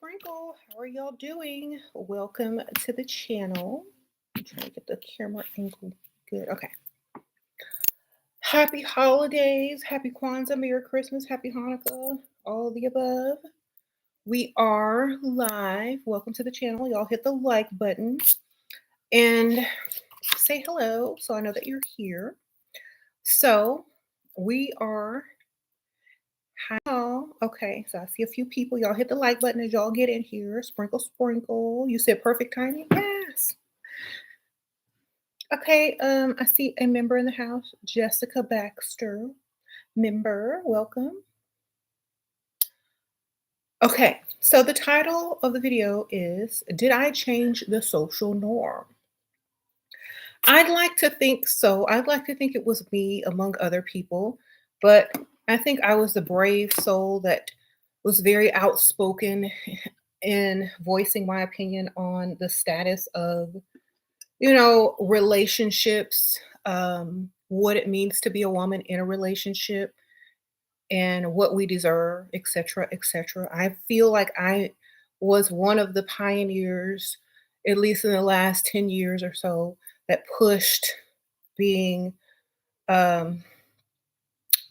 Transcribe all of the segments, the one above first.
Sprinkle. How are y'all doing? Welcome to the channel. I'm trying to get the camera angle good. Okay. Happy holidays. Happy Kwanzaa. Merry Christmas. Happy Hanukkah. All of the above. We are live. Welcome to the channel. Y'all hit the like button and say hello so I know that you're here. So we are. Hi. Okay, so I see a few people. Y'all hit the like button as y'all get in here. Sprinkle, sprinkle. You said perfect timing? Yes. Okay, I see a member in the house, Jessica Baxter. Member, welcome. Okay, so the title of the video is Did I Change the Social Norm? I'd like to think so. I'd like to think it was me among other people, but I think I was the brave soul that was very outspoken in voicing my opinion on the status of, relationships, what it means to be a woman in a relationship and what we deserve, etc., etc. I feel like I was one of the pioneers, at least in the last 10 years or so, that pushed being um,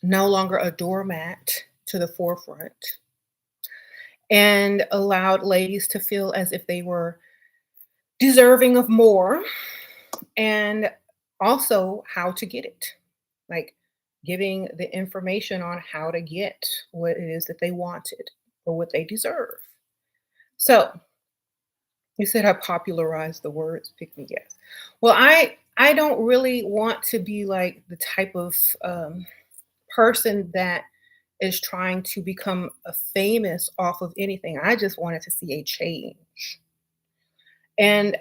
no longer a doormat to the forefront and allowed ladies to feel as if they were deserving of more and also how to get it. Like giving the information on how to get what it is that they wanted or what they deserve. So you said I popularized the words pick me, yes. Well, I don't really want to be like the type of person that is trying to become a famous off of anything. I just wanted to see a change. And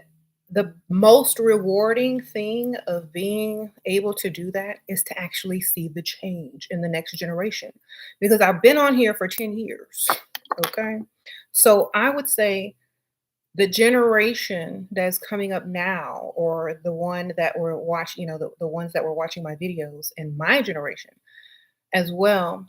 the most rewarding thing of being able to do that is to actually see the change in the next generation. Because I've been on here for 10 years. Okay. So I would say the generation that's coming up now, or the one that were watching, the ones that were watching my videos in my generation as well,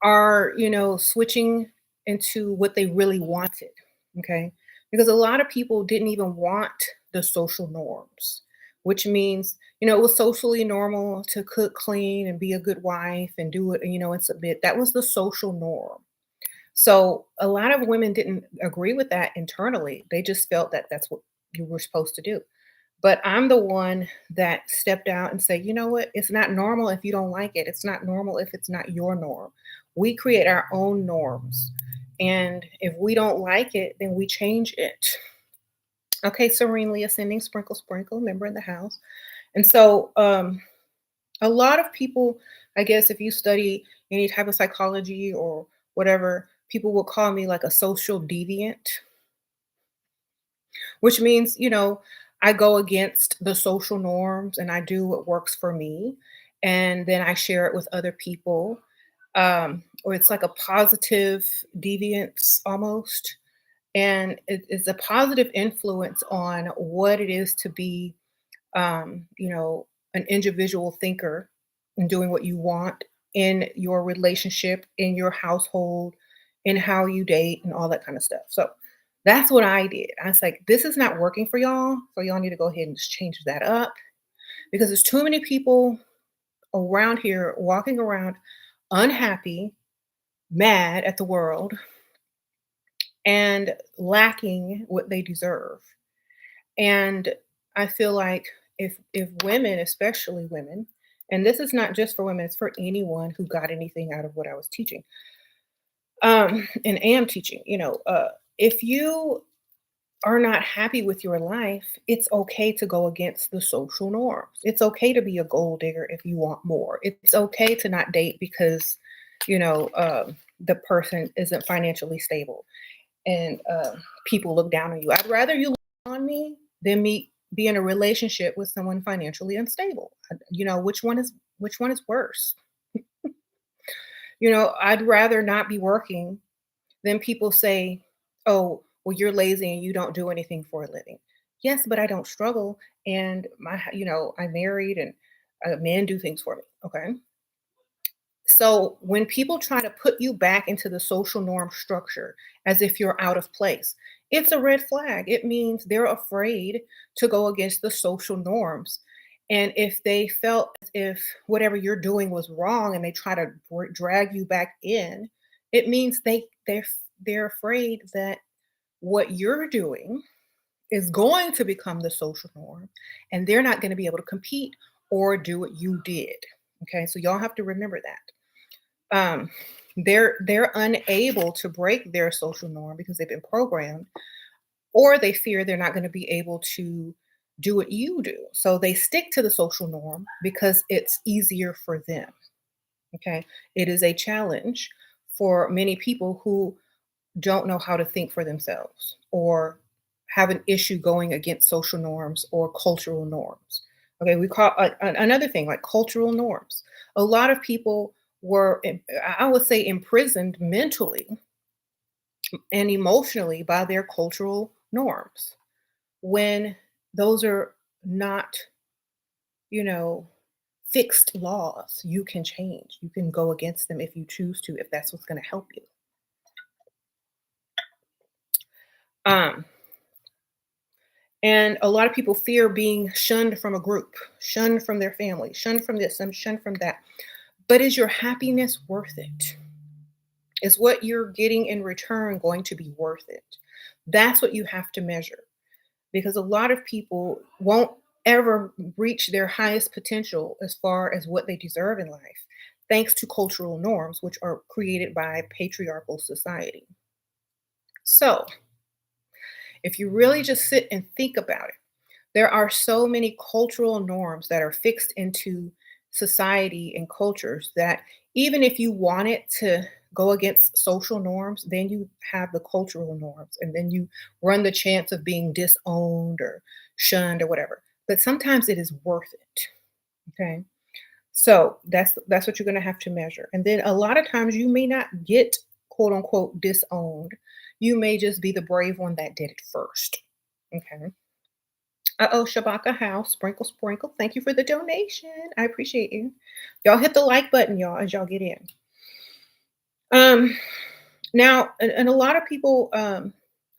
are, switching into what they really wanted. Okay. Because a lot of people didn't even want the social norms, which means, it was socially normal to cook, clean, and be a good wife and do it, and submit. That was the social norm. So a lot of women didn't agree with that internally. They just felt that that's what you were supposed to do. But I'm the one that stepped out and said, you know what? It's not normal if you don't like it. It's not normal if it's not your norm. We create our own norms. And if we don't like it, then we change it. Okay, serenely ascending, sprinkle, sprinkle, member in the house. And so a lot of people, I guess, if you study any type of psychology or whatever, people will call me like a social deviant, which means, I go against the social norms and I do what works for me. And then I share it with other people. Or it's like a positive deviance almost. And it's a positive influence on what it is to be, an individual thinker and doing what you want in your relationship, in your household, in how you date, and all that kind of stuff. So that's what I did. I was like, this is not working for y'all. So y'all need to go ahead and just change that up because there's too many people around here walking around unhappy, mad at the world, and lacking what they deserve. And I feel like if women, especially women, and this is not just for women, it's for anyone who got anything out of what I was teaching, and am teaching, if you are not happy with your life, it's okay to go against the social norms. It's okay to be a gold digger if you want more. It's okay to not date because, the person isn't financially stable and people look down on you. I'd rather you look on me than me be in a relationship with someone financially unstable. Which one is worse? I'd rather not be working than people say, "Oh, well, you're lazy and you don't do anything for a living." Yes, but I don't struggle, and I married, and men do things for me. Okay, So when people try to put you back into the social norm structure as if you're out of place, it's a red flag. It means they're afraid to go against the social norms. And if they felt as if whatever you're doing was wrong and they try to drag you back in, it means they're afraid that what you're doing is going to become the social norm and they're not going to be able to compete or do what you did. Okay? So y'all have to remember that um, they're unable to break their social norm because they've been programmed, or they fear they're not going to be able to do what you do. So they stick to the social norm because it's easier for them. Okay. It is a challenge for many people who don't know how to think for themselves or have an issue going against social norms or cultural norms. Okay, we call another thing like cultural norms. A lot of people were, I would say, imprisoned mentally and emotionally by their cultural norms when those are not, you know, fixed laws. You can change, you can go against them if you choose to, if that's what's going to help you. Um, And a lot of people fear being shunned from a group, shunned from their family, shunned from this, and shunned from that. But is your happiness worth it? Is what you're getting in return going to be worth it? That's what you have to measure because a lot of people won't ever reach their highest potential as far as what they deserve in life, thanks to cultural norms, which are created by patriarchal society. So, if you really just sit and think about it, there are so many cultural norms that are fixed into society and cultures that even if you wanted to go against social norms, then you have the cultural norms and then you run the chance of being disowned or shunned or whatever. But sometimes it is worth it. Okay. So that's what you're going to have to measure. And then a lot of times you may not get quote unquote disowned. You may just be the brave one that did it first. Okay. Uh-oh, Shabaka House, sprinkle, sprinkle. Thank you for the donation. I appreciate you. Y'all hit the like button, y'all, as y'all get in. Um, Now, and a lot of people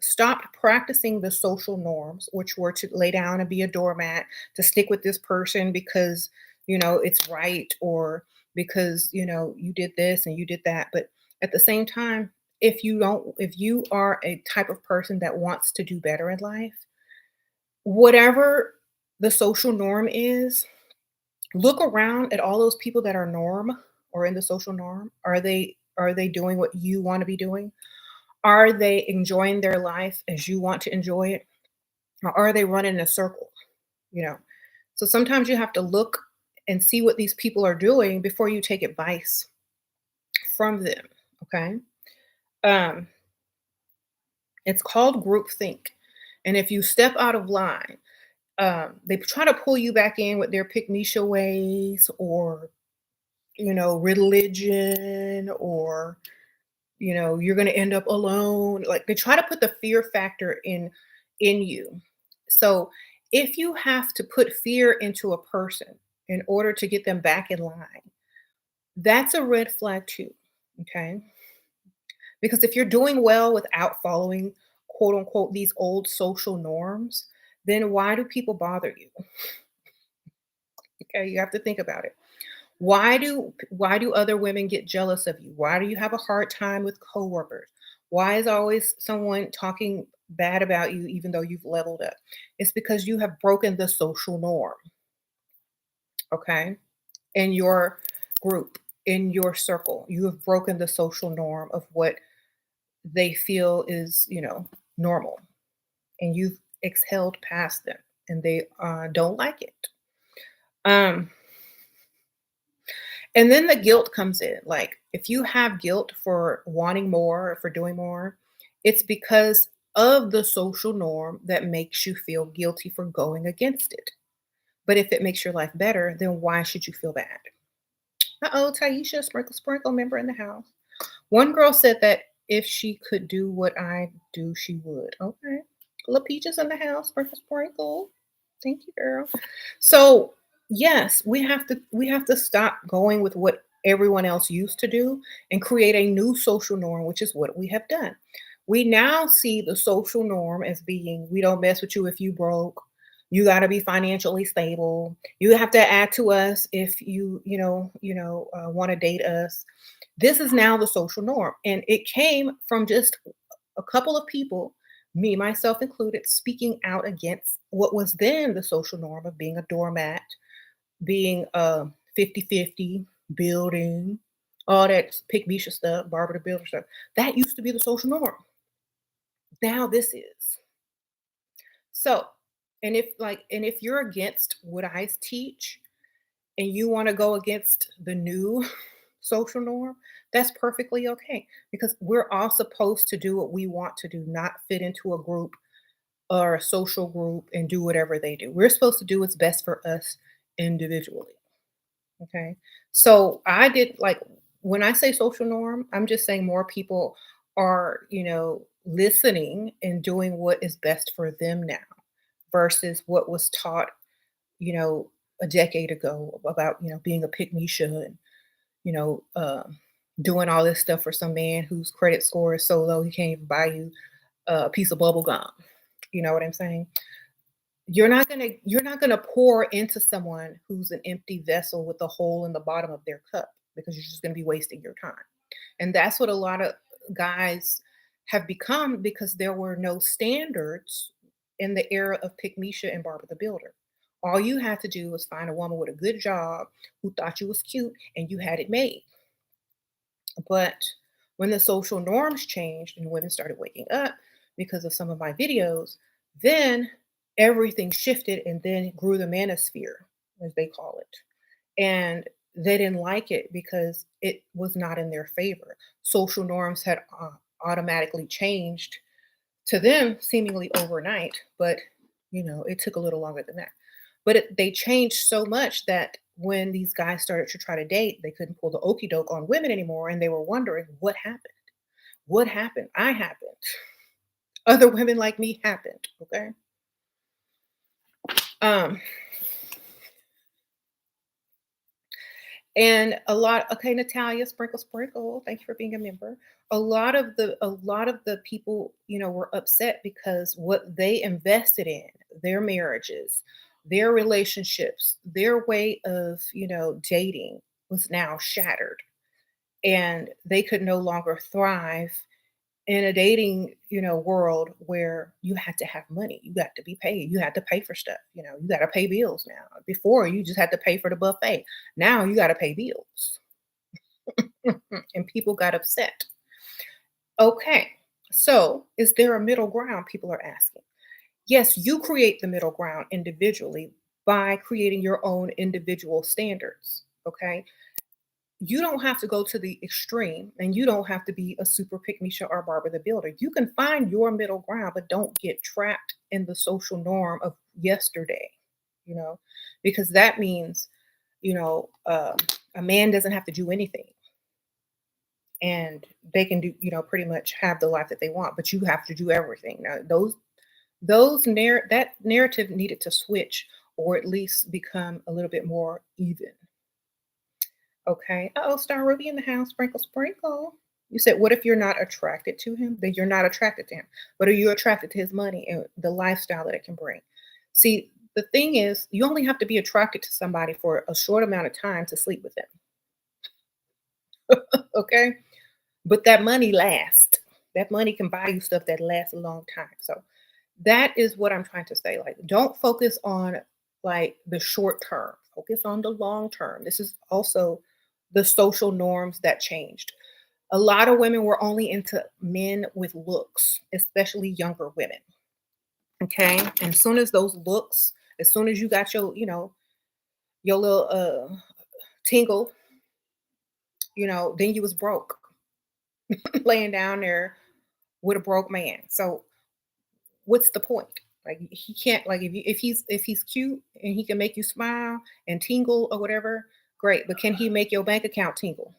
stopped practicing the social norms, which were to lay down and be a doormat, to stick with this person because it's right, or because you did this and you did that. But at the same time, if you are a type of person that wants to do better in life, whatever the social norm is, look around at all those people that are norm or in the social norm. Are they doing what you want to be doing? Are they enjoying their life as you want to enjoy it? Or are they running in a circle? You know. So sometimes you have to look and see what these people are doing before you take advice from them. Okay. Um, it's called groupthink. And if you step out of line, they try to pull you back in with their pick Misha ways, or religion, or you're going to end up alone. Like, they try to put the fear factor in you. So if you have to put fear into a person in order to get them back in line, that's a red flag too. Okay. Because if you're doing well without following quote unquote these old social norms, then why do people bother you? Okay, you have to think about it. Why do other women get jealous of you? Why do you have a hard time with coworkers? Why is always someone talking bad about you even though you've leveled up? It's because you have broken the social norm, okay? In your group, in your circle, you have broken the social norm of what they feel is, normal, and you've exhaled past them, and they don't like it. Um, And then the guilt comes in. Like, if you have guilt for wanting more or for doing more, it's because of the social norm that makes you feel guilty for going against it. But if it makes your life better, then why should you feel bad? Uh-oh, Taisha, sprinkle, sprinkle, member in the house. One girl said that if she could do what I do, she would. Okay. La Peaches in the house, sprinkle, sprinkle. Thank you, girl. So yes, we have to stop going with what everyone else used to do and create a new social norm, which is what we have done. We now see the social norm as being we don't mess with you if you broke. You got to be financially stable. You have to add to us if want to date us. This is now the social norm, and it came from just a couple of people, me myself included, speaking out against what was then the social norm of being a doormat, being 50-50, building, all that pick Misha stuff, Barbara the Builder stuff. That used to be the social norm. Now this is. So, and if you're against what I teach and you want to go against the new social norm, that's perfectly okay because we're all supposed to do what we want to do, not fit into a group or a social group and do whatever they do. We're supposed to do what's best for us individually. Okay. So I did like when I say social norm, I'm just saying more people are, listening and doing what is best for them now versus what was taught, a decade ago about, being a pick me and, you know, um, doing all this stuff for some man whose credit score is so low he can't even buy you a piece of bubble gum. You know what I'm saying? You're not gonna pour into someone who's an empty vessel with a hole in the bottom of their cup because you're just gonna be wasting your time. And that's what a lot of guys have become because there were no standards in the era of Pick Misha and Barbara the Builder. All you had to do was find a woman with a good job who thought you was cute and you had it made. But when the social norms changed and women started waking up because of some of my videos, then everything shifted and then grew the manosphere, as they call it. And they didn't like it because it was not in their favor. Social norms had automatically changed to them seemingly overnight, but it took a little longer than that. But they changed so much that when these guys started to try to date, they couldn't pull the okey doke on women anymore, and they were wondering what happened. What happened? I happened. Other women like me happened. Okay. Um, and a lot. Okay, Natalia, sprinkle, sprinkle. Thank you for being a member. A lot of the people, were upset because what they invested in their marriages, their relationships, their way of, dating was now shattered and they could no longer thrive in a dating, world where you had to have money, you got to be paid, you had to pay for stuff, you got to pay bills now. Before you just had to pay for the buffet. Now you got to pay bills. And people got upset. Okay. So, is there a middle ground? People are asking. Yes, you create the middle ground individually by creating your own individual standards. Okay. You don't have to go to the extreme and you don't have to be a super pick me or Barbara the Builder. You can find your middle ground, but don't get trapped in the social norm of yesterday, you know, because that means, a man doesn't have to do anything and they can do, pretty much have the life that they want, but you have to do everything. Now, that narrative needed to switch or at least become a little bit more even. Okay. Oh, Star Ruby in the house. Sprinkle, sprinkle. You said, what if you're not attracted to him? Then you're not attracted to him. But are you attracted to his money and the lifestyle that it can bring? See, the thing is, you only have to be attracted to somebody for a short amount of time to sleep with them. Okay. But that money lasts. That money can buy you stuff that lasts a long time. So that is what I'm trying to say. Like, don't focus on like the short term. Focus on the long term. This is also the social norms that changed. A lot of women were only into men with looks, especially younger women. Okay. And as soon as those looks, as soon as you got your, your little tingle, then you was broke, laying down there with a broke man. So what's the point? Like he can't like if he's cute and he can make you smile and tingle or whatever, great. But can he make your bank account tingle?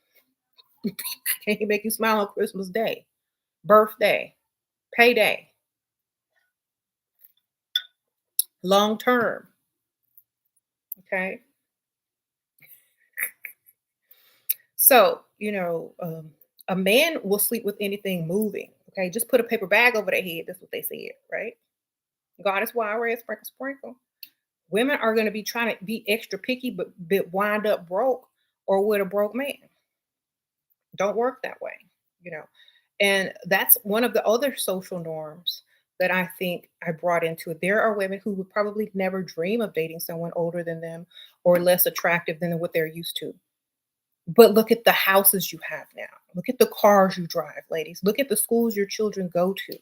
Can he make you smile on Christmas Day, birthday, payday, long term? Okay. So, a man will sleep with anything moving. Okay, just put a paper bag over their head. That's what they said, right? God is why I read sprinkle, sprinkle. Women are going to be trying to be extra picky, but wind up broke or with a broke man. Don't work that way, you know. And that's one of the other social norms that I think I brought into it. There are women who would probably never dream of dating someone older than them or less attractive than what they're used to. But look at the houses you have now. Look at the cars you drive, ladies. Look at the schools your children go to.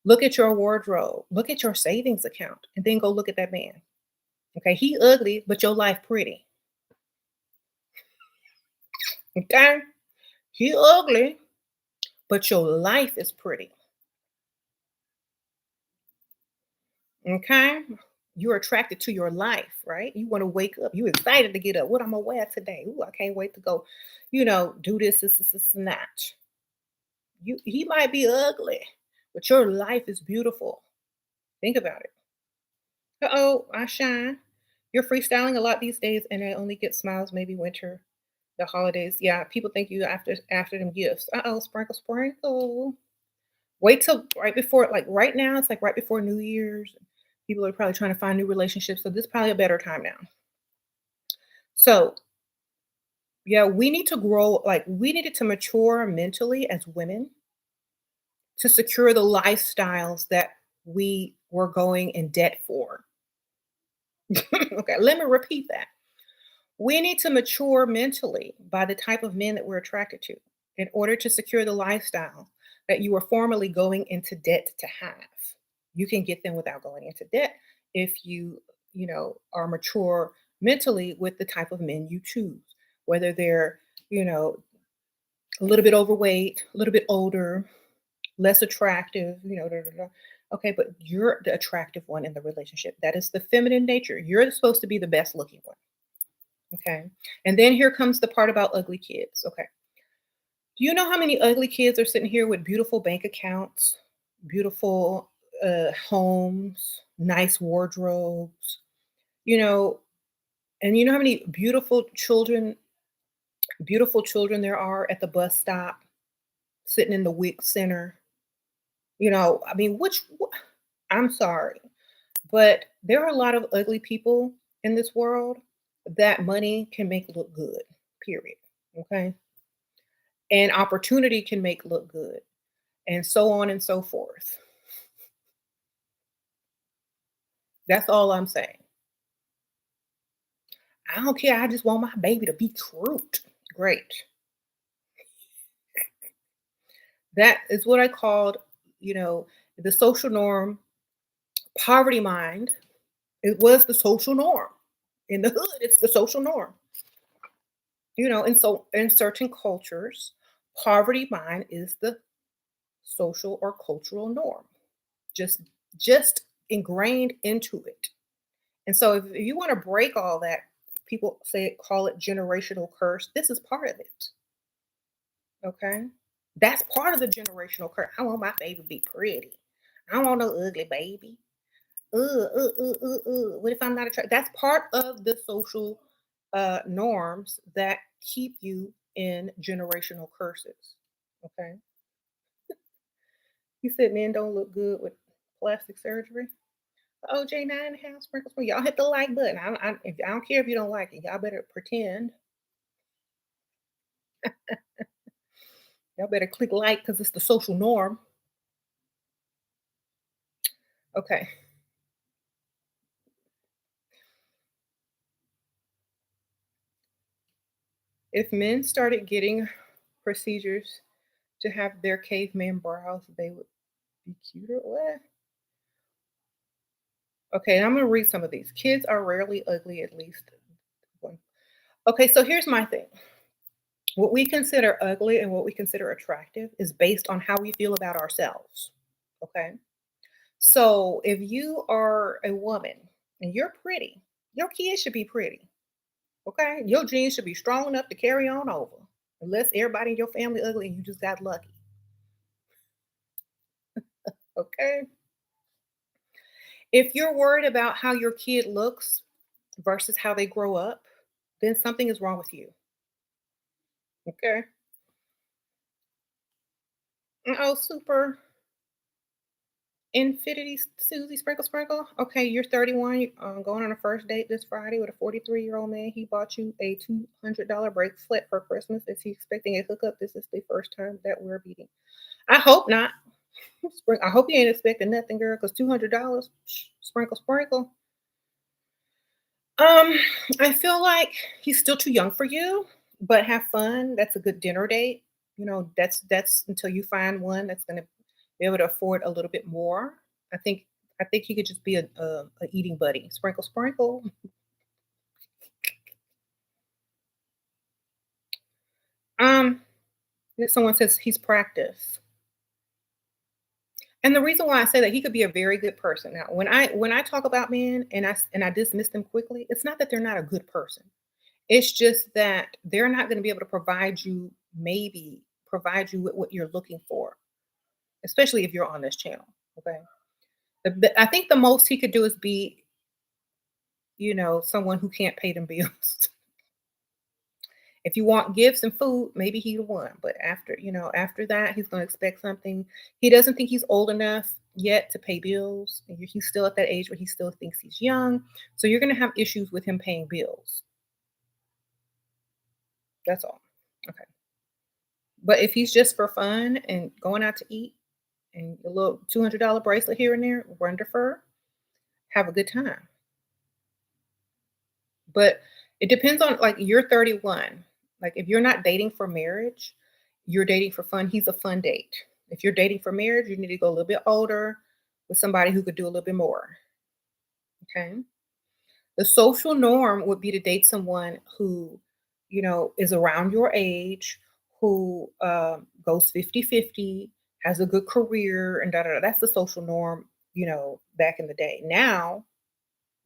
Look at your wardrobe. Look at your savings account. And then go look at that man. Okay. He ugly, but your life pretty. Okay. He ugly, but your life is pretty. Okay. You're attracted to your life, right? You want to wake up. You excited to get up. What I'm gonna wear today? Ooh, I can't wait to go, do this, and that. He might be ugly, but your life is beautiful. Think about it. Uh-oh, I shine. You're freestyling a lot these days, and I only get smiles, maybe winter, the holidays. Yeah, people thank you after them gifts. Uh-oh, sprinkle, sprinkle. Wait till right before, like right now, it's like right before New Year's. People are probably trying to find new relationships. So this is probably a better time now. So yeah, we need to grow, like we needed to mature mentally as women to secure the lifestyles that we were going in debt for. Okay, let me repeat that. We need to mature mentally by the type of men that we're attracted to in order to secure the lifestyle that you were formerly going into debt to have. You can get them without going into debt if are mature mentally with the type of men you choose, whether they're, you know, a little bit overweight, a little bit older, less attractive, da, da, da. Okay, but you're the attractive one in the relationship. That is the feminine nature. You're supposed to be the best looking one. Okay. And then here comes the part about ugly kids. Okay. Do you know how many ugly kids are sitting here with beautiful bank accounts, beautiful homes, nice wardrobes, you know, and you know how many beautiful children there are at the bus stop sitting in the WIC center? I mean, I'm sorry, but there are a lot of ugly people in this world that money can make look good, period. Okay. And opportunity can make look good, and so on and so forth. That's all I'm saying. I don't care. I just want my baby to be cute. Great. That is what I called, you know, the social norm, poverty mind. It was the social norm. In the hood, it's the social norm. And so in certain cultures, poverty mind is the social or cultural norm. Just just ingrained into it. And so if you want to break all that, people call it generational curse. This is part of it. Okay. That's part of the generational curse. I want my baby to be pretty. I don't want no ugly baby. What if I'm not attracted? That's part of the social norms that keep you in generational curses. Okay. You said men don't look good with plastic surgery. OJ9 sprinkles for y'all. Hit the like button. I don't care if you don't like it. Y'all better pretend. Y'all better click like because it's the social norm. Okay. If men started getting procedures to have their caveman brows, they would be cuter. What? Okay, I'm gonna read some of these. Kids are rarely ugly, at least one. Okay, so here's my thing. What we consider ugly and what we consider attractive is based on how we feel about ourselves. Okay. So if you are a woman and you're pretty, your kids should be pretty. Okay. Your genes should be strong enough to carry on over. Unless everybody in your family ugly and you just got lucky. Okay. If you're worried about how your kid looks versus how they grow up, then something is wrong with you. Okay. Oh, super. Infinity Susie Sprinkle Sprinkle. Okay, you're 31. You going on a first date this Friday with a 43-year-old man. He bought you a $200 bracelet for Christmas. Is he expecting a hookup? This is the first time that we're meeting. I hope not. I hope you ain't expecting nothing, girl, because $200. Sprinkle, sprinkle. Um, I feel like he's still too young for you, but have fun. That's a good dinner date. That's until you find one that's gonna be able to afford a little bit more. I think I think he could just be a eating buddy. Sprinkle, sprinkle. Um, someone says he's practiced. And the reason why I say that he could be a very good person. Now, when I talk about men and I dismiss them quickly, it's not that they're not a good person. It's just that they're not gonna be able to provide you with what you're looking for, especially if you're on this channel, okay? I think the most he could do is be, someone who can't pay them bills. If you want gifts and food, maybe he the one, but after that, he's gonna expect something. He doesn't think he's old enough yet to pay bills, and he's still at that age where he still thinks he's young, so you're gonna have issues with him paying bills. That's all. Okay. But if he's just for fun and going out to eat and a little $200 bracelet here and there, wonderful, have a good time. But it depends on, like, you're 31. Like, if you're not dating for marriage, you're dating for fun. He's a fun date. If you're dating for marriage, you need to go a little bit older with somebody who could do a little bit more. Okay. The social norm would be to date someone who, is around your age, who goes 50-50, has a good career, and da da da. That's the social norm, back in the day. Now,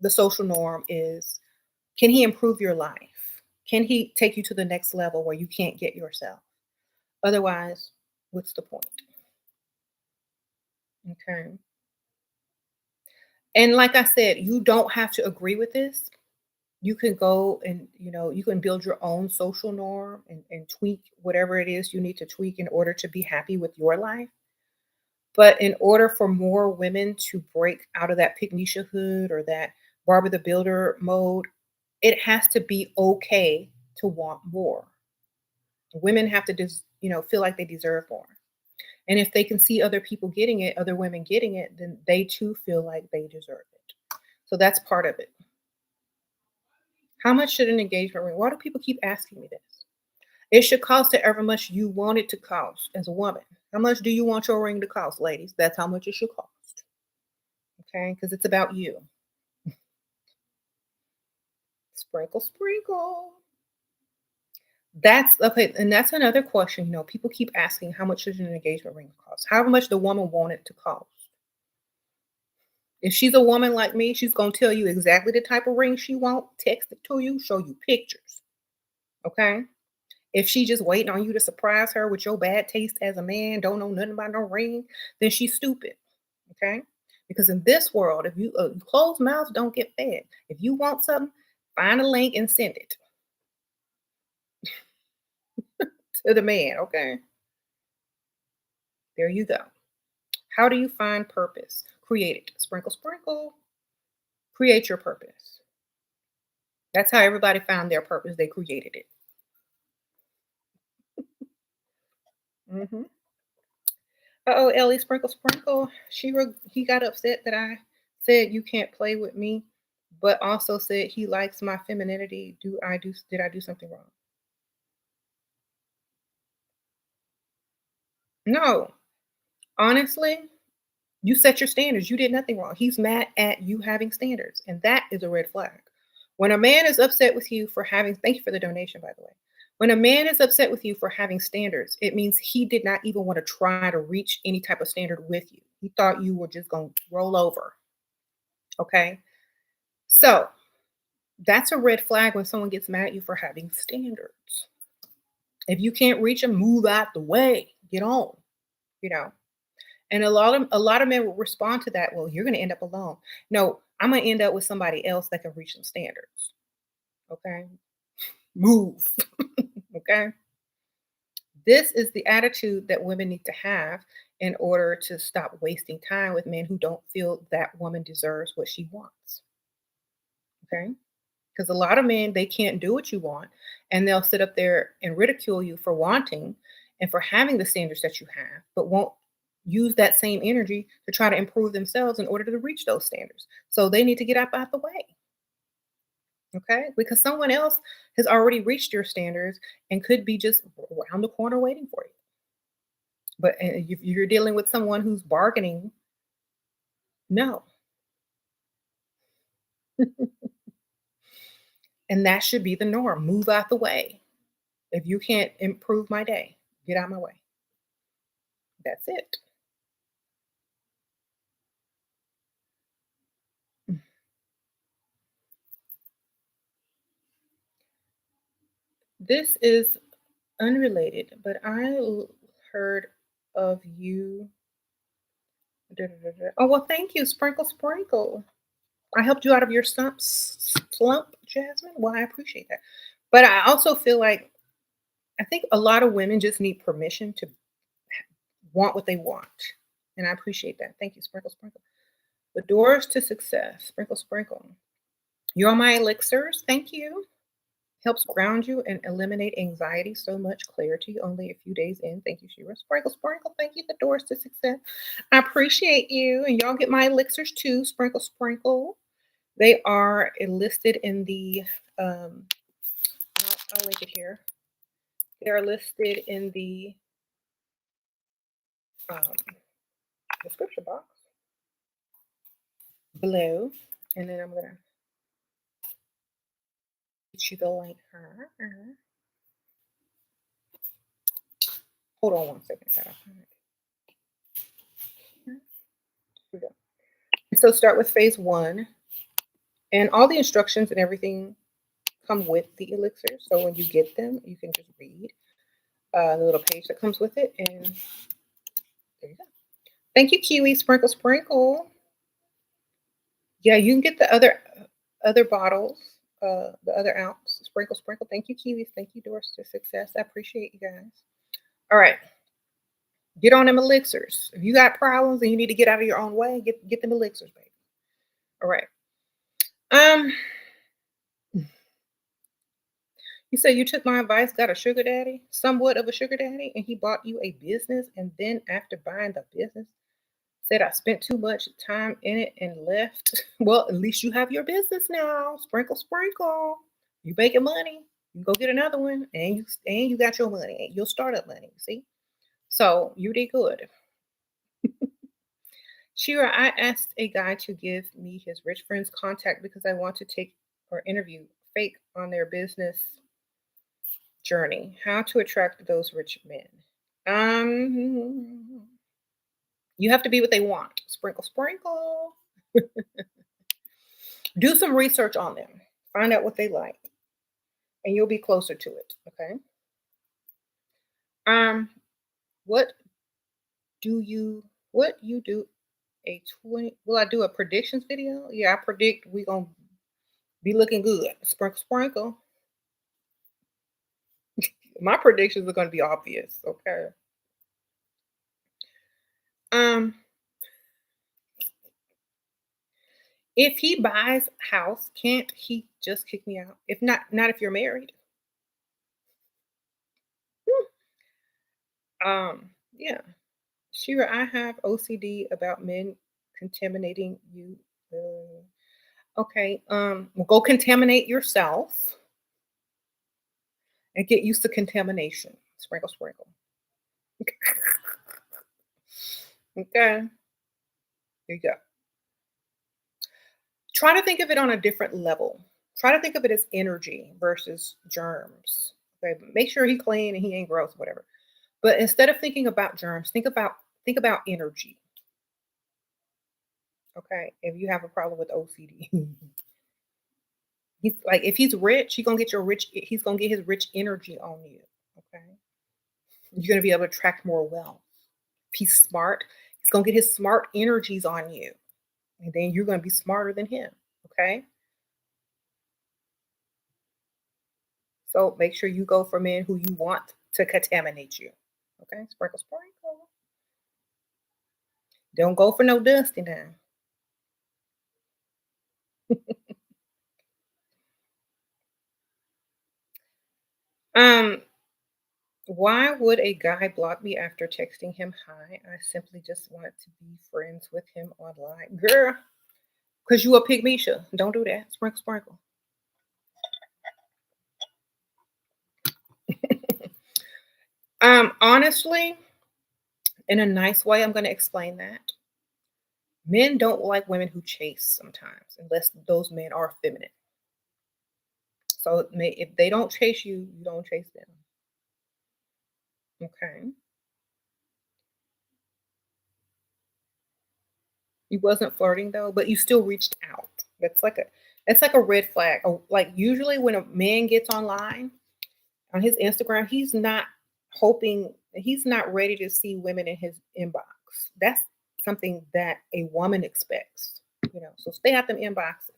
the social norm is, can he improve your life? Can he take you to the next level where you can't get yourself? Otherwise, what's the point? Okay. And like I said, you don't have to agree with this. You can go and you can build your own social norm and tweak whatever it is you need to tweak in order to be happy with your life. But in order for more women to break out of that pygmisha hood or that Barbara the Builder mode, it has to be okay to want more. Women have to just, feel like they deserve more. And if they can see other people getting it, other women getting it, then they too feel like they deserve it. So that's part of it. How much should an engagement ring? Why do people keep asking me this? It should cost however much you want it to cost as a woman. How much do you want your ring to cost, ladies? That's how much it should cost. Okay, because it's about you. Sprinkle, sprinkle. That's okay, and that's another question. People keep asking how much should an engagement ring cost? However much the woman want it to cost. If she's a woman like me, she's gonna tell you exactly the type of ring she want, text it to you, show you pictures. Okay. If she just waiting on you to surprise her with your bad taste as a man, don't know nothing about no ring, then she's stupid. Okay. Because in this world, if you closed mouths don't get fed. If you want something, find a link and send it to the man. Okay. There you go. How do you find purpose? Create it. Sprinkle, sprinkle. Create your purpose. That's how everybody found their purpose. They created it. Hmm. Uh-oh, Ellie, sprinkle, sprinkle. He got upset that I said you can't play with me, but also said he likes my femininity. Did I do something wrong? No. Honestly, you set your standards. You did nothing wrong. He's mad at you having standards, and that is a red flag. When a man is upset with you for having, thank you for the donation, by the way. When a man is upset with you for having standards, it means he did not even want to try to reach any type of standard with you. He thought you were just going to roll over. Okay. So that's a red flag when someone gets mad at you for having standards. If you can't reach them, move out the way. Get on. You know. And a lot of men will respond to that. Well, you're going to end up alone. No, I'm going to end up with somebody else that can reach some standards. Okay. Move. Okay. This is the attitude that women need to have in order to stop wasting time with men who don't feel that woman deserves what she wants. Okay? Because a lot of men, they can't do what you want, and they'll sit up there and ridicule you for wanting and for having the standards that you have, but won't use that same energy to try to improve themselves in order to reach those standards. So they need to get up out the way. Okay? Because someone else has already reached your standards and could be just around the corner waiting for you. But if you're dealing with someone who's bargaining, no. And that should be the norm. Move out the way. If you can't improve my day, get out of my way. That's it. This is unrelated, but heard of you. Da, da, da, da. Oh, well, thank you, Sprinkle Sprinkle. I helped you out of your slump, Jasmine. Well, I appreciate that. But I also feel like I think a lot of women just need permission to want what they want. And I appreciate that. Thank you, Sprinkle Sprinkle. The doors to success, Sprinkle Sprinkle. You're my elixirs. Thank you. Helps ground you and eliminate anxiety. So much clarity only a few days in. Thank you, Shira. Sprinkle, sprinkle. Thank you. The doors to success. I appreciate you. And y'all get my elixirs too. Sprinkle, sprinkle. They are listed in the, I'll link it here. They are listed in um, description box below. And then I'm going to get you the link. Hold on one second. Gotta find it. Here we go. So start with phase one, and all the instructions and everything come with the elixir. So when you get them, you can just read the little page that comes with it, and there you go. Thank you, Kiwi. Sprinkle, sprinkle. Yeah, you can get the other bottles, the other ounce. Sprinkle, sprinkle. Thank you, Kiwis. Thank you, Doors to Success. I appreciate you guys. All right. Get on them elixirs. If you got problems and you need to get out of your own way, get them elixirs, baby. All right. Um, you say you took my advice, got a sugar daddy, somewhat of a sugar daddy, and he bought you a business, and then after buying the business, said I spent too much time in it and left. Well, at least you have your business now. Sprinkle, sprinkle. You making money. You go get another one, and you got your money, your startup money. See, so you did good. Shira, I asked a guy to give me his rich friend's contact because I want to take or interview fake on their business journey. How to attract those rich men? Um, you have to be what they want. Sprinkle, sprinkle. Do some research on them. Find out what they like, and you'll be closer to it. Okay. Um, what do you what you do a 20 will I do a predictions video? Yeah, I predict we gonna be looking good. Sprinkle, sprinkle. My predictions are gonna be obvious. Okay. Um, if he buys house, can't he just kick me out? If not if you're married. Yeah. Shira, I have OCD about men contaminating you. Okay. Well, go contaminate yourself and get used to contamination. Sprinkle, sprinkle. Okay. There you go. Try to think of it on a different level. Try to think of it as energy versus germs. Okay. Make sure he clean and he ain't gross, whatever. But instead of thinking about germs, think about energy. Okay. If you have a problem with OCD. He's like if he's rich, he's gonna get his rich energy on you. Okay. You're gonna be able to attract more wealth. If he's smart, he's gonna get his smart energies on you. And then you're gonna be smarter than him. Okay. So make sure you go for men who you want to contaminate you. Okay, sprinkle, sprinkle. Don't go for no dusty now. Um, why would a guy block me after texting him hi? I simply just want to be friends with him online. Girl, because you a pygmisha. Don't do that. Sprinkle, sprinkle. Honestly, in a nice way, I'm gonna explain that. Men don't like women who chase sometimes, unless those men are feminine. So if they don't chase you, you don't chase them. Okay. You wasn't flirting though, but you still reached out. That's like a red flag. Oh, like usually when a man gets online on his Instagram, he's not ready to see women in his inbox. That's something that a woman expects. So stay out them inboxes.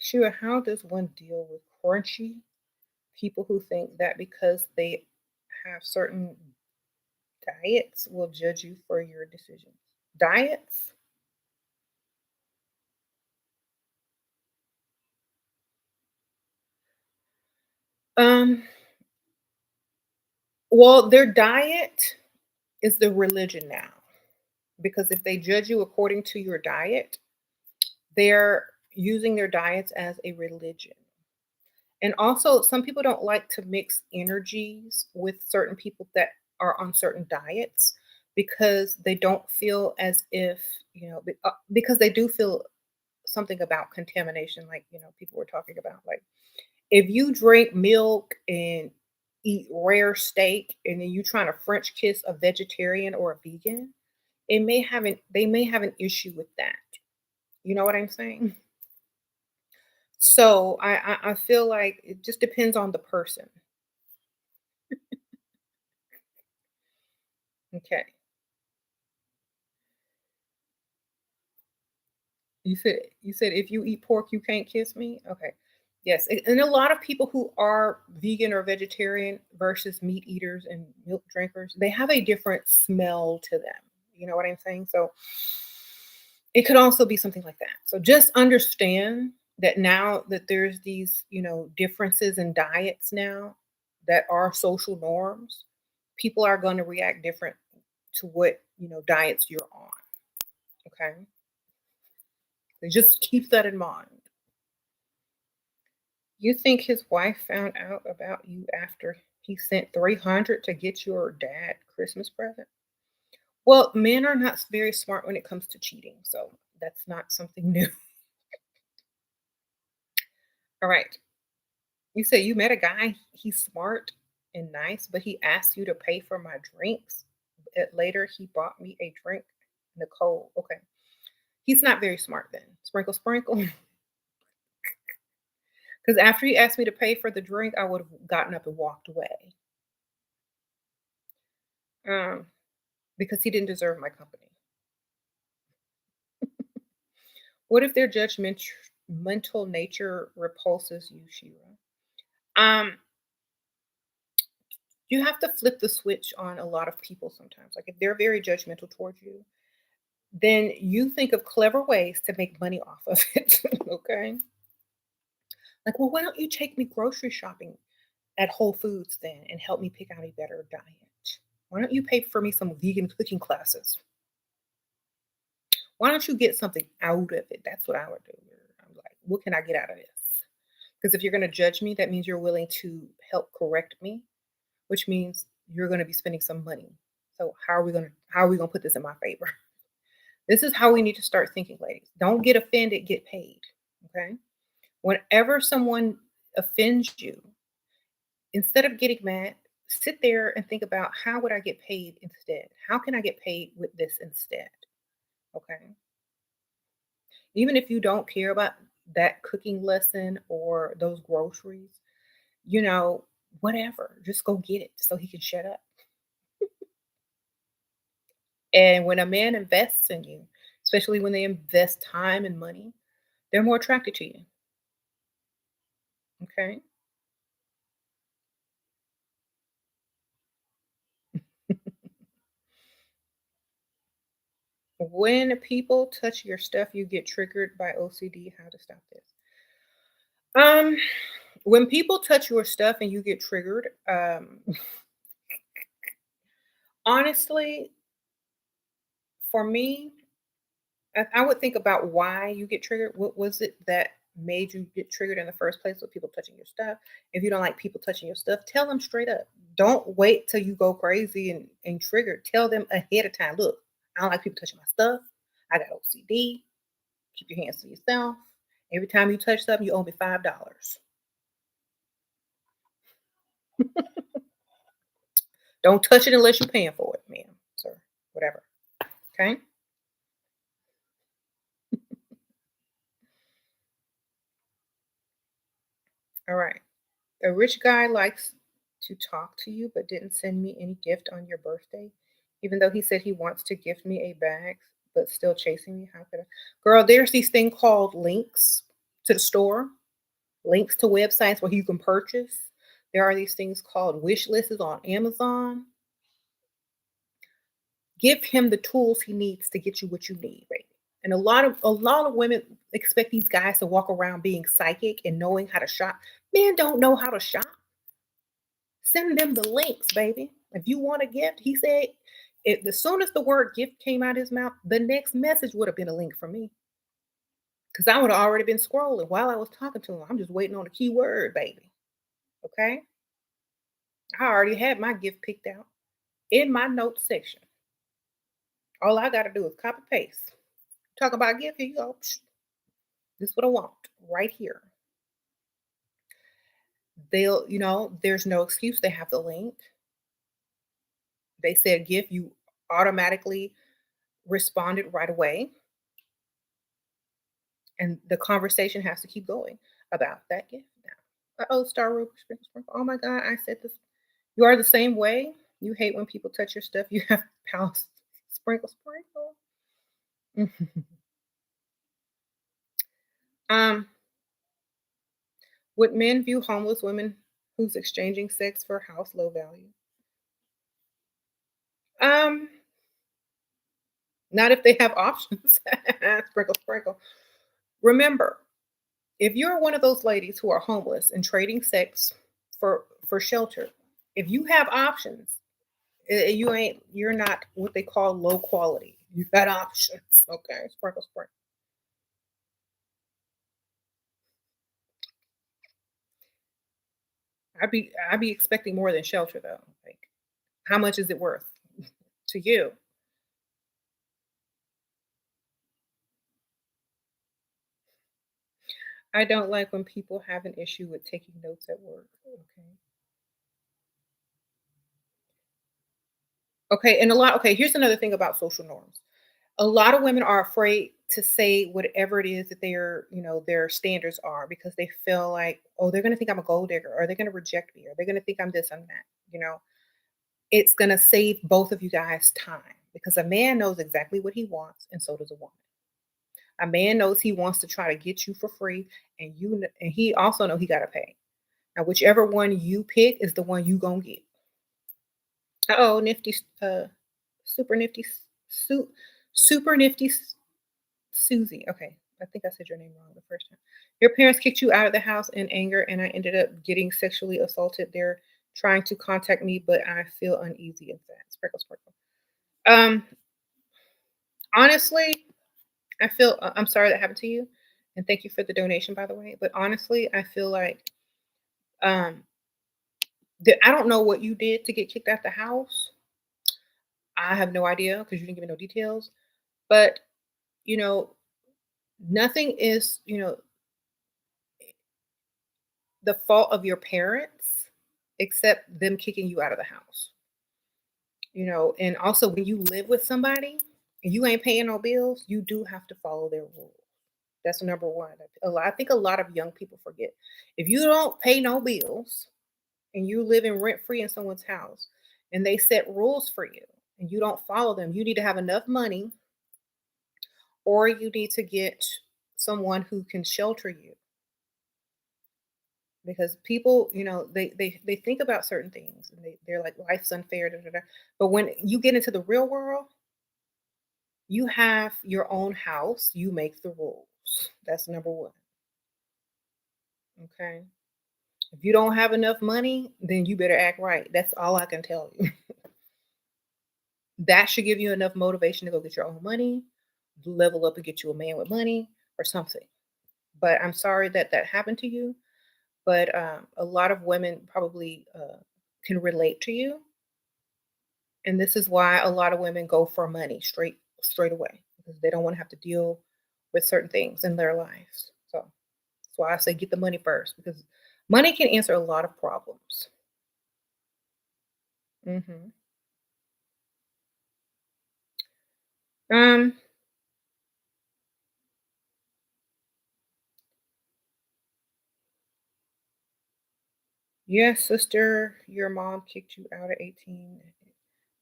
Sure, how does one deal with crunchy people who think that because they have certain diets will judge you for your decisions? Diets? Um, well, their diet is the religion now. Because if they judge you according to your diet, they're using their diets as a religion. And also, some people don't like to mix energies with certain people that are on certain diets because they don't feel as if, because they do feel something about contamination, like, people were talking about. Like, if you drink milk and eat rare steak and then you trying to French kiss a vegetarian or a vegan, they may have an issue with that. You know what I'm saying? So I feel like it just depends on the person. Okay. You said if you eat pork, you can't kiss me? Okay. Yes. And a lot of people who are vegan or vegetarian versus meat eaters and milk drinkers, they have a different smell to them. You know what I'm saying? So it could also be something like that. So just understand that now that there's these, differences in diets now that are social norms, people are going to react different to what, diets you're on. Okay. So just keep that in mind. You think his wife found out about you after he sent 300 to get your dad Christmas present? Well, men are not very smart when it comes to cheating, so that's not something new. All right. You say you met a guy, he's smart and nice, but he asked you to pay for my drinks. Later, he bought me a drink, Nicole. Okay. He's not very smart then. Sprinkle, sprinkle. Because after he asked me to pay for the drink, I would have gotten up and walked away. Um, because he didn't deserve my company. What if their judgmental nature repulses you, Shira? Um, you have to flip the switch on a lot of people sometimes. Like if they're very judgmental towards you, then you think of clever ways to make money off of it. Okay. Like, well, why don't you take me grocery shopping at Whole Foods then and help me pick out a better diet? Why don't you pay for me some vegan cooking classes? Why don't you get something out of it? That's what I would do. I'm like, what can I get out of this? Because if you're going to judge me, that means you're willing to help correct me, which means you're going to be spending some money. So how are we going to put this in my favor? This is how we need to start thinking, ladies. Don't get offended, get paid. Okay? Whenever someone offends you, instead of getting mad, sit there and think about how would I get paid instead? How can I get paid with this instead? Okay? Even if you don't care about that cooking lesson or those groceries, you know, whatever, just go get it so he can shut up. And when a man invests in you, especially when they invest time and money, they're more attracted to you. Okay. When people touch your stuff, you get triggered by OCD. How to stop this? Um, when people touch your stuff and you get triggered, honestly, for me, I would think about why you get triggered. What was it that made you get triggered in the first place with people touching your stuff? If you don't like people touching your stuff, tell them straight up. Don't wait till you go crazy and triggered. Tell them ahead of time. Look, I don't like people touching my stuff. I got OCD. Keep your hands to yourself. Every time you touch something, you owe me $5. Don't touch it unless you're paying for it, ma'am, sir, whatever. Okay. All right. A rich guy likes to talk to you, but didn't send me any gift on your birthday, even though he said he wants to gift me a bag, but still chasing me. How could I? Girl, there's these thing called links to the store, links to websites where you can purchase. There are these things called wish lists on Amazon. Give him the tools he needs to get you what you need, baby. And a lot of women expect these guys to walk around being psychic and knowing how to shop. Men don't know how to shop. Send them the links, baby. If you want a gift, he said, as soon as the word gift came out of his mouth, the next message would have been a link for me because I would have already been scrolling while I was talking to him. I'm just waiting on the keyword, baby. Okay. I already had my gift picked out in my notes section. All I got to do is copy paste. Talk about gift. Here you go. Psh, this is what I want right here. There's no excuse. They have the link. They said gift. You automatically responded right away. And the conversation has to keep going about that gift now. Oh, Star Root, sprinkle, sprinkle. Oh my God, I said this. You are the same way. You hate when people touch your stuff. You have pals. Sprinkle, sprinkle. um, would men view homeless women who's exchanging sex for house low value? Um, not if they have options. Sprinkle, sprinkle. Remember, if you're one of those ladies who are homeless and trading sex for shelter, if you have options, you're not what they call low quality. You've got options. Okay. Sprinkle, sprinkle. I'd be expecting more than shelter though. Like, how much is it worth to you? I don't like when people have an issue with taking notes at work. Okay. Okay, here's another thing about social norms. A lot of women are afraid to say whatever it is that their standards are because they feel like, oh, they're gonna think I'm a gold digger, or they're gonna reject me, or they're gonna think I'm this, I'm that. It's gonna save both of you guys time because a man knows exactly what he wants, and so does a woman. A man knows he wants to try to get you for free, and he also know he gotta pay. Now, whichever one you pick is the one you gonna get. Oh, nifty, super nifty, su- super nifty Susie. Okay, I think I said your name wrong the first time. Your parents kicked you out of the house in anger, and I ended up getting sexually assaulted. They're trying to contact me, but I feel uneasy and sad. Sprinkle, sprinkle. Um, honestly, I'm sorry that happened to you, and thank you for the donation, by the way. But honestly, I feel like um, that I don't know what you did to get kicked out the house. I have no idea because you didn't give me no details. But you know, nothing is the fault of your parents except them kicking you out of the house. And also when you live with somebody and you ain't paying no bills, you do have to follow their rules. That's number one. I think a lot of young people forget. If you don't pay no bills and you live in rent free in someone's house and they set rules for you and you don't follow them, you need to have enough money or you need to get someone who can shelter you because people, they think about certain things and they're like life's unfair, da, da, da. But when you get into the real world, you have your own house, you make the rules. That's number one. Okay. If you don't have enough money, then you better act right. That's all I can tell you. That should give you enough motivation to go get your own money, level up and get you a man with money or something. But I'm sorry that that happened to you. But a lot of women probably can relate to you, and this is why a lot of women go for money straight away because they don't want to have to deal with certain things in their lives. So that's why I say get the money first because money can answer a lot of problems. Hmm. Um, yes, sister, your mom kicked you out at 18.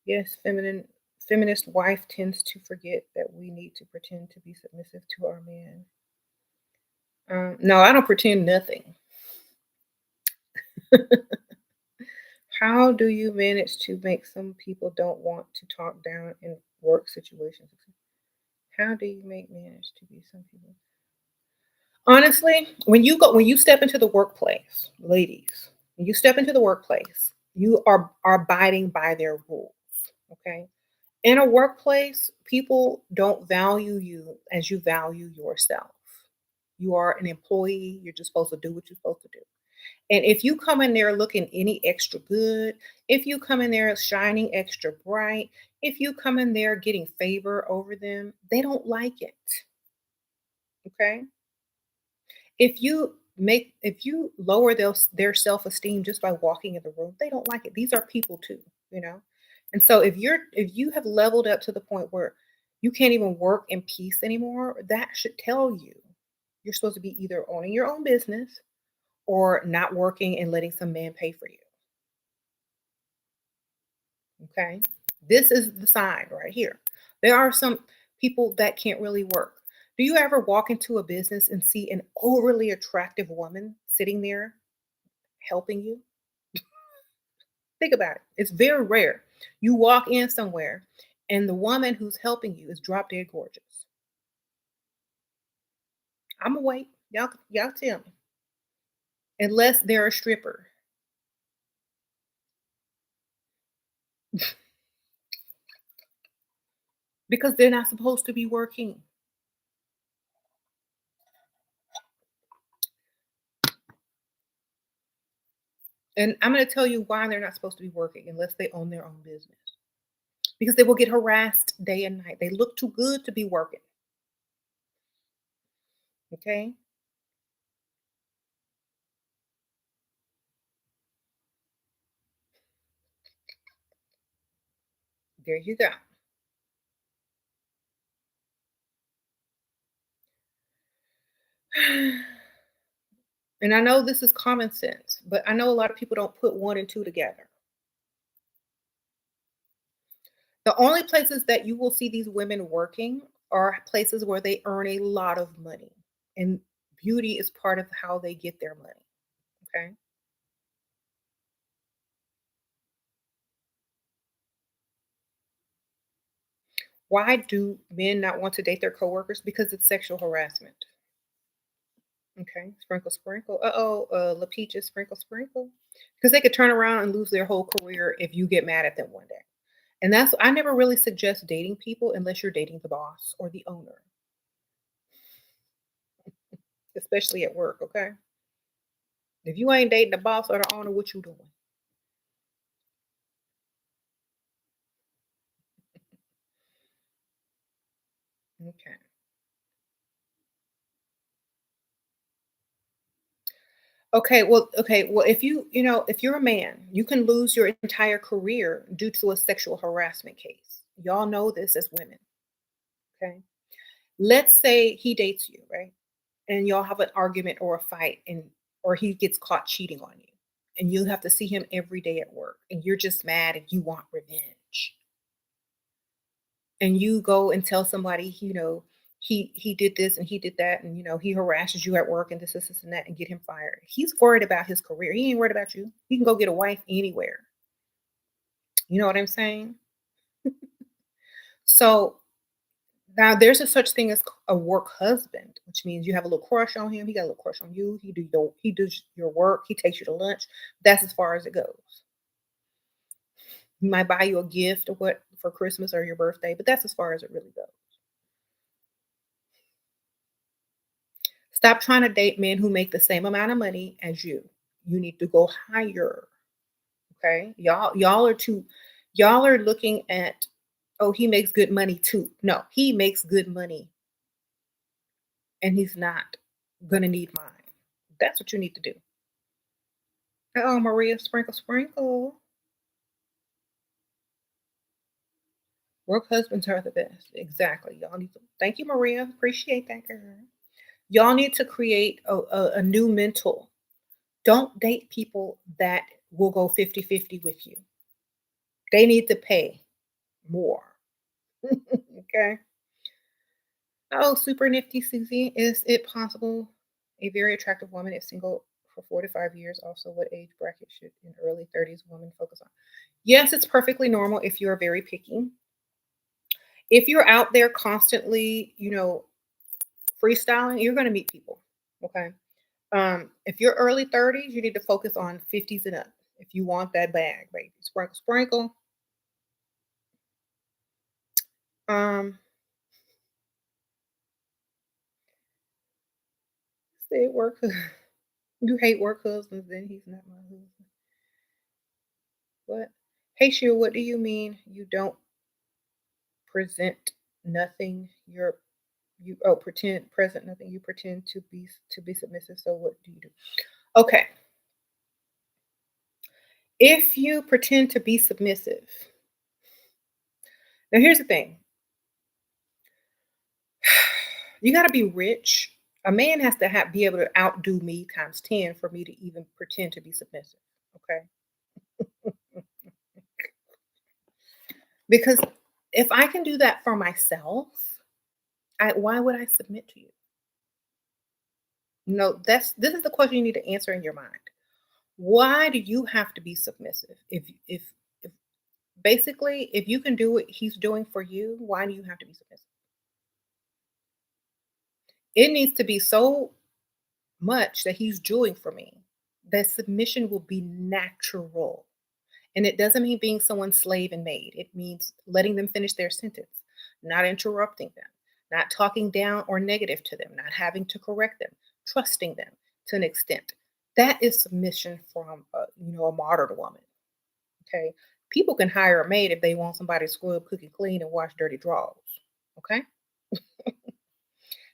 Yes, feminist wife tends to forget that we need to pretend to be submissive to our man. No, I don't pretend nothing. How do you manage to make some people don't want to talk down in work situations? How do you make manage to be some people? Honestly, when you step into the workplace, ladies, when you step into the workplace, you are abiding by their rules. Okay. In a workplace, people don't value you as you value yourself. You are an employee. You're just supposed to do what you're supposed to do. And if you come in there looking any extra good, if you come in there shining extra bright, if you come in there getting favor over them, they don't like it. Okay? If you lower their self-esteem just by walking in the room, they don't like it. These are people too, you know. And so if you have leveled up to the point where you can't even work in peace anymore, that should tell you you're supposed to be either owning your own business or not working and letting some man pay for you. Okay. This is the sign right here. There are some people that can't really work. Do you ever walk into a business and see an overly attractive woman sitting there helping you? Think about it. It's very rare. You walk in somewhere and the woman who's helping you is drop dead gorgeous. I'm gonna wait. Y'all tell me. Unless they're a stripper. Because they're not supposed to be working. And I'm gonna tell you why they're not supposed to be working unless they own their own business. Because they will get harassed day and night. They look too good to be working. Okay. There you go. And I know this is common sense, but I know a lot of people don't put one and two together. The only places that you will see these women working are places where they earn a lot of money. And beauty is part of how they get their money. Okay. Why do men not want to date their coworkers? Because it's sexual harassment. Okay. Sprinkle, sprinkle. La peaches, sprinkle, sprinkle. Because they could turn around and lose their whole career if you get mad at them one day. And that's I never really suggest dating people unless you're dating the boss or the owner, especially at work, okay? If you ain't dating the boss or the owner, what you doing? Okay. Okay, well, if you're a man, you can lose your entire career due to a sexual harassment case. Y'all know this as women, okay? Let's say he dates you, right? And y'all have an argument or a fight and or he gets caught cheating on you. And you have to see him every day at work and you're just mad and you want revenge. And you go and tell somebody, he did this and he did that, and he harasses you at work and this and that, and get him fired. He's worried about his career. He ain't worried about you. He can go get a wife anywhere. You know what I'm saying? So now there's a such thing as a work husband, which means you have a little crush on him. He got a little crush on you. He does your work. He takes you to lunch. That's as far as it goes. He might buy you a gift or what for Christmas or your birthday, but that's as far as it really goes. Stop trying to date men who make the same amount of money as you. You need to go higher. Okay. Y'all are looking at, oh, he makes good money too. No, he makes good money and he's not gonna need mine. That's what you need to do. Oh, Maria, sprinkle, sprinkle. Work husbands are the best. Exactly. Y'all need to thank you, Maria. Appreciate that, girl. Y'all need to create a new mental. Don't date people that will go 50-50 with you. They need to pay more. Okay. Oh, super nifty Susie. Is it possible a very attractive woman is single for 4 to 5 years? Also, what age bracket should an early 30s woman focus on? Yes, it's perfectly normal if you're very picky. If you're out there constantly, freestyling, you're going to meet people. Okay. If you're early 30s, you need to focus on 50s and up. If you want that bag, baby. Sprinkle, sprinkle. Um, say work. You hate work husbands, then he's not my husband. What? Hey, Sheila, what do you mean you don't present nothing? Pretend present nothing. You pretend to be submissive. So what do you do? Okay, if you pretend to be submissive, now here's the thing: you got to be rich. A man has to be able to outdo me times 10 for me to even pretend to be submissive. Okay, because if I can do that for myself, why would I submit to you? No, this is the question you need to answer in your mind. Why do you have to be submissive? If basically if you can do what he's doing for you, why do you have to be submissive? It needs to be so much that he's doing for me that submission will be natural. And it doesn't mean being someone's slave and maid. It means letting them finish their sentence, not interrupting them, not talking down or negative to them, not having to correct them, trusting them to an extent. That is submission from a modern woman. Okay, people can hire a maid if they want somebody to scrub, cook, and clean and wash dirty drawers. Okay.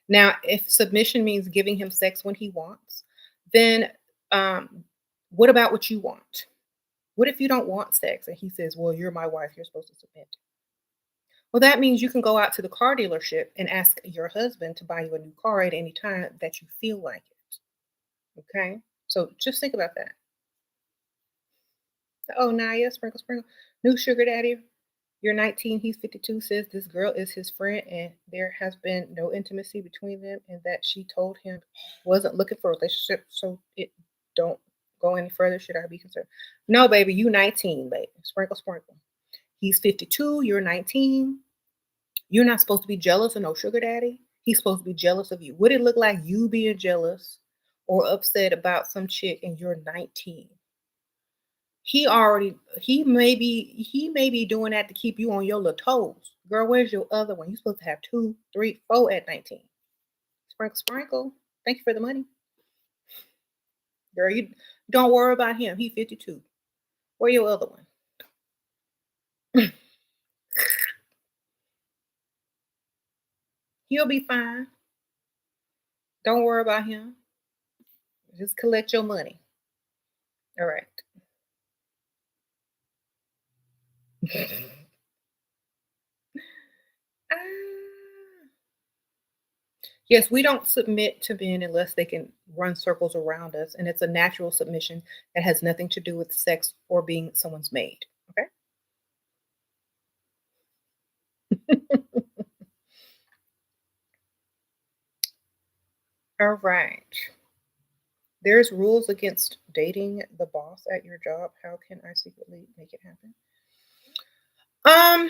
Now, if submission means giving him sex when he wants, then um, what about what you want? What if you don't want sex and he says, "Well, you're my wife, you're supposed to submit"? Well, that means you can go out to the car dealership and ask your husband to buy you a new car at any time that you feel like it. Okay? So just think about that. Oh, Naya, sprinkle, sprinkle. New sugar daddy. You're 19, he's 52, says this girl is his friend and there has been no intimacy between them and that she told him wasn't looking for a relationship, so it don't go any further. Should I be concerned? No, baby, you 19, baby. Sprinkle, sprinkle. He's 52, you're 19. You're not supposed to be jealous of no sugar daddy. He's supposed to be jealous of you. Would it look like you being jealous or upset about some chick and you're 19? He may be doing that to keep you on your little toes. Girl, where's your other one? You're supposed to have two, three, four at 19. Sprinkle, sprinkle. Thank you for the money. Girl, you don't worry about him. He 52. Where your other one? He'll be fine. Don't worry about him. Just collect your money. All right. Ah. Yes, we don't submit to men unless they can run circles around us, and it's a natural submission that has nothing to do with sex or being someone's maid. Okay. All right. There's rules against dating the boss at your job. How can I secretly make it happen? Um,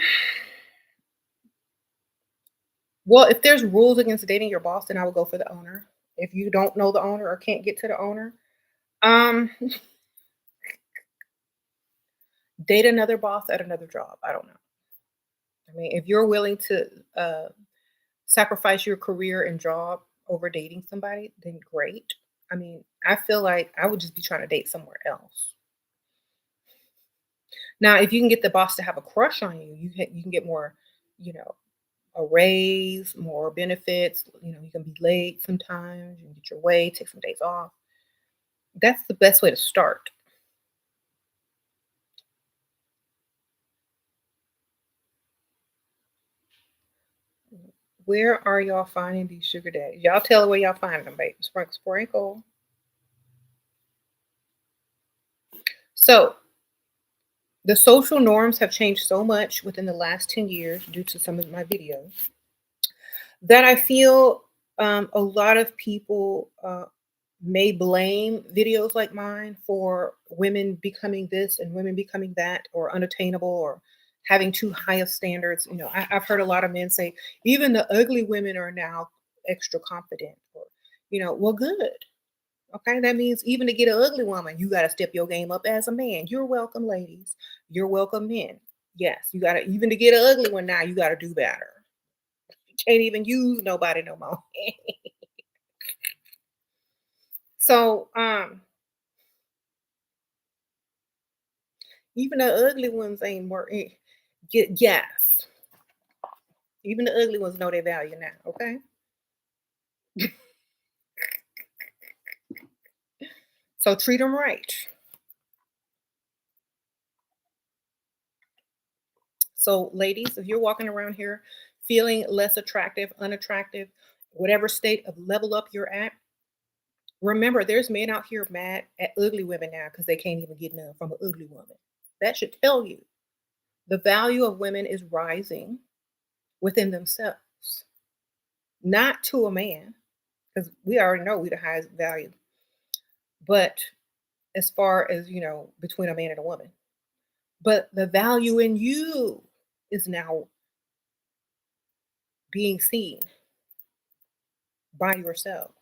well, if there's rules against dating your boss, then I would go for the owner. If you don't know the owner or can't get to the owner, um, date another boss at another job. I don't know. I mean, if you're willing to uh, sacrifice your career and job over dating somebody, then great. I mean, I feel like I would just be trying to date somewhere else. Now, if you can get the boss to have a crush on you, you can get more, you know, a raise, more benefits. You know, you can be late sometimes. You can get your way, take some days off. That's the best way to start. Where are y'all finding these sugar daddies? Y'all tell her where y'all find them, baby. Sprinkle, sprinkle. So the social norms have changed so much within the last 10 years due to some of my videos that I feel a lot of people may blame videos like mine for women becoming this and women becoming that, or unattainable, or having too high of standards. You know, I've heard a lot of men say even the ugly women are now extra confident, or, well, good. Okay, that means even to get an ugly woman, you got to step your game up as a man. You're welcome, ladies. You're welcome, men. Yes, you got to, even to get an ugly one now, you got to do better. You can't even use nobody no more. So, even the ugly ones ain't more. Yes, even the ugly ones know their value now. Okay, so treat them right. So, ladies, if you're walking around here feeling less attractive, unattractive, whatever state of level up you're at, remember there's men out here mad at ugly women now because they can't even get none from an ugly woman. That should tell you the value of women is rising within themselves, not to a man, because we already know we the highest value, but as far as between a man and a woman. But the value in you is now being seen by yourselves.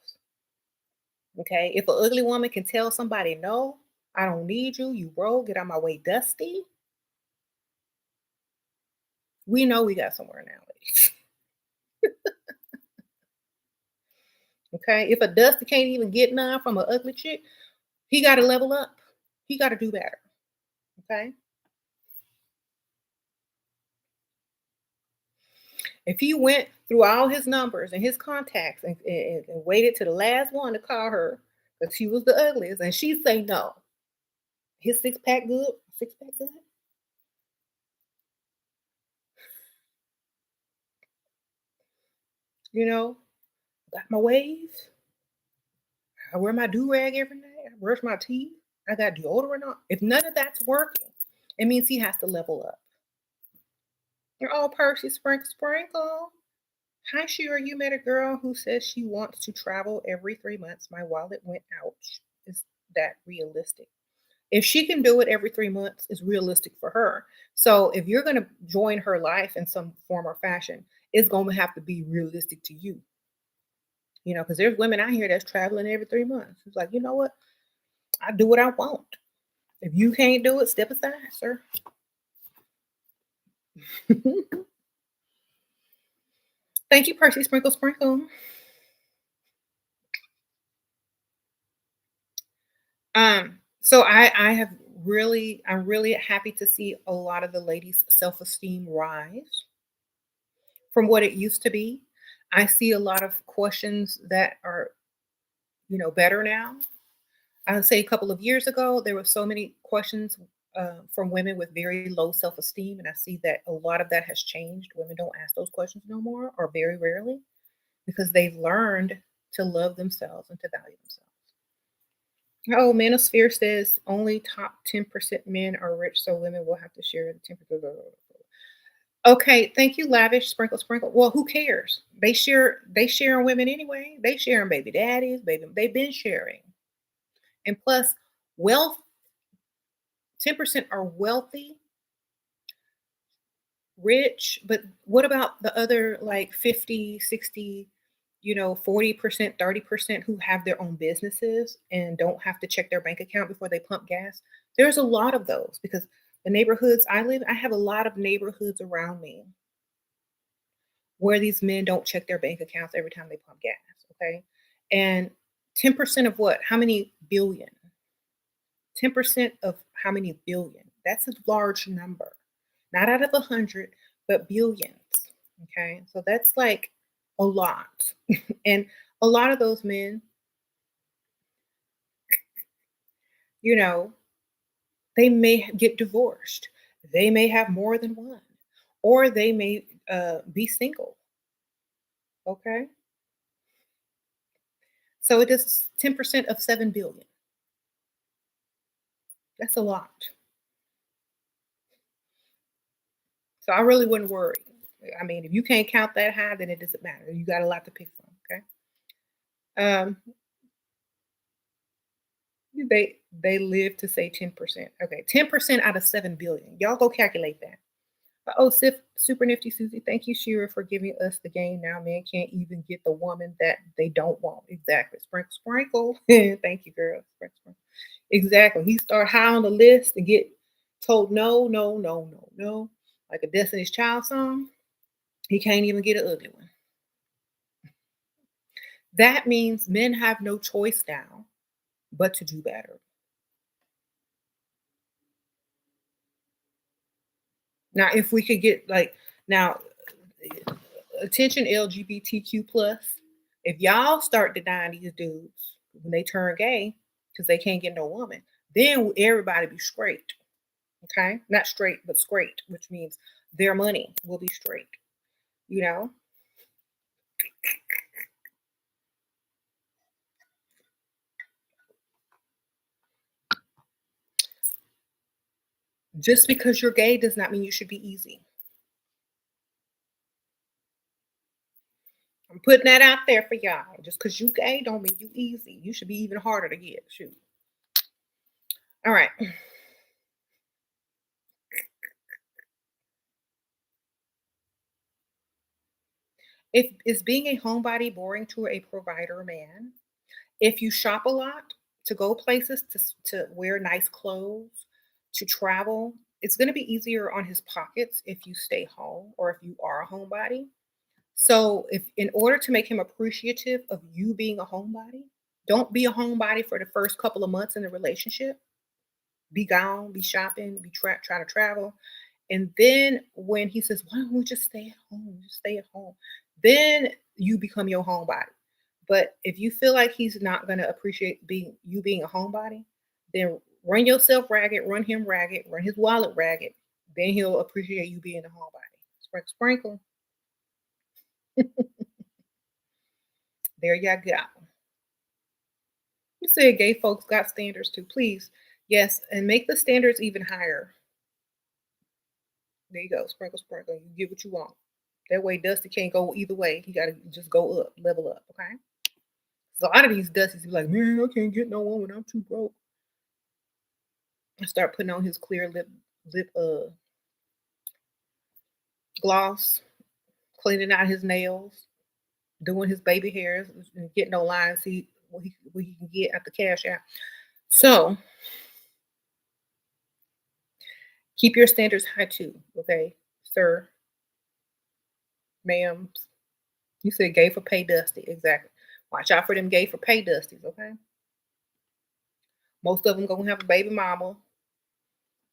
Okay. If an ugly woman can tell somebody, no, I don't need you, you broke, get out my way, dusty, we know we got somewhere now, ladies. Okay. If a dusty can't even get none from an ugly chick, he got to level up. He got to do better. Okay. If he went through all his numbers and his contacts and waited to the last one to call her because she was the ugliest, and she say no, his six pack good, six pack good, you know, got my waves, I wear my do rag every night, I brush my teeth, I got deodorant on. If none of that's working, it means he has to level up. You're all Percy sprinkle sprinkle. Hi, Shira. You met a girl who says she wants to travel every 3 months. My wallet went out. Is that realistic? If she can do it every 3 months, it's realistic for her. So if you're going to join her life in some form or fashion, it's going to have to be realistic to you. Because there's women out here that's traveling every 3 months. It's like, you know what? I do what I want. If you can't do it, step aside, sir. Thank you, Percy Sprinkle Sprinkle. So I'm really happy to see a lot of the ladies' self-esteem rise from what it used to be. I see a lot of questions that are, better now. I would say a couple of years ago, there were so many questions from women with very low self-esteem, and I see that a lot of that has changed. Women don't ask those questions no more, or very rarely, because they've learned to love themselves and to value themselves. Oh, Manosphere says only top 10% men are rich, so women will have to share the 10%. Okay, thank you, lavish, sprinkle, sprinkle. Well, who cares? They sharing women anyway. They sharing baby daddies, baby. They've been sharing. And plus, wealth, 10% are wealthy, rich, but what about the other like 50, 60, 40%, 30% who have their own businesses and don't have to check their bank account before they pump gas? There's a lot of those because the neighborhoods I live, I have a lot of neighborhoods around me where these men don't check their bank accounts every time they pump gas. Okay. And 10% of what? How many billion? 10% of how many billion? That's a large number. Not out of 100, but billions. Okay. So that's like a lot. And a lot of those men, you know, they may get divorced. They may have more than one, or they may be single. Okay. So it is 10% of 7 billion. That's a lot. So I really wouldn't worry. I mean, if you can't count that high, then it doesn't matter. You got a lot to pick from. Okay. Um, they live to say 10%. Okay, 10% out of 7 billion. Y'all go calculate that. Oh, super nifty Susie. Thank you, Shira, for giving us the game. Now men can't even get the woman that they don't want. Exactly. Sprinkle, sprinkle. Thank you, girl. Sprinkle, sprinkle. Exactly. He start high on the list and get told no, no, no, no, no. Like a Destiny's Child song. He can't even get an ugly one. That means men have no choice now but to do better. Now, if we could get like now, attention LGBTQ plus, if y'all start denying these dudes when they turn gay because they can't get no woman, then everybody be straight. Okay, not straight, but straight, which means their money will be straight. You know, just because you're gay does not mean you should be easy. I'm putting that out there for y'all. Just because you gay don't mean you easy. You should be even harder to get. Shoot. All right. If is being a homebody boring to a provider man? If you shop a lot to go places to wear nice clothes, to travel, it's going to be easier on his pockets if you stay home or if you are a homebody. So, if in order to make him appreciative of you being a homebody, don't be a homebody for the first couple of months in the relationship. Be gone, be shopping, try to travel. And then when he says, "Why don't we just stay at home? Just stay at home," then you become your homebody. But if you feel like he's not going to appreciate being a homebody, then run yourself ragged, run him ragged, run his wallet ragged. Then he'll appreciate you being a homebody. Sprinkle, sprinkle. There you go. You said gay folks got standards too. Please, yes, and make the standards even higher. There you go. Sprinkle, sprinkle. You get what you want. That way, Dusty can't go either way. He got to just go up, level up. Okay. So a lot of these Dusties be like, man, I can't get no one when I'm too broke. I start putting on his clear lip gloss, cleaning out his nails, doing his baby hairs, and getting no lines. See what he can get at the cash out. So keep your standards high too, okay, sir, ma'am. You said gay for pay dusty, exactly. Watch out for them gay for pay dusties, okay? Most of them gonna have a baby mama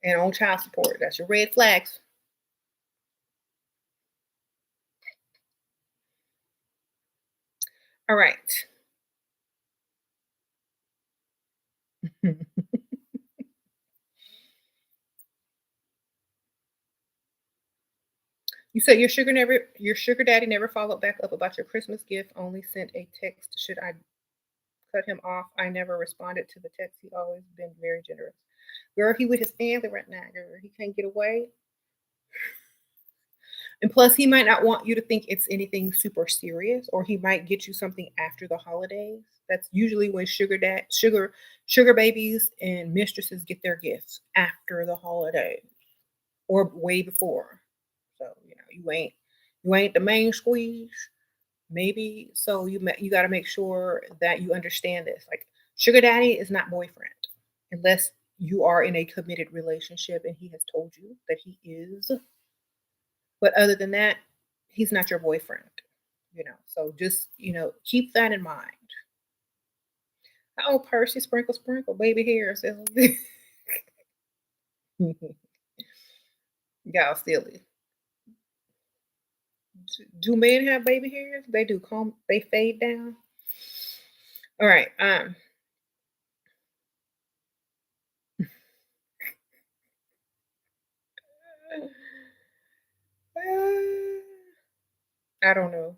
and on child support. That's your red flags. All right. You said your sugar daddy never followed back up about your Christmas gift, only sent a text. Should I cut him off? I never responded to the text. He always been very generous. Girl, he with his family right now, girl. He can't get away. And plus, he might not want you to think it's anything super serious, or he might get you something after the holidays. That's usually when sugar babies and mistresses get their gifts after the holiday or way before. So, you ain't the main squeeze. Maybe so you got to make sure that you understand this. Like sugar daddy is not boyfriend unless you are in a committed relationship and he has told you that he is. But other than that, he's not your boyfriend. So just, keep that in mind. Oh, Percy, sprinkle, sprinkle, baby hair. Y'all silly. Do men have baby hairs? They do. Comb. They fade down. All right. I don't know.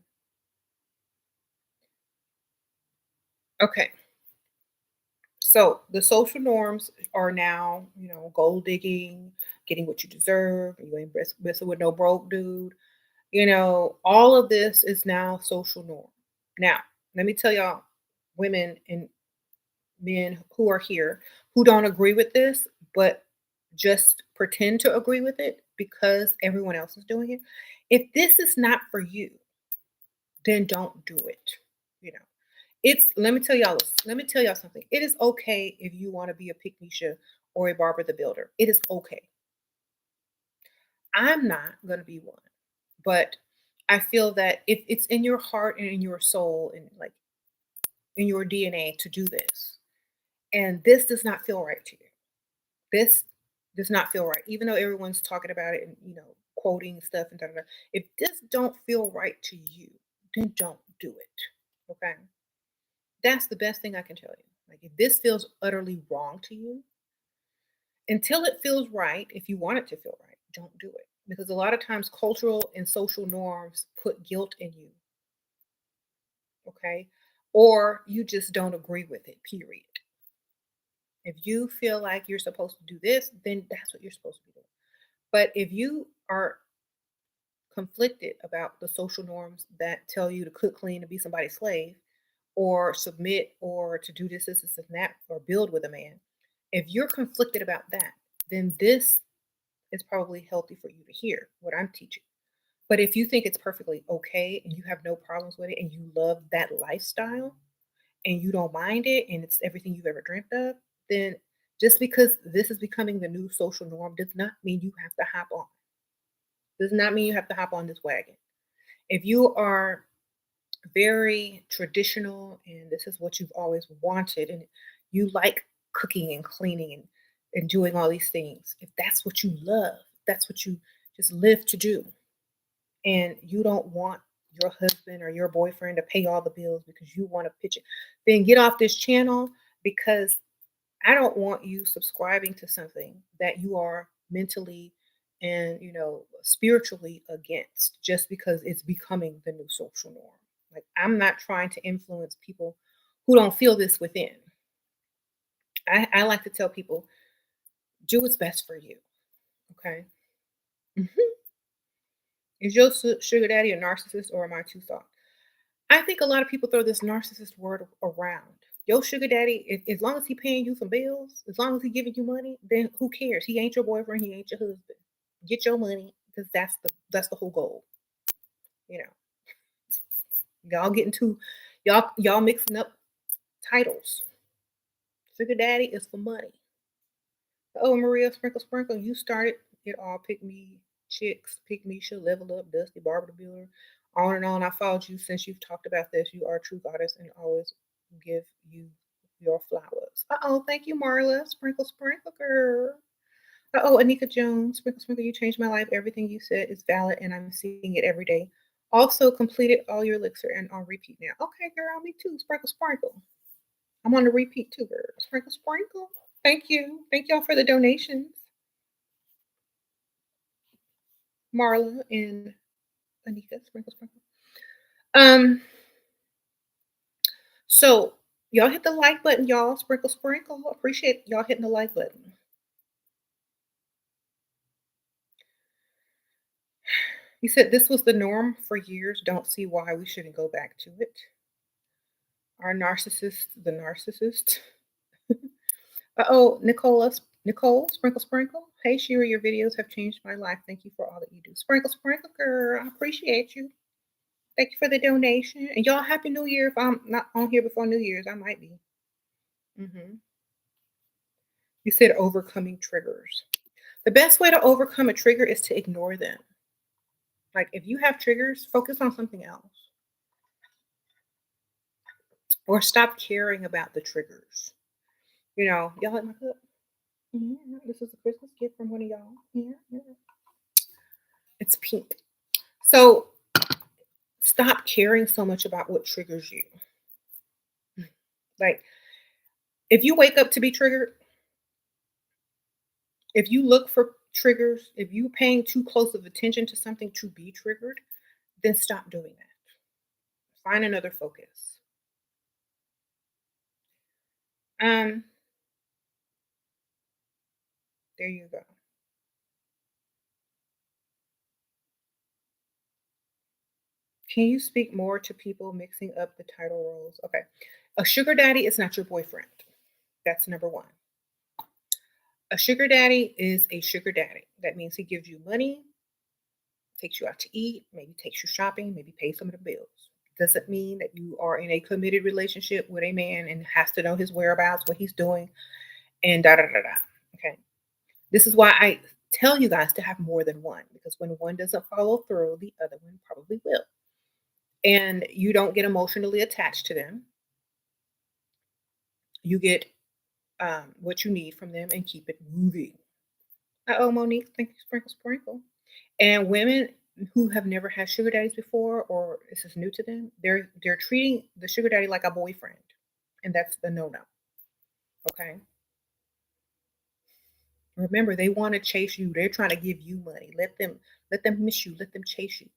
Okay. So the social norms are now, gold digging, getting what you deserve. You ain't messing with no broke dude. All of this is now social norm. Now, let me tell y'all, women and men who are here who don't agree with this, but just pretend to agree with it because everyone else is doing it. If this is not for you, then don't do it. You know, it's let me tell y'all something. It is okay if you want to be a Pygmisha or a Barbara the Builder. It is okay. I'm not gonna be one. But I feel that if it's in your heart and in your soul and like in your DNA to do this, and this does not feel right to you, this does not feel right, even though everyone's talking about it and quoting stuff and da, da, da. If this don't feel right to you, then don't do it. Okay, that's the best thing I can tell you. Like if this feels utterly wrong to you, until it feels right, if you want it to feel right, don't do it. Because a lot of times cultural and social norms put guilt in you, okay? Or you just don't agree with it, period. If you feel like you're supposed to do this, then that's what you're supposed to be doing. But if you are conflicted about the social norms that tell you to cook, clean, and be somebody's slave, or submit, or to do this, and that, or build with a man, if you're conflicted about that, then this is probably healthy for you to hear what I'm teaching. But if you think it's perfectly okay and you have no problems with it and you love that lifestyle and you don't mind it and it's everything you've ever dreamt of, then just because this is becoming the new social norm does not mean you have to hop on. Does not mean you have to hop on this wagon. If you are very traditional and this is what you've always wanted and you like cooking and cleaning and doing all these things, if that's what you love, that's what you just live to do, and you don't want your husband or your boyfriend to pay all the bills because you want to pitch it, then get off this channel because I don't want you subscribing to something that you are mentally and spiritually against just because it's becoming the new social norm. Like I'm not trying to influence people who don't feel this within. I like to tell people, do what's best for you. Okay. Mhm. Is your sugar daddy a narcissist or am I too soft? I think a lot of people throw this narcissist word around. Your sugar daddy, as long as he paying you some bills, as long as he giving you money, then who cares? He ain't your boyfriend. He ain't your husband. Get your money because that's the whole goal. You know, y'all getting too y'all mixing up titles. Sugar daddy is for money. Oh, Maria Sprinkle Sprinkle, you started it all. Pick me chicks, pick me, she'll level up, Dusty, Barbara the Builder, on and on. I followed you since you've talked about this. You are a true goddess and always give you your flowers. Oh, thank you, Marla. Sprinkle Sprinkle girl. Oh, Anika Jones, Sprinkle Sprinkle, you changed my life. Everything you said is valid and I'm seeing it every day. Also completed all your elixir and on repeat now. Okay, girl, me too. Sprinkle Sprinkle. I'm on the repeat too, girl. Sprinkle Sprinkle. Thank you. Thank y'all for the donations. Marla and Anika, sprinkle, sprinkle. Um, so y'all hit the like button, y'all. Sprinkle, sprinkle. Appreciate y'all hitting the like button. He said this was the norm for years. Don't see why we shouldn't go back to it. Our narcissist, the narcissist. Oh, Nicole, Sprinkle Sprinkle. Hey, Shira, your videos have changed my life. Thank you for all that you do. Sprinkle Sprinkle, girl, I appreciate you. Thank you for the donation. And y'all, Happy New Year. If I'm not on here before New Year's, I might be. You said overcoming triggers. The best way to overcome a trigger is to ignore them. Like if you have triggers, focus on something else or stop caring about the triggers. Y'all like my cup? Yeah, this is a Christmas gift from one of y'all. Yeah, yeah. It's pink. So stop caring so much about what triggers you. Like if you wake up to be triggered, if you look for triggers, if you paying too close of attention to something to be triggered, then stop doing that. Find another focus. Um, there you go. Can you speak more to people mixing up the title roles? Okay. A sugar daddy is not your boyfriend. That's number one. A sugar daddy is a sugar daddy. That means he gives you money, takes you out to eat, maybe takes you shopping, maybe pays some of the bills. Doesn't mean that you are in a committed relationship with a man and has to know his whereabouts, what he's doing, and da da da da. Okay. This is why I tell you guys to have more than one because when one doesn't follow through, the other one probably will. And you don't get emotionally attached to them. You get what you need from them and keep it moving. Oh, Monique, thank you, Sprinkle Sprinkle. And women who have never had sugar daddies before or this is new to them, they're treating the sugar daddy like a boyfriend. And that's the no-no. Okay. Remember, they want to chase you. They're trying to give you money. Let them miss you. Let them chase you.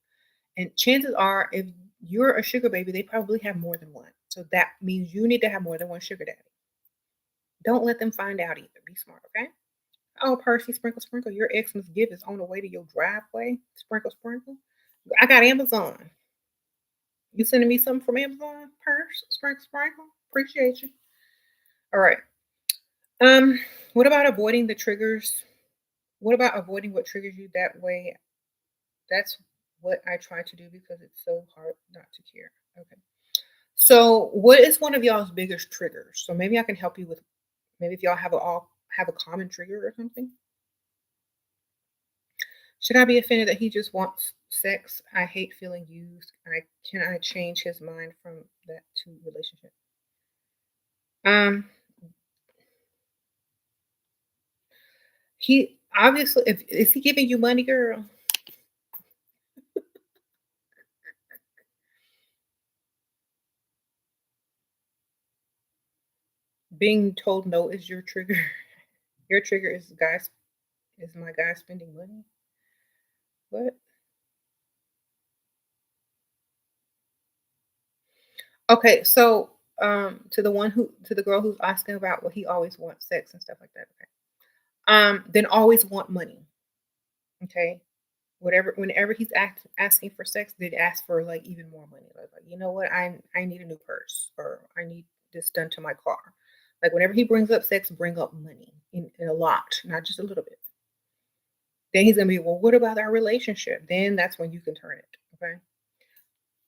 And chances are, if you're a sugar baby, they probably have more than one. So that means you need to have more than one sugar daddy. Don't let them find out either. Be smart, okay? Oh, Percy, Sprinkle Sprinkle, your Xmas gift is on the way to your driveway. Sprinkle Sprinkle. I got Amazon. You sending me something from Amazon? Purse, Sprinkle Sprinkle. Appreciate you. All right. Um, what about avoiding the triggers? What about avoiding what triggers you that way? That's what I try to do because it's so hard not to care. Okay. So, what is one of y'all's biggest triggers? So maybe I can help you with maybe if y'all have a common trigger or something. Should I be offended that he just wants sex? I hate feeling used. I change his mind from that to relationship? Um, he obviously if is he giving you money, girl? Being told no is your trigger. Your trigger is my guy spending money. What? Okay, so to the girl who's asking about what he always wants sex and stuff like that. Okay. Then always want money. Okay. Whenever he's asking for sex, they'd ask for like even more money. Like, you know what? I need a new purse or I need this done to my car. Like whenever he brings up sex, bring up money in a lot, not just a little bit. Then he's gonna be, well, what about our relationship? Then that's when you can turn it. Okay.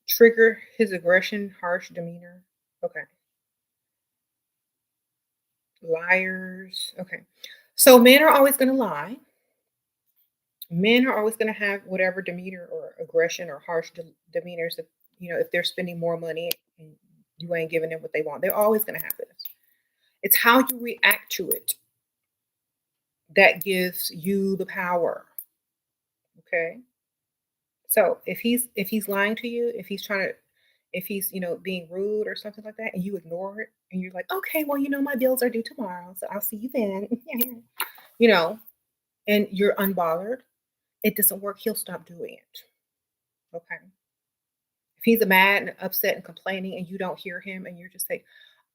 Trigger his aggression, harsh demeanor. Okay. Liars. Okay. So men are always gonna lie. Men are always going to have whatever demeanor or aggression or harsh demeanors if they're spending more money and you ain't giving them what they want, they're always going to have this. It's how you react to it that gives you the power. Okay. So if he's lying to you, if he's being rude or something like that and you ignore it and you're like, okay, well, my bills are due tomorrow, so I'll see you then. you know and you're unbothered, it doesn't work, he'll stop doing it. Okay. If he's mad and upset and complaining and you don't hear him and you're just like,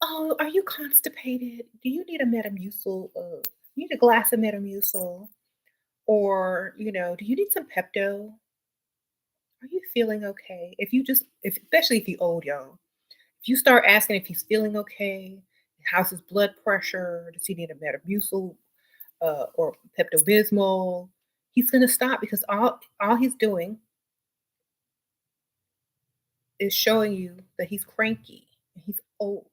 "Oh, are you constipated? Do you need a Metamucil? You need a glass of Metamucil? Or, do you need some Pepto?" Are you feeling okay? If you just, if especially if you old, y'all, if you start asking if he's feeling okay, how's his blood pressure, does he need a Metamucil or Pepto Bismol, he's gonna stop because all he's doing is showing you that he's cranky and he's old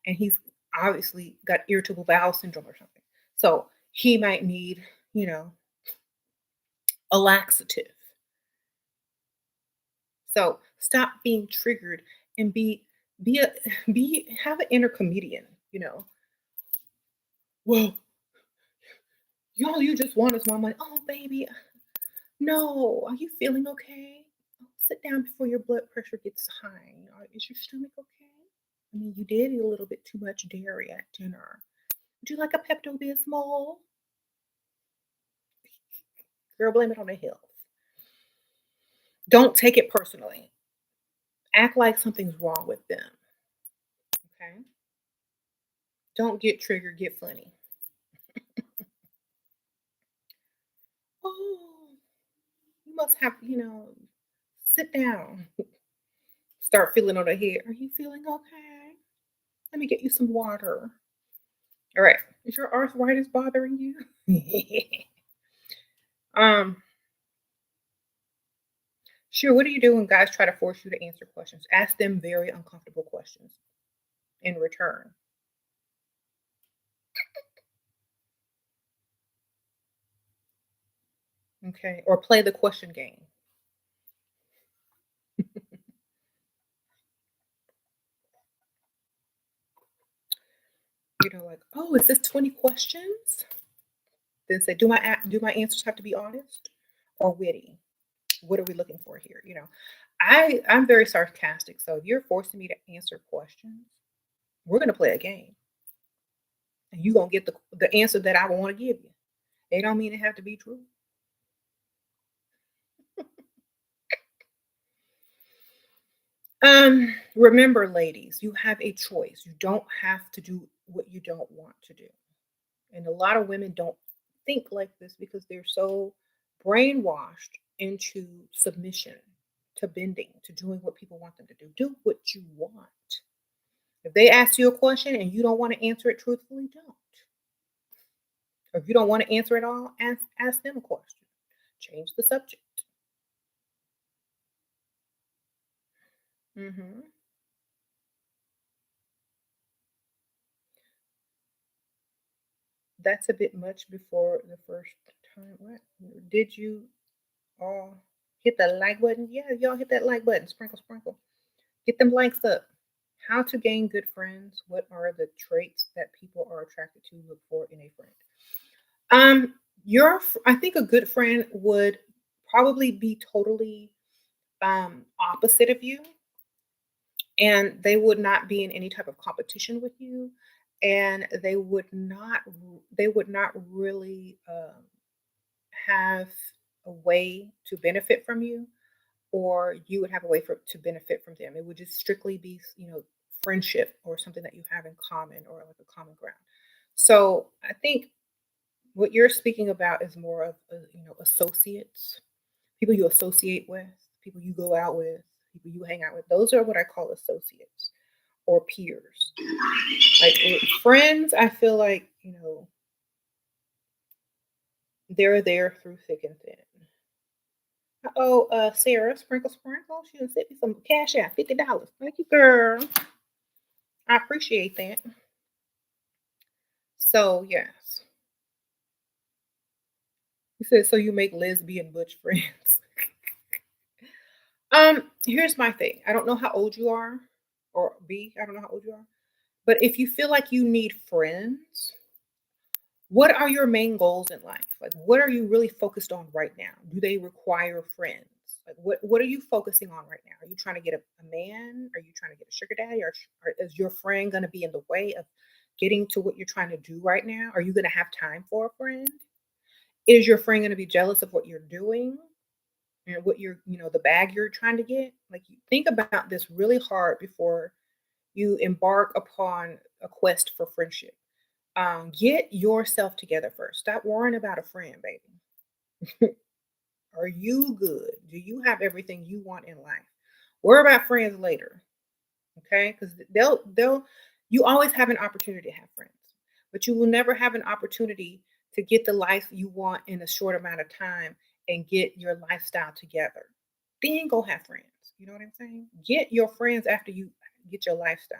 and he's obviously got irritable bowel syndrome or something. So he might need, you know, a laxative. So stop being triggered and be a be have an inner comedian, you know. Well, all you just want is my money. Oh baby, no, are you feeling okay? Oh, sit down before your blood pressure gets high. Is your stomach okay? I mean, you did eat a little bit too much dairy at dinner. Would you like a Pepto Bismol? Girl, blame it on the health. Don't take it personally. Act like something's wrong with them. Okay? Don't get triggered, get funny. Oh, you must have, sit down. Start feeling on the head. Are you feeling okay? Let me get you some water. All right. Is your arthritis bothering you? um, sure. What do you do when guys try to force you to answer questions? Ask them very uncomfortable questions in return. Okay. Or play the question game. Like, oh, is this 20 questions? Then say, do my answers have to be honest or witty? What are we looking for here? I'm very sarcastic. So if you're forcing me to answer questions, we're gonna play a game. And you're gonna get the answer that I want to give you. They don't mean it have to be true. Remember, ladies, you have a choice. You don't have to do what you don't want to do. And a lot of women don't think like this because they're so brainwashed into submission, to bending, to doing what people want them to do. Do what you want. If they ask you a question and you don't want to answer it truthfully, don't. Or if you don't want to answer it all, ask them a question. Change the subject. Hmm. That's a bit much before the first time. What did you all hit the like button? Yeah, y'all hit that like button. Sprinkle, sprinkle. Get them likes up. How to gain good friends. What are the traits that people are attracted to look for in a friend? I think a good friend would probably be totally opposite of you, and they would not be in any type of competition with you, and they would not really have a way to benefit from you, or you would have a way to benefit from them. It would just strictly be, friendship or something that you have in common or like a common ground. So I think what you're speaking about is more of, associates, people you associate with, people you go out with, people you hang out with. Those are what I call associates or peers. Like with friends, I feel like, they're there through thick and thin. Oh, Sarah, sprinkle, sprinkle. She done sent me some cash out, $50. Thank you, girl. I appreciate that. So yes, you said so. You make lesbian butch friends. Here's my thing. I don't know how old you are, or B. I don't know how old you are. But if you feel like you need friends, what are your main goals in life? Like, what are you really focused on right now? Do they require friends? Like, what are you focusing on right now? Are you trying to get a man? Are you trying to get a sugar daddy? Or is your friend going to be in the way of getting to what you're trying to do right now? Are you going to have time for a friend? Is your friend going to be jealous of what you're doing and what the bag you're trying to get? Like, you think about this really hard before you embark upon a quest for friendship. Get yourself together first. Stop worrying about a friend, baby. Are you good? Do you have everything you want in life? Worry about friends later, okay? Because they'll you always have an opportunity to have friends, but you will never have an opportunity to get the life you want in a short amount of time and get your lifestyle together. Then go have friends. You know what I'm saying? Get your friends after you get your lifestyle,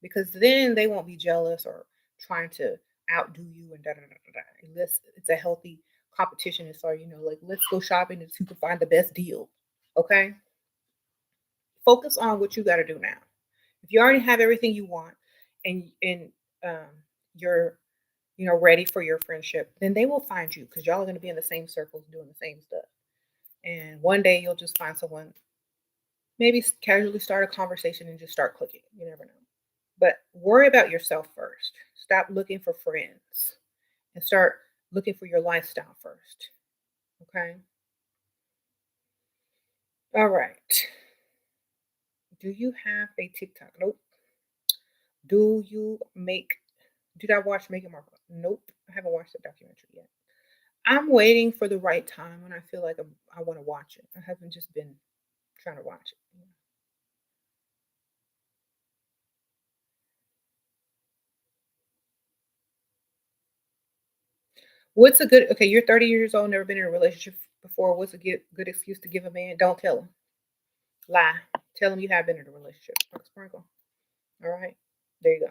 because then they won't be jealous or trying to outdo you and da da da da da. Unless it's a healthy competition, and so like let's go shopping and see who can find the best deal. Okay, focus on what you got to do now. If you already have everything you want, and um, you're ready for your friendship, then they will find you because y'all are going to be in the same circles doing the same stuff. And one day you'll just find someone, maybe casually start a conversation and just start clicking. You never know. But worry about yourself first. Stop looking for friends and start looking for your lifestyle first. Okay. All right. Do you have a TikTok? Nope. Do you make? Did I watch Make It Marvel? Nope. I haven't watched the documentary yet. I'm waiting for the right time when I feel like I want to watch it. I haven't just been trying to watch it. What's a good? Okay, you're 30 years old, never been in a relationship before. What's a good excuse to give a man? Don't tell him. Lie. Tell him you have been in a relationship. Sprinkle. All right. There you go.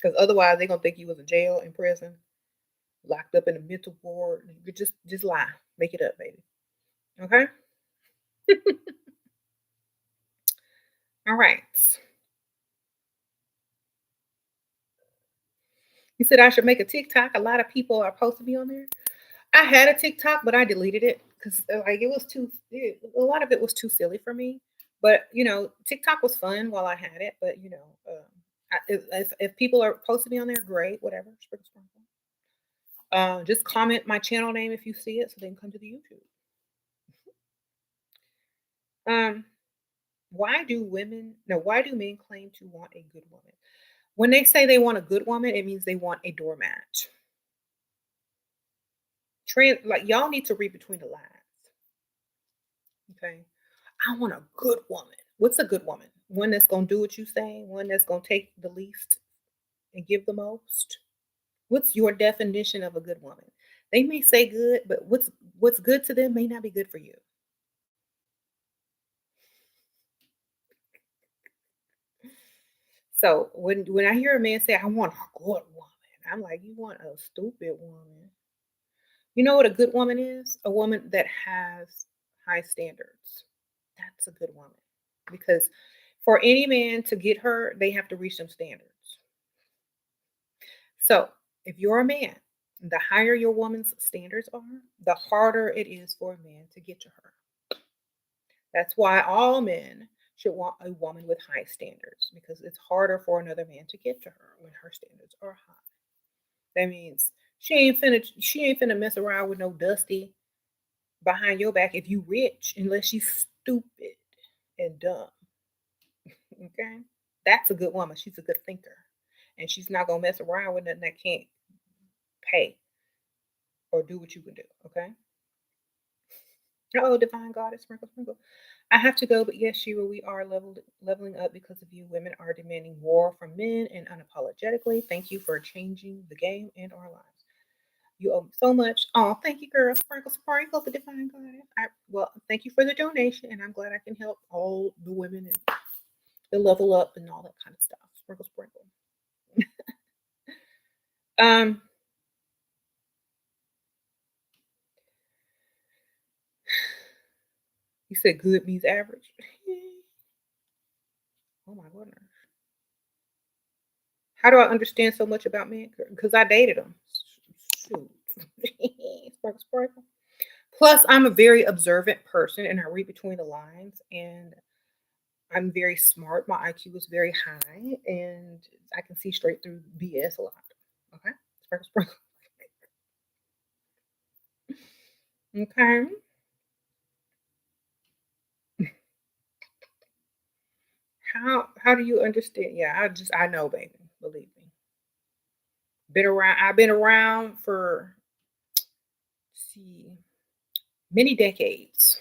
Because otherwise, they're gonna think you was in jail, in prison, locked up in a mental ward. You just lie. Make it up, baby. Okay. All right. You said I should make a TikTok. A lot of people are supposed to be on there. I had a TikTok, but I deleted it because like it was a lot of it was too silly for me. But TikTok was fun while I had it. But if people are supposed to be on there, great, whatever. Sprinkle, sprinkle. Just comment my channel name if you see it, so they can come to the YouTube. Um, why do women? No, why do men claim to want a good woman? When they say they want a good woman, it means they want a doormat. Like y'all need to read between the lines. Okay, I want a good woman. What's a good woman? One that's gonna do what you say. One that's gonna take the least and give the most. What's your definition of a good woman? They may say good, but what's good to them may not be good for you. So when I hear a man say, "I want a good woman," I'm like, "You want a stupid woman." You know what a good woman is? A woman that has high standards. That's a good woman. Because for any man to get her, they have to reach some standards. So if you're a man, the higher your woman's standards are, the harder it is for a man to get to her. That's why all men should want a woman with high standards, because it's harder for another man to get to her when her standards are high. That means she ain't finna mess around with no dusty behind your back if you rich, unless she's stupid and dumb. Okay? That's a good woman. She's a good thinker. And she's not gonna mess around with nothing that can't pay or do what you can do. Okay? Oh, divine goddess, sprinkle, sprinkle. I have to go, but yes, Shira, we are leveling up because of you. Women are demanding more from men and unapologetically. Thank you for changing the game and our lives. You owe me so much. Oh, thank you, girl. Sprinkle, sprinkle, the divine goddess. Well, thank you for the donation, and I'm glad I can help all the women and the level up and all that kind of stuff. Sprinkle, sprinkle. Um, you said good means average. Oh my goodness. How do I understand so much about men? Because I dated them. Shoot. Sprinkle, sprinkle. Plus, I'm a very observant person and I read between the lines, and I'm very smart. My IQ is very high and I can see straight through BS a lot. Okay? Sprinkle, sprinkle. Okay. How do you understand? Yeah, I know, baby. Believe me. I've been around for see, many decades.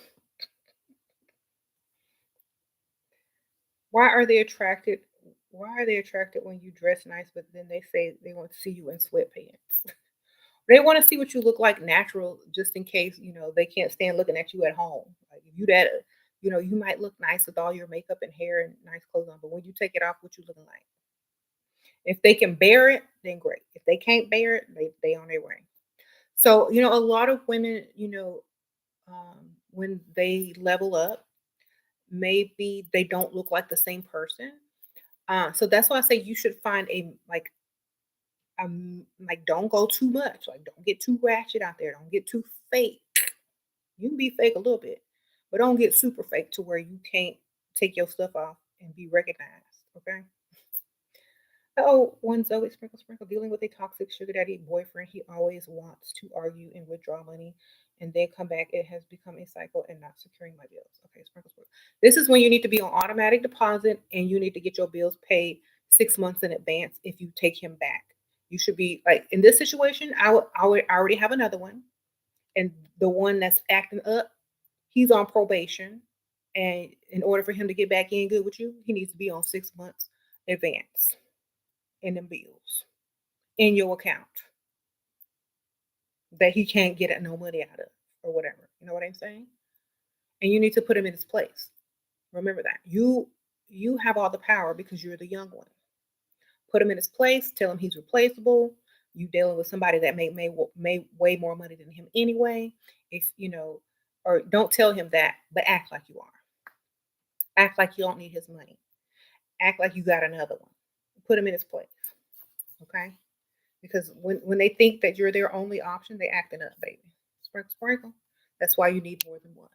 Why are they attracted? Why are they attracted when you dress nice, but then they say they want to see you in sweatpants? They want to see what you look like natural, just in case they can't stand looking at you at home. Like if you that, you might look nice with all your makeup and hair and nice clothes on, but when you take it off, what you looking like? If they can bear it, then great. If they can't bear it, they on their way. So a lot of women, when they level up, maybe they don't look like the same person. So that's why I say you should find a like don't go too much. Like don't get too ratchet out there. Don't get too fake. You can be fake a little bit, but don't get super fake to where you can't take your stuff off and be recognized. Okay. Oh, one Zoe Sprinkle Sprinkle dealing with a toxic sugar daddy boyfriend. He always wants to argue and withdraw money and then come back. It has become a cycle and not securing my bills. Okay, Sprinkle Sprinkle. This is when you need to be on automatic deposit and you need to get your bills paid 6 months in advance if you take him back. You should be like in this situation, I already have another one. And the one that's acting up, he's on probation. And in order for him to get back in good with you, he needs to be on 6 months advance in them bills in your account that he can't get no money out of or whatever. You know what I'm saying? And you need to put him in his place. Remember that. You have all the power because you're the young one. Put him in his place, tell him he's replaceable. You dealing with somebody that may way more money than him anyway. If or don't tell him that, but act like you are. Act like you don't need his money. Act like you got another one. Put him in his place. Okay? Because when they think that you're their only option, they acting up, baby. Sprinkle, sprinkle. That's why you need more than one.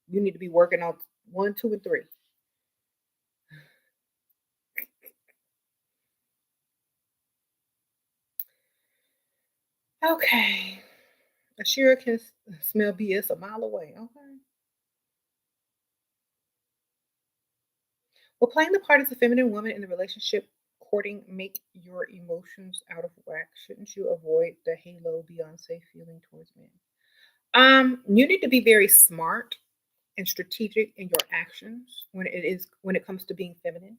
You need to be working on one, two, and three. Okay. Ashira can smell BS a mile away. Okay. Will playing the part as a feminine woman in the relationship courting make your emotions out of whack? Shouldn't you avoid the halo Beyonce feeling towards men? You need to be very smart and strategic in your actions when it comes to being feminine.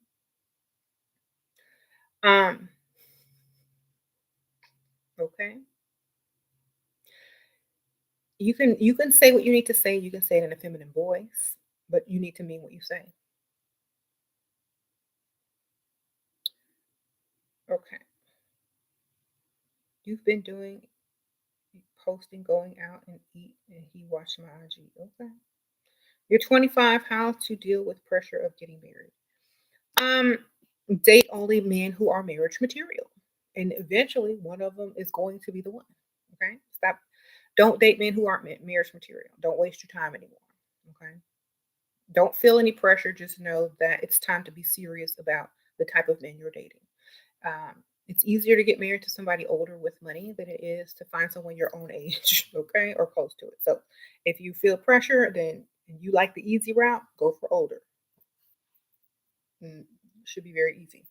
Um, okay. You can say what you need to say. You can say it in a feminine voice, but you need to mean what you say. Okay. You've been doing posting, going out and eat, and he watched my IG. Okay. You're 25. How to deal with pressure of getting married? Um, Date only men who are marriage material, and eventually one of them is going to be the one. Okay. Stop. Don't date men who aren't marriage material. Don't waste your time anymore. Okay. Don't feel any pressure. Just know that it's time to be serious about the type of men you're dating. It's easier to get married to somebody older with money than it is to find someone your own age, okay, or close to it. So if you feel pressure, then and you like the easy route, go for older. Should be very easy.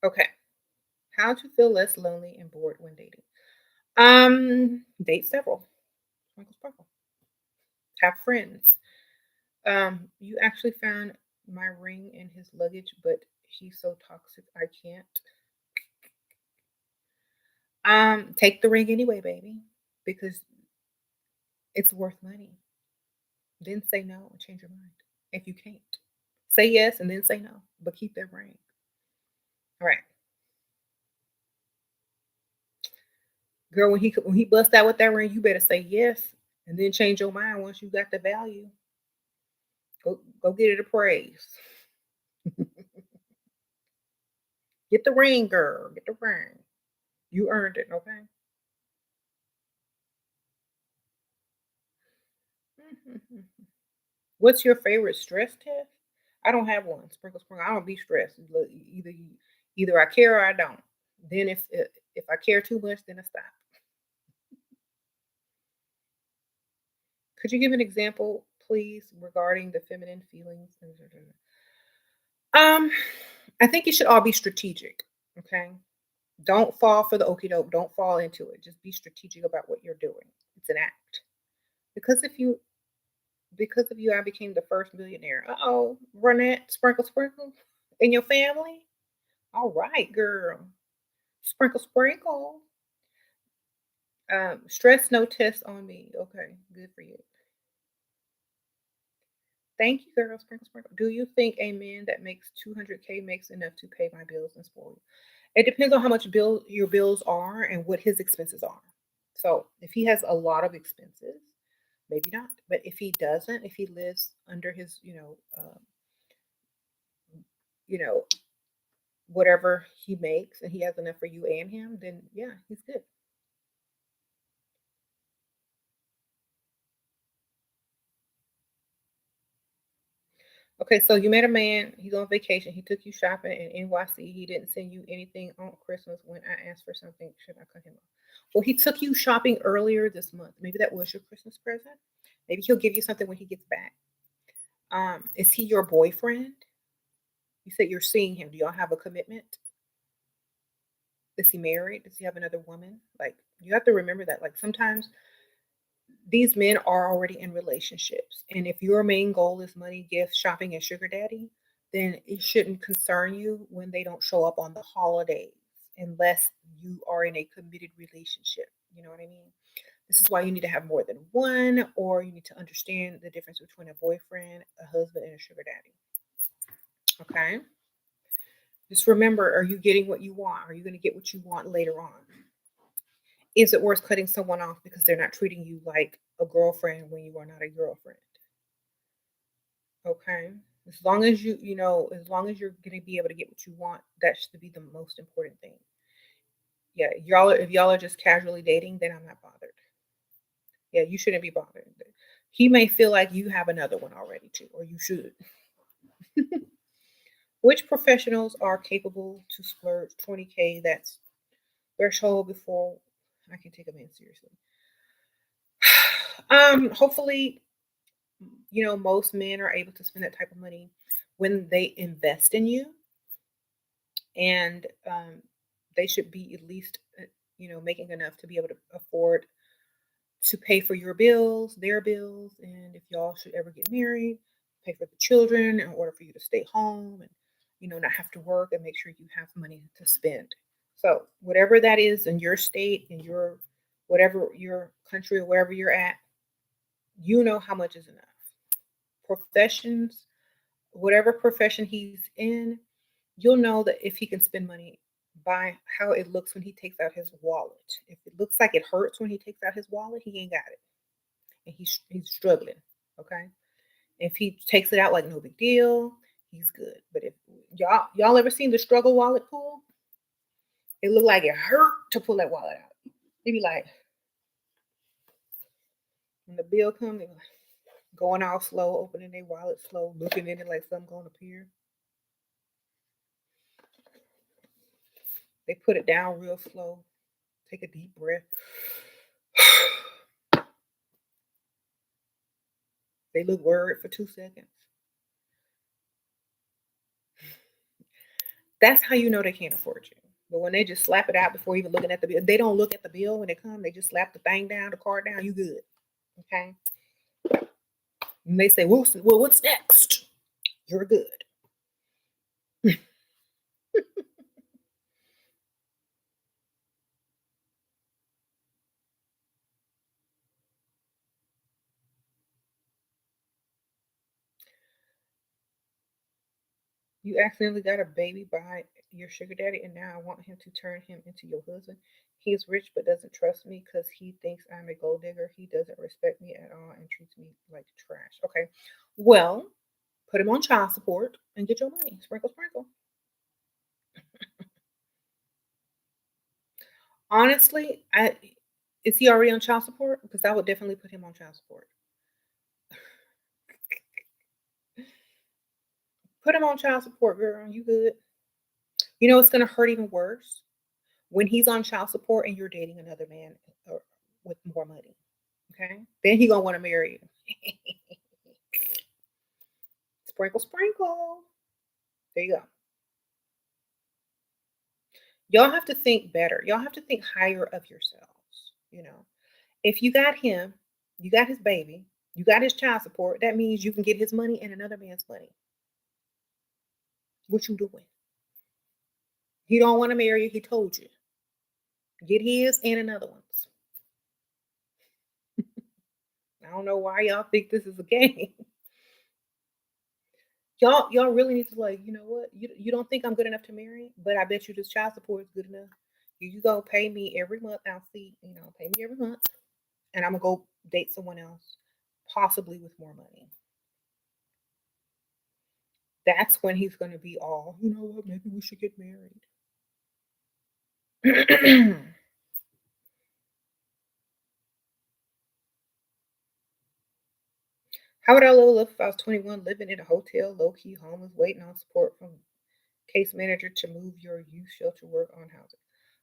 Okay. How to feel less lonely and bored when dating? Date several. Sprinkle, sprinkle. Have friends. You actually found my ring in his luggage, but he's so toxic I can't. Take the ring anyway, baby, because it's worth money. Then say no and change your mind if you can't. Say yes and then say no, but keep that ring. All right, girl. When he busts out with that ring, you better say yes and then change your mind once you got the value. Go get it appraised. Get the ring, girl. Get the ring. You earned it. Okay. What's your favorite stress test? I don't have one. Sprinkle, sprinkle. I don't be stressed. Either I care or I don't. Then if I care too much, then I stop. Could you give an example, please, regarding the feminine feelings? Um, I think it should all be strategic. Okay. Don't fall for the okie doke. Don't fall into it. Just be strategic about what you're doing. It's an act. Because if you because of you, I became the first millionaire. Uh-oh, Ronette, sprinkle, sprinkle in your family. All right, girl. Sprinkle, sprinkle. Stress no test on me. Okay, good for you. Thank you, girl. Sprinkle, sprinkle. Do you think a man that makes 200K makes enough to pay my bills and spoil you? It depends on how much your bills are and what his expenses are. So if he has a lot of expenses, maybe not. But if he doesn't, if he lives under his, you know, whatever he makes and he has enough for you and him, then yeah, he's good. Okay, so you met a man, he's on vacation, he took you shopping in NYC, he didn't send you anything on Christmas when I asked for something. Should I cut him off? Well, he took you shopping earlier this month. Maybe that was your Christmas present. Maybe he'll give you something when he gets back. Is he your boyfriend? You said you're seeing him. Do y'all have a commitment? Is he married? Does he have another woman? Like, you have to remember that. Like, sometimes these men are already in relationships. And if your main goal is money, gifts, shopping, and sugar daddy, then it shouldn't concern you when they don't show up on the holidays unless you are in a committed relationship. You know what I mean? This is why you need to have more than one, or you need to understand the difference between a boyfriend, a husband, and a sugar daddy. Okay? Just remember, are you getting what you want? Are you going to get what you want later on? Is it worth cutting someone off because they're not treating you like a girlfriend when you are not a girlfriend? Okay. As long as as long as you're going to be able to get what you want, that should be the most important thing. Yeah, if y'all are just casually dating, then I'm not bothered. Yeah, you shouldn't be bothered. He may feel like you have another one already too, or you should. Which professionals are capable to splurge 20K? That's threshold before I can take a man seriously. Hopefully, most men are able to spend that type of money when they invest in you, and they should be at least, making enough to be able to afford to pay for your bills, their bills, and if y'all should ever get married, pay for the children in order for you to stay home and not have to work and make sure you have money to spend. So whatever that is in your state, in your whatever your country or wherever you're at, you know how much is enough. Professions, whatever profession he's in, you'll know that if he can spend money by how it looks when he takes out his wallet. If it looks like it hurts when he takes out his wallet, he ain't got it. And he's struggling. Okay. If he takes it out like no big deal, he's good. But if y'all ever seen the struggle wallet pull? It looked like it hurt to pull that wallet out. They be like, when the bill comes, they be like going all slow, opening their wallet slow, looking in it like something gonna appear. They put it down real slow. Take a deep breath. They look worried for 2 seconds. That's how you know they can't afford you. But when they just slap it out before even looking at the bill, they don't look at the bill when they come. They just slap the thing down, the card down. You good, okay? And they say, "Well, what's next?" You're good. You accidentally got a baby by your sugar daddy, and now I want him to turn him into your husband. He's rich but doesn't trust me because he thinks I'm a gold digger. He doesn't respect me at all and treats me like trash. Okay, well, put him on child support and get your money. Sprinkle, sprinkle. Honestly, I is he already on child support? Because I would definitely put him on child support. Put him on child support, girl. You good? You know it's gonna hurt even worse when he's on child support and you're dating another man with more money. Okay, then he gonna want to marry you. Sprinkle, sprinkle. There you go. Y'all have to think better. Y'all have to think higher of yourselves, you know. If you got him, you got his baby, you got his child support, that means you can get his money and another man's money. What you doing? He don't want to marry you, he told you. Get his and another one's. I don't know why y'all think this is a game. Y'all really need to like, you know what? You don't think I'm good enough to marry, but I bet you this child support is good enough. You go pay me every month. I'll see, pay me every month, and I'm gonna go date someone else, possibly with more money. That's when he's gonna be all, you know what? Maybe we should get married. How would I level up if I was 21, living in a hotel, low key homeless, waiting on support from case manager to move your youth shelter work on housing?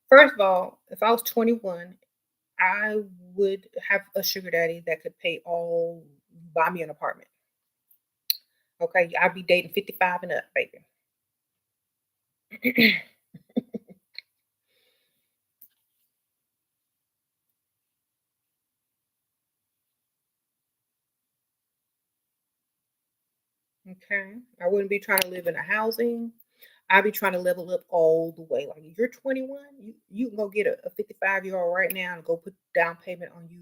First of all, if I was 21, I would have a sugar daddy that could buy me an apartment. Okay, I'd be dating 55 and up, baby. Okay, I wouldn't be trying to live in a housing. I'd be trying to level up all the way. Like if you're 21, you can go get a 55-year-old right now and go put down payment on you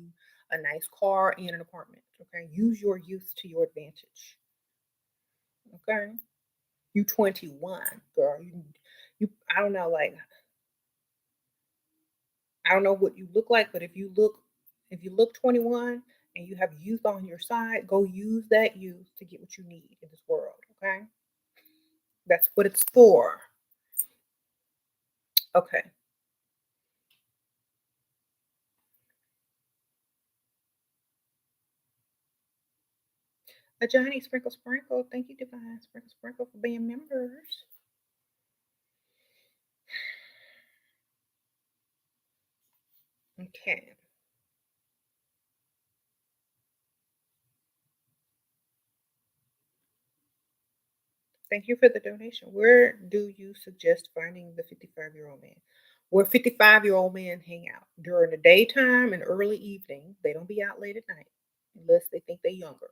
a nice car and an apartment. Okay, use your youth to your advantage. Okay, you 21, girl. You. I don't know. Like I don't know what you look like, but if you look 21 and you have youth on your side, go use that youth to get what you need in this world. Okay, that's what it's for. Okay. A Johnny Sprinkle Sprinkle. Thank you, Divine Sprinkle Sprinkle, for being members. Okay. Thank you for the donation. Where do you suggest finding the 55-year-old man? Where 55-year-old men hang out during the daytime and early evening. They don't be out late at night unless they think they're younger.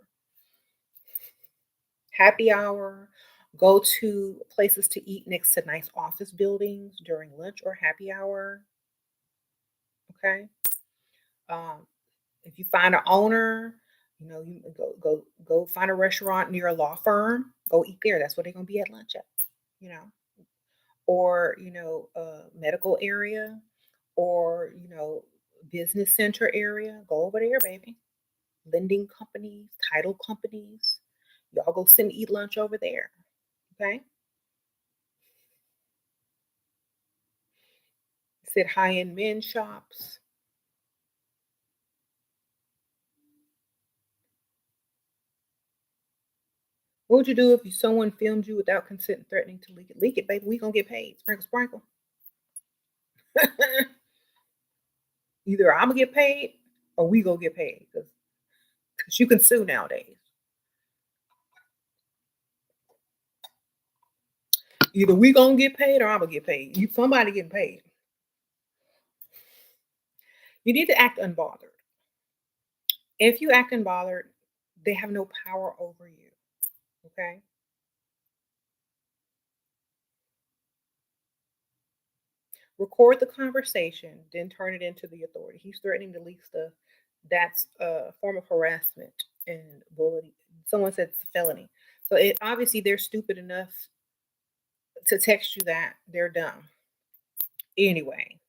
Happy hour. Go to places to eat next to nice office buildings during lunch or happy hour. Okay. Um, if you find an owner, you go find a restaurant near a law firm. Go eat there. That's where they're gonna be at lunch at. You know, or a medical area, or business center area. Go over there, baby. Lending companies, title companies. Y'all go sit and eat lunch over there. Okay. Sit high end men shops. What would you do if someone filmed you without consent, threatening to leak it? Leak it, baby. We gonna get paid. Sprinkle, sprinkle. Either I'm gonna get paid or we gonna get paid because you can sue nowadays. Either we gonna get paid or I'm gonna get paid. Somebody getting paid. You need to act unbothered. If you act unbothered, they have no power over you. Okay. Record the conversation, then turn it into the authority. He's threatening to leak stuff. That's a form of harassment and bullying. Someone said it's a felony. So obviously they're stupid enough to text you that. They're dumb. Anyway,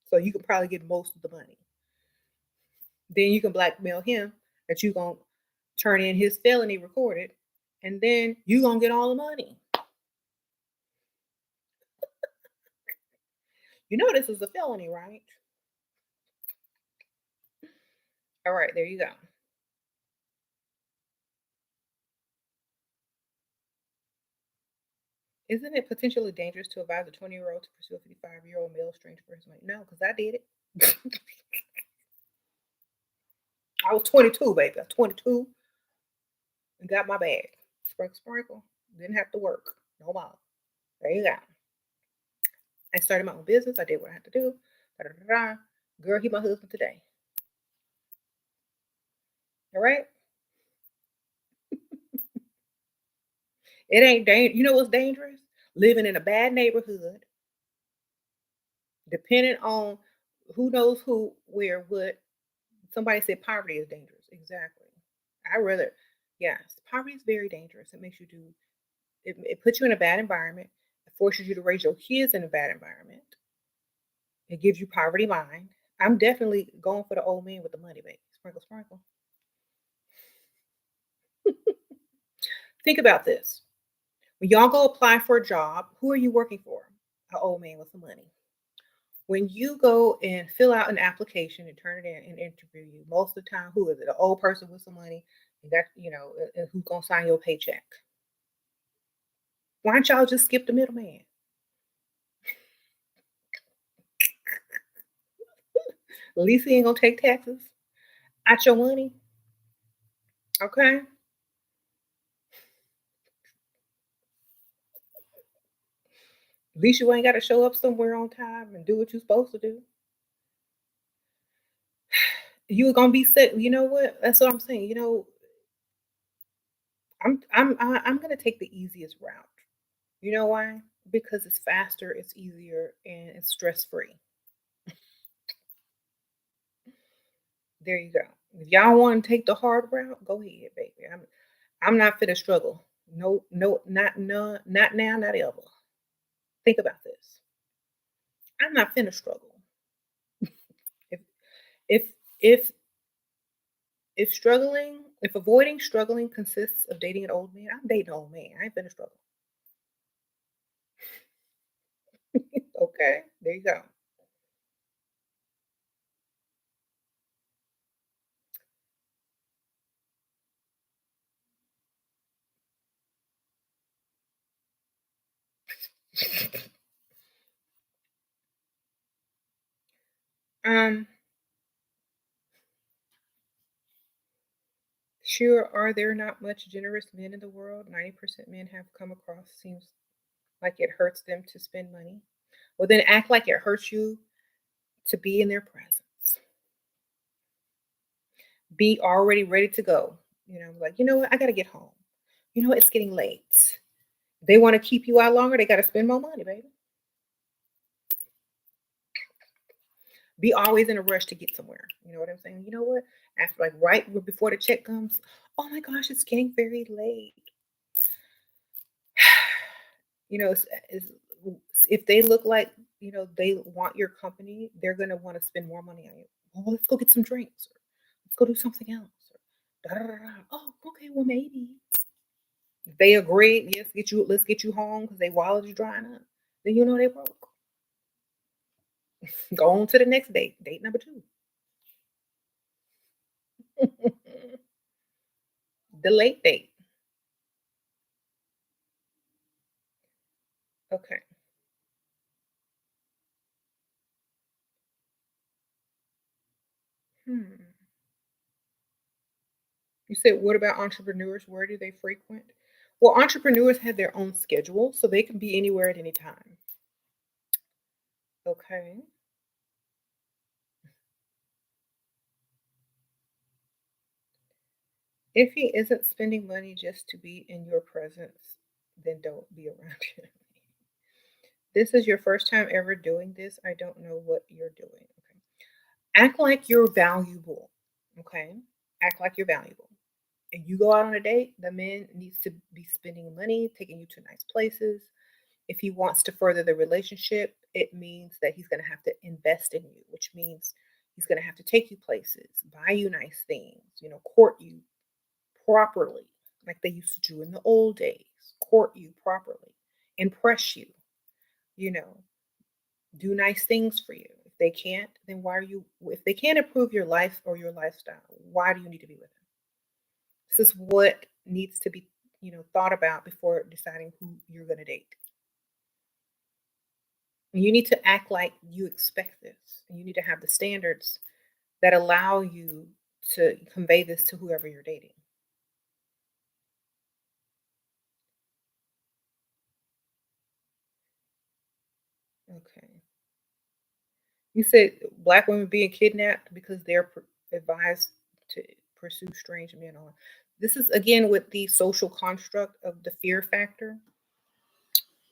so you can probably get most of the money. Then you can blackmail him that you gonna turn in his felony recorded, and then you gonna get all the money. You know this is a felony, right? All right, there you go. Isn't it potentially dangerous to advise a 20-year-old to pursue a 55-year-old male stranger for his money? No, because I did it. I was 22, baby. I was 22 and got my bag. Sprinkle, sprinkle. Didn't have to work. No more. There you go. I started my own business. I did what I had to do. Da, da, da, da. Girl, he my husband today. All right. It ain't you know what's dangerous? Living in a bad neighborhood, depending on who knows who, where, what. Somebody said poverty is dangerous. Exactly. I rather, yes, poverty is very dangerous. It makes you do it puts you in a bad environment. It forces you to raise your kids in a bad environment. It gives you poverty mind. I'm definitely going for the old man with the money, baby. Sprinkle, sprinkle. Think about this. When y'all go apply for a job, who are you working for? An old man with the money. When you go and fill out an application and turn it in and interview you, most of the time, who is it? An old person with some money, and that and who's gonna sign your paycheck? Why don't y'all just skip the middleman? At least he ain't gonna take taxes out your money. Okay. At least you ain't got to show up somewhere on time and do what you're supposed to do. You're gonna be sick. You know what? That's what I'm saying. I'm gonna take the easiest route. You know why? Because it's faster, it's easier, and it's stress free. There you go. If y'all want to take the hard route, go ahead, baby. I'm not fit to struggle. No, no, not now, not ever. Think about this. I'm not finna struggle. If if if if avoiding struggling consists of dating an old man, I'm dating an old man. I ain't finna struggle. Okay, there you go. Um, sure, are there not much generous men in the world? 90% men have come across seems like it hurts them to spend money. Well, then act like it hurts you to be in their presence. Be already ready to go. Like, you know what? I gotta get home. You know what? It's getting late. They want to keep you out longer, they gotta spend more money, baby. Be always in a rush to get somewhere. You know what I'm saying? You know what? After like before the check comes, oh my gosh, it's getting very late. It's if they look like they want your company, they're gonna want to spend more money on you. Well, let's go get some drinks. Or, let's go do something else. Or, da, da, da, da. Oh, okay. Well, maybe if they agree. Yes, let's get you home because they wallet you drying up. Then you know they broke. Go on to the next date. Date number two. The late date. Okay. Hmm. You said, what about entrepreneurs? Where do they frequent? Well, entrepreneurs have their own schedule, so they can be anywhere at any time. Okay. If he isn't spending money just to be in your presence, then don't be around him. This is your first time ever doing this. I don't know what you're doing. Okay. Act like you're valuable. Okay. Act like you're valuable. And you go out on a date, the man needs to be spending money, taking you to nice places. If he wants to further the relationship, it means that he's going to have to invest in you, which means he's going to have to take you places, buy you nice things, court you properly, like they used to do in the old days, court you properly, impress you, you know, do nice things for you. If they can't, then if they can't improve your life or your lifestyle, why do you need to be with them? This is what needs to be, thought about before deciding who you're going to date. You need to act like you expect this. You need to have the standards that allow you to convey this to whoever you're dating. Okay. You said black women being kidnapped because they're advised to pursue strange men. On this is again with the social construct of the fear factor.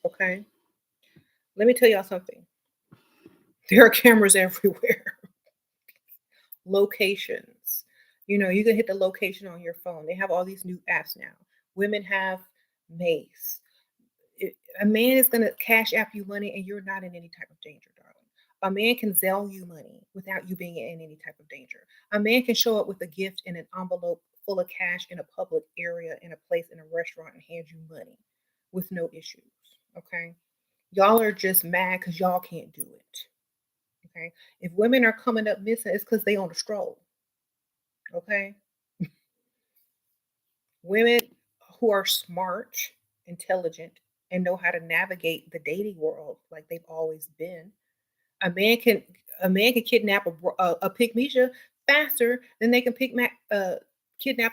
Okay, let me tell y'all something. There are cameras everywhere. Locations. You know, you can hit the location on your phone. They have all these new apps now. Women have Mace. A man is going to cash app you money and you're not in any type of danger, darling. A man can sell you money without you being in any type of danger. A man can show up with a gift in an envelope full of cash in a public area, in a place, in a restaurant, and hand you money with no issues. Okay. Y'all are just mad because y'all can't do it. Okay. If women are coming up missing, it's because they on a stroll. Okay. Women who are smart, intelligent, and know how to navigate the dating world like they've always been. A man can a man can kidnap a pygmisha faster than they can kidnap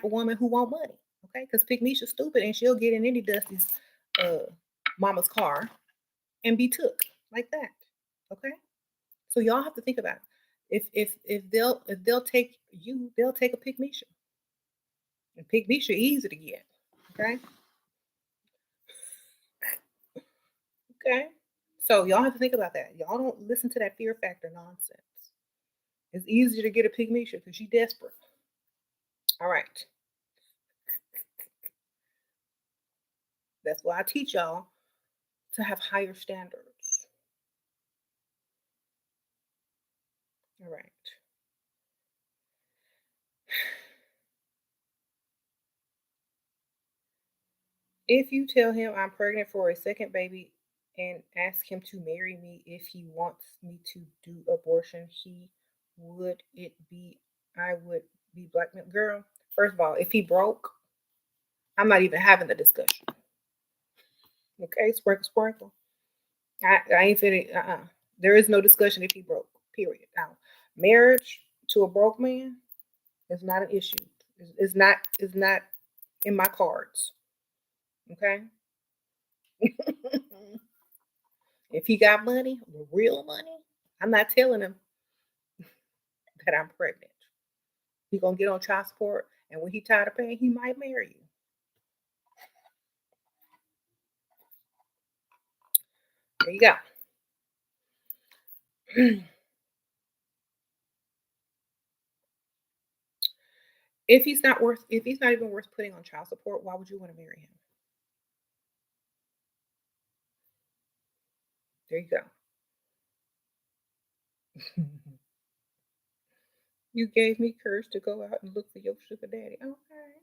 a woman who want money. Okay, because pygmisha's stupid and she'll get in any dusty's uh, mama's car and be took like that. Okay, so y'all have to think about it. If they'll take you, they'll take a pygmisha. And pygmisha easy to get. Okay, okay. So y'all have to think about that. Y'all don't listen to that fear factor nonsense. It's easier to get a pygmisha because she's desperate. All right. That's why I teach y'all to have higher standards. All right. If you tell him I'm pregnant for a second baby and ask him to marry me if he wants me to do abortion, he would it be I would be blackmailed. Girl, first of all, if he broke, I'm not even having the discussion. Okay, sprinkle, sprinkle. I ain't finna. There is no discussion if he broke. Period. Now, marriage to a broke man is not an issue. It's not. It's not in my cards. Okay. If he got money, real money, I'm not telling him that I'm pregnant. He gonna get on child support, and when he tired of paying, he might marry you. There you go. If he's not even worth putting on child support, why would you want to marry him? There you go. You gave me courage to go out and look for your sugar daddy. Okay.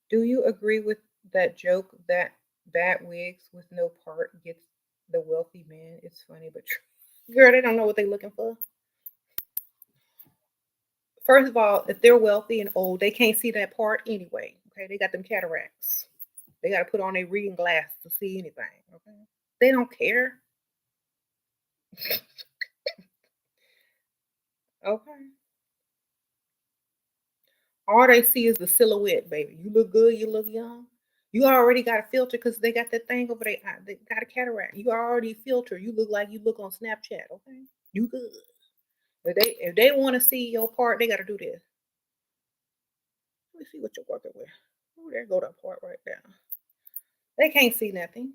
Do you agree with that joke that bad wigs with no part gets the wealthy man? It's funny, but true. Girl, they don't know what they're looking for. First of all, if they're wealthy and old, they can't see that part anyway. Okay, they got them cataracts. They got to put on their reading glasses to see anything. Okay, they don't care. Okay, all they see is the silhouette, baby. You look good. You look young. You already got a filter because they got that thing over their eye. They got a cataract. You already filter. You look like you look on Snapchat. Okay, you good. If they want to see your part, they got to do this. Let me see what you're working with. Oh, there go that part right there. They can't see nothing.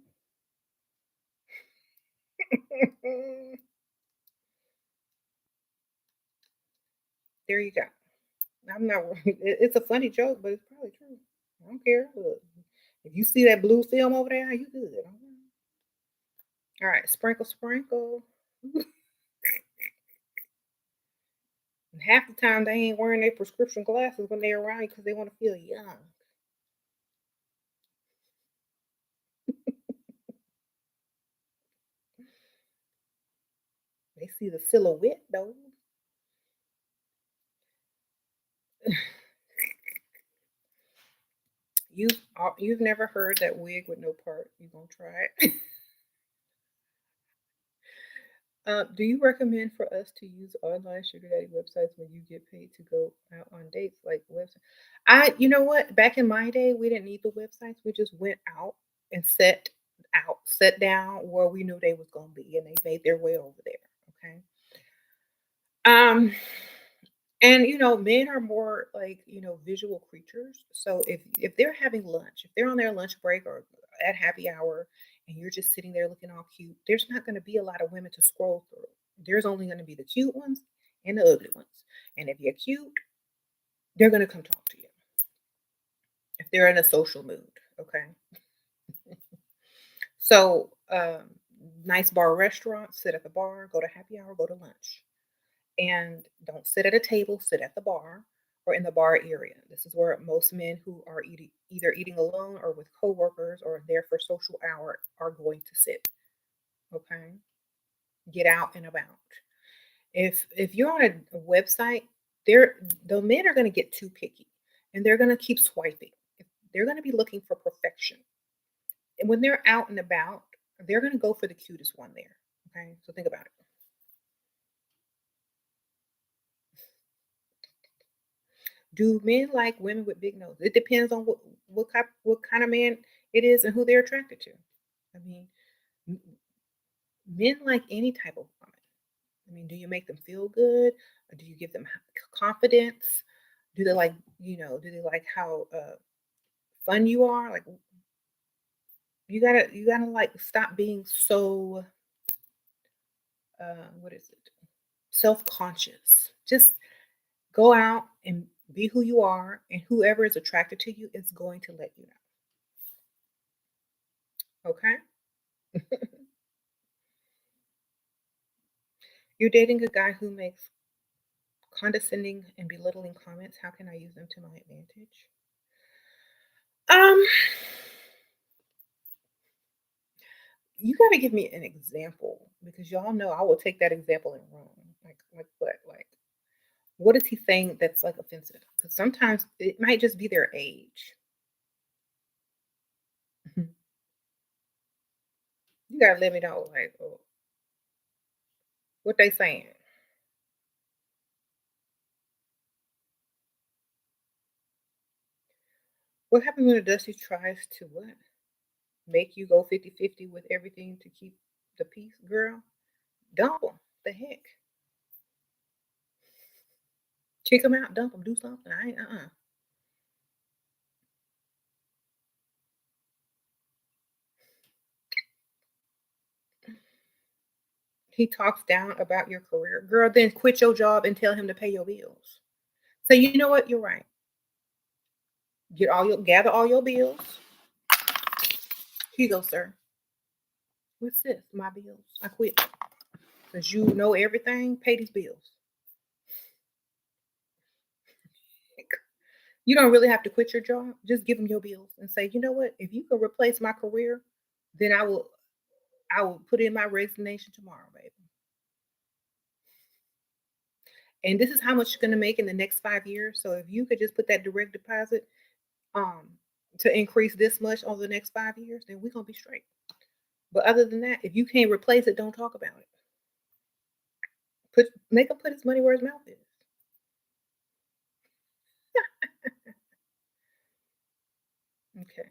There you go. I'm not worried. It's a funny joke, but it's probably true. I don't care. Look, if you see that blue film over there, you good. All right, sprinkle, sprinkle. And half the time they ain't wearing their prescription glasses when they're around you because they want to feel young. They see the silhouette though. You've never heard that wig with no part. You gonna try it? Do you recommend for us to use online sugar daddy websites when you get paid to go out on dates, like websites? You know what? Back in my day, we didn't need the websites. We just went out and sat down where we knew they was gonna be, and they made their way over there. Okay. Um, and men are more like visual creatures. So if they're having lunch, if they're on their lunch break or at happy hour, and you're just sitting there looking all cute, there's not going to be a lot of women to scroll through. There's only going to be the cute ones and the ugly ones. And if you're cute, they're going to come talk to you if they're in a social mood. Okay. So, nice bar restaurant, sit at the bar, go to happy hour, go to lunch. And don't sit at a table, sit at the bar or in the bar area. This is where most men who are either eating alone or with coworkers or there for social hour are going to sit. Okay? Get out and about. If you're on a website, the men are going to get too picky and they're going to keep swiping. They're going to be looking for perfection. And when they're out and about, they're going to go for the cutest one there. Okay? So think about it. Do men like women with big noses? It depends on what kind of man it is and who they're attracted to. I mean, m- men like any type of woman. I mean, do you make them feel good? Or do you give them confidence? Do they like, do they like how fun you are? Like you gotta like stop being so what is it? Self-conscious. Just go out and be who you are, and whoever is attracted to you is going to let you know. Okay? You're dating a guy who makes condescending and belittling comments. How can I use them to my advantage? Um, you got to give me an example because y'all know I will take that example and run. Like what? Like what is he saying that's like offensive? Because sometimes it might just be their age. Mhm. You gotta let me know, like what they saying. What happens when a Dusty tries to what? Make you go 50-50 with everything to keep the peace, girl? Dump them. The heck? Kick them out, dump them, do something. I ain't, He talks down about your career. Girl, then quit your job and tell him to pay your bills. So you know what? You're right. Gather all your bills. Here you go, sir. What's this? My bills. I quit. Because you know everything. Pay these bills. You don't really have to quit your job. Just give them your bills and say, you know what? If you can replace my career, then I will put in my resignation tomorrow, baby. And this is how much you're gonna make in the next 5 years. So if you could just put that direct deposit um to increase this much over the next 5 years, then we're gonna be straight. But other than that, if you can't replace it, don't talk about it. Make him put his money where his mouth is. Okay.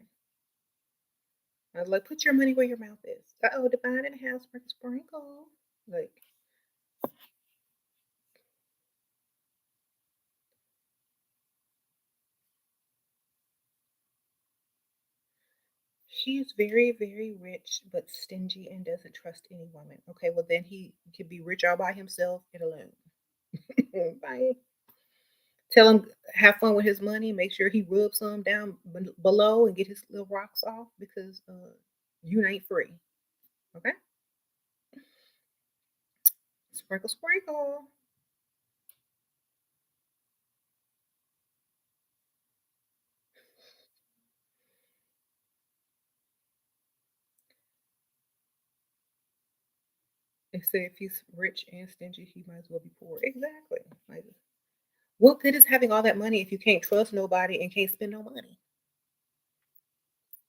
I was like, put your money where your mouth is. Uh-oh, divine in the house, sprinkle, sprinkle. Like, he is very, very rich, but stingy and doesn't trust any woman. Okay, well then he could be rich all by himself and alone. Bye. Tell him have fun with his money. Make sure he rubs some down below and get his little rocks off because you ain't free. Okay, sprinkle, sprinkle. They say if he's rich and stingy, he might as well be poor. Exactly. Like, what good is having all that money if you can't trust nobody and can't spend no money?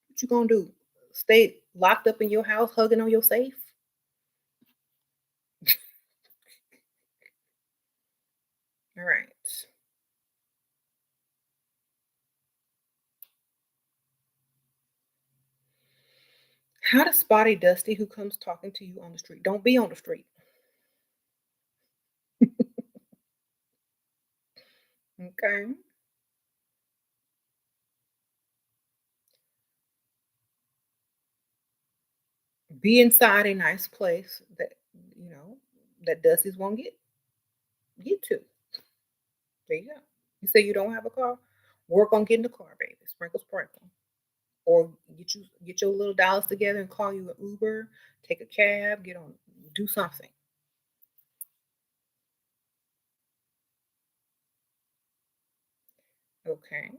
What you gonna do? Stay locked up in your house, hugging on your safe? How to spot a dusty who comes talking to you on the street. Don't be on the street. Okay. Be inside a nice place that you know that dusties won't get to. There you go. You say you don't have a car? Work on getting a car, baby. Sprinkle, sprinkle. Or get your little dollars together and call you an Uber, take a cab, get on, do something. Okay.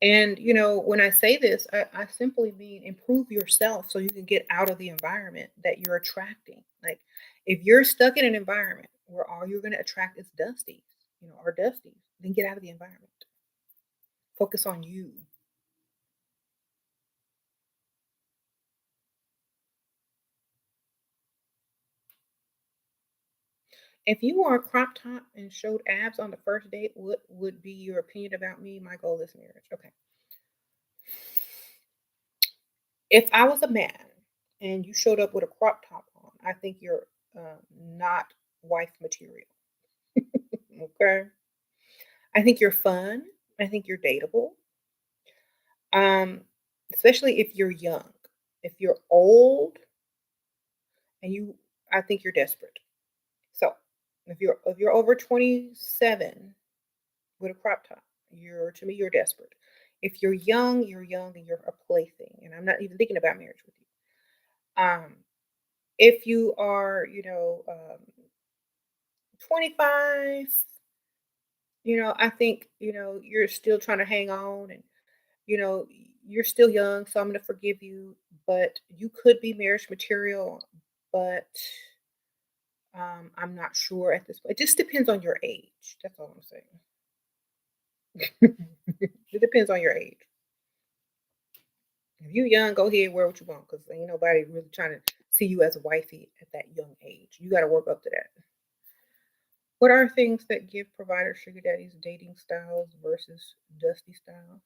And when I say this, I simply mean improve yourself so you can get out of the environment that you're attracting. Like if you're stuck in an environment where all you're going to attract is dusties, or dusties, then get out of the environment. Focus on you. If you wore a crop top and showed abs on the first date, what would be your opinion about me? My goal is marriage. Okay. If I was a man and you showed up with a crop top on, I think you're not wife material. Okay. I think you're fun. I think you're dateable. Um, Especially if you're young. If you're old and I think you're desperate. So if you're over 27 with a crop top, to me you're desperate. If you're young and you're a plaything, and I'm not even thinking about marriage with you. If you are, 25, I think, you're still trying to hang on and, you know, you're still young, so I'm going to forgive you, but you could be marriage material, but I'm not sure at this point. It just depends on your age. That's all I'm saying. It depends on your age. If you're young, go ahead, wear what you want, because ain't nobody really trying to see you as a wifey at that young age. You got to work up to that. What are things that give provider sugar daddies dating styles versus dusty style?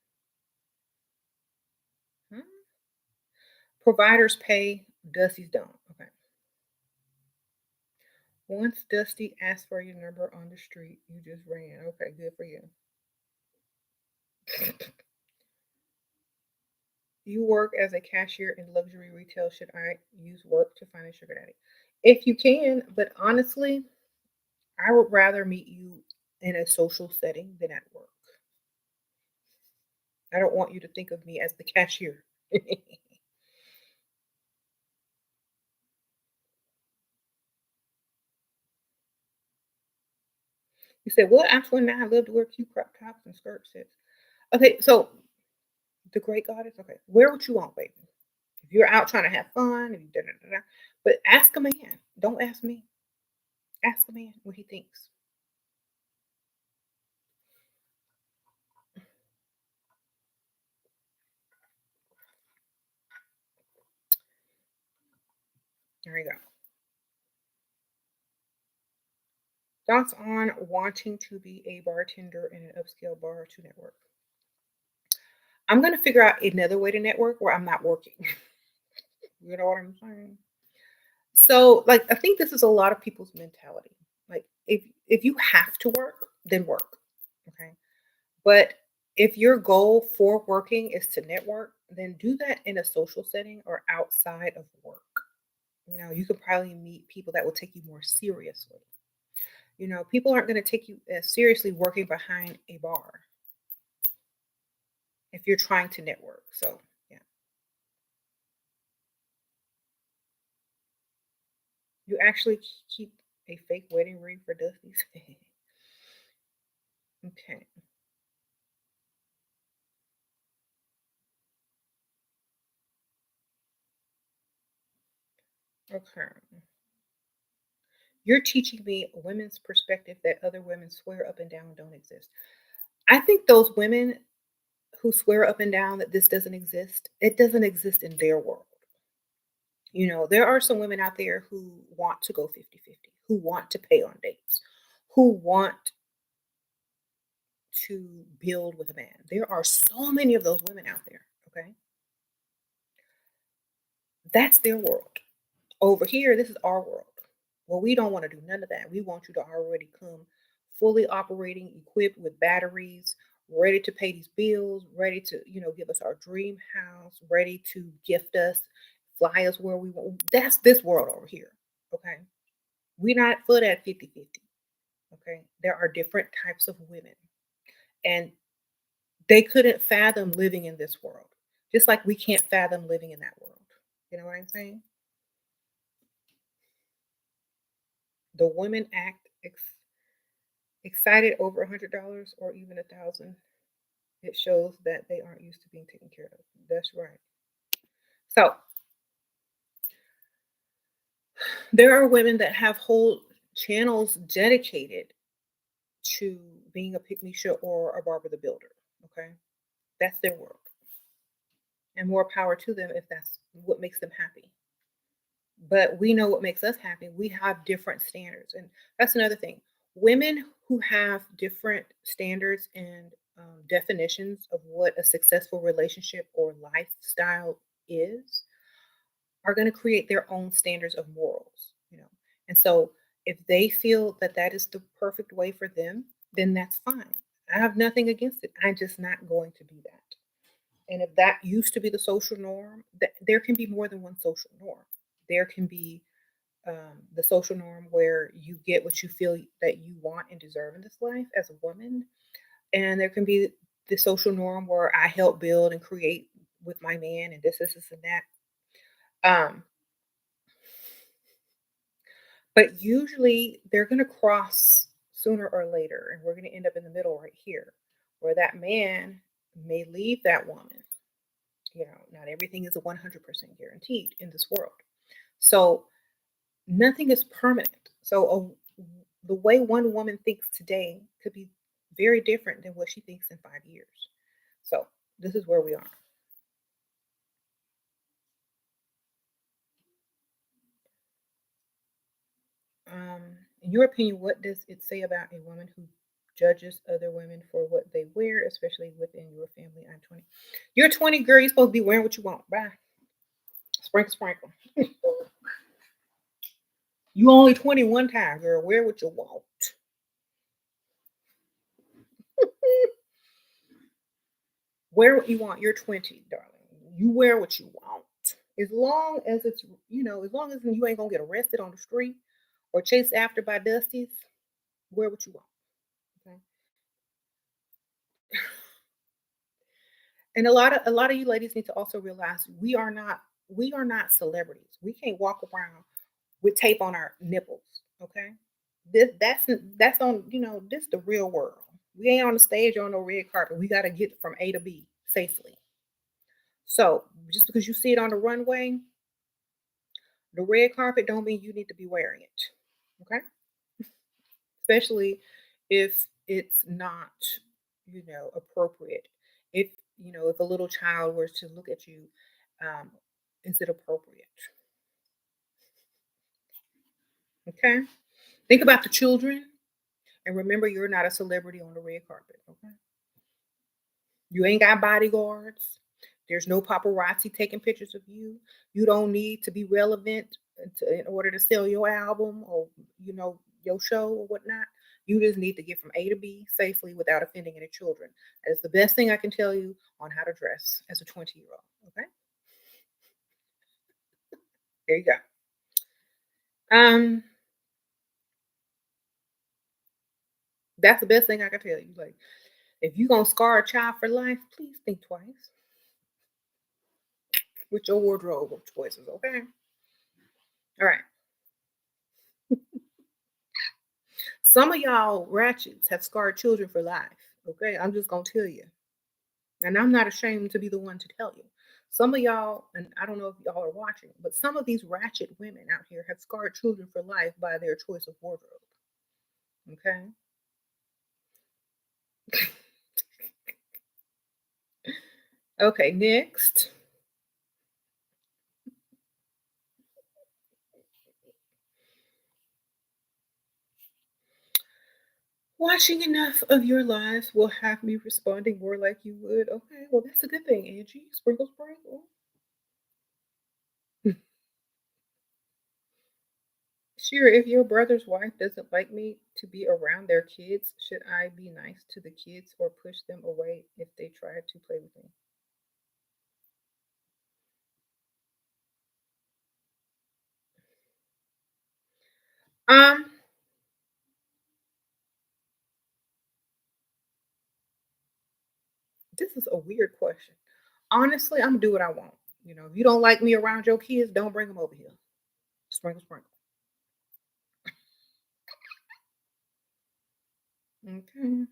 Hmm? Providers pay, Dusty's don't. Okay. Once Dusty asked for your number on the street, you just ran. Okay, good for you. You work as a cashier in luxury retail. Should I use work to find a sugar daddy? If you can, but honestly, I would rather meet you in a social setting than at work. I don't want you to think of me as the cashier. You said, "Well, actually, now I love to wear cute crop tops and skirt sets." Okay, so the great goddess. Okay, wear what you want, baby. If you're out trying to have fun, and da, da, da, da, but ask a man. Don't ask me. Ask a man what he thinks. There you go. Thoughts on wanting to be a bartender in an upscale bar to network? I'm going to figure out another way to network where I'm not working. You know what I'm saying? So, like, I think this is a lot of people's mentality. Like, if you have to work, then work. Okay. But if your goal for working is to network, then do that in a social setting or outside of work. You could probably meet people that will take you more seriously. People aren't going to take you as seriously working behind a bar if you're trying to network. So, yeah. You actually keep a fake wedding ring for Dusty's. Okay. Okay. You're teaching me women's perspective that other women swear up and down don't exist. I think those women who swear up and down that this doesn't exist, it doesn't exist in their world. There are some women out there who want to go 50-50, who want to pay on dates, who want to build with a man. There are so many of those women out there. Okay. That's their world. Over here, this is our world. Well, we don't want to do none of that. We want you to already come fully operating, equipped with batteries, ready to pay these bills, ready to, give us our dream house, ready to gift us, fly us where we want. That's this world over here. Okay. We're not for that 50-50. Okay. There are different types of women. And they couldn't fathom living in this world. Just like we can't fathom living in that world. You know what I'm saying? The women act excited over $100 or even 1,000. It shows that they aren't used to being taken care of. That's right. So there are women that have whole channels dedicated to being a pick me show or a Barbara the Builder. Okay. That's their world. And more power to them if that's what makes them happy. But we know what makes us happy. We have different standards. And that's another thing. Women who have different standards and definitions of what a successful relationship or lifestyle is are going to create their own standards of morals. And so if they feel that that is the perfect way for them, then that's fine. I have nothing against it. I'm just not going to be that. And if that used to be the social norm, there can be more than one social norm. There can be the social norm where you get what you feel that you want and deserve in this life as a woman. And there can be the social norm where I help build and create with my man and this, and that. Um, but usually they're going to cross sooner or later, and we're going to end up in the middle right here, where that man may leave that woman. Not everything is a 100% guaranteed in this world. So nothing is permanent. So the way one woman thinks today could be very different than what she thinks in 5 years. So this is where we are. In your opinion, what does it say about a woman who judges other women for what they wear, especially within your family? I'm 20. You're 20, girl. You're supposed to be wearing what you want. Bye. Sprinkle, sprinkle. You only 21 time, girl. Wear what you want. Wear what you want. You're 20, darling. You wear what you want. As long as as long as you ain't gonna get arrested on the street or chased after by Dusties, wear what you want. Okay. And a lot of you ladies need to also realize we are not celebrities. We can't walk around with tape on our nipples. Okay. That's on, this the real world. We ain't on the stage on no red carpet. We gotta get from A to B safely. So just because you see it on the runway, the red carpet don't mean you need to be wearing it. Okay? Especially if it's not, appropriate. If a little child were to look at you, um, is it appropriate? Okay? Think about the children and remember you're not a celebrity on the red carpet. Okay? You ain't got bodyguards. There's no paparazzi taking pictures of you. You don't need to be relevant in order to sell your album or your show or whatnot. You just need to get from A to B safely without offending any children. That is the best thing I can tell you on how to dress as a 20-year-old. Okay, there you go. Um, that's the best thing I can tell you. Like, if you're gonna scar a child for life, please think twice with your wardrobe of choices. Okay, all right. Some of y'all ratchets have scarred children for life. Okay, I'm just gonna tell you, and I'm not ashamed to be the one to tell you. Some of y'all, and I don't know if y'all are watching, but some of these ratchet women out here have scarred children for life by their choice of wardrobe. Okay, okay. Next, watching enough of your lives will have me responding more like you would. Okay, well that's a good thing, Angie. Sprinkle, sprinkle. Sure, if your brother's wife doesn't like me to be around their kids, should I be nice to the kids or push them away if they try to play with me? Um, this is a weird question. Honestly, I'm gonna do what I want. If you don't like me around your kids, don't bring them over here. Sprinkle, sprinkle. Okay.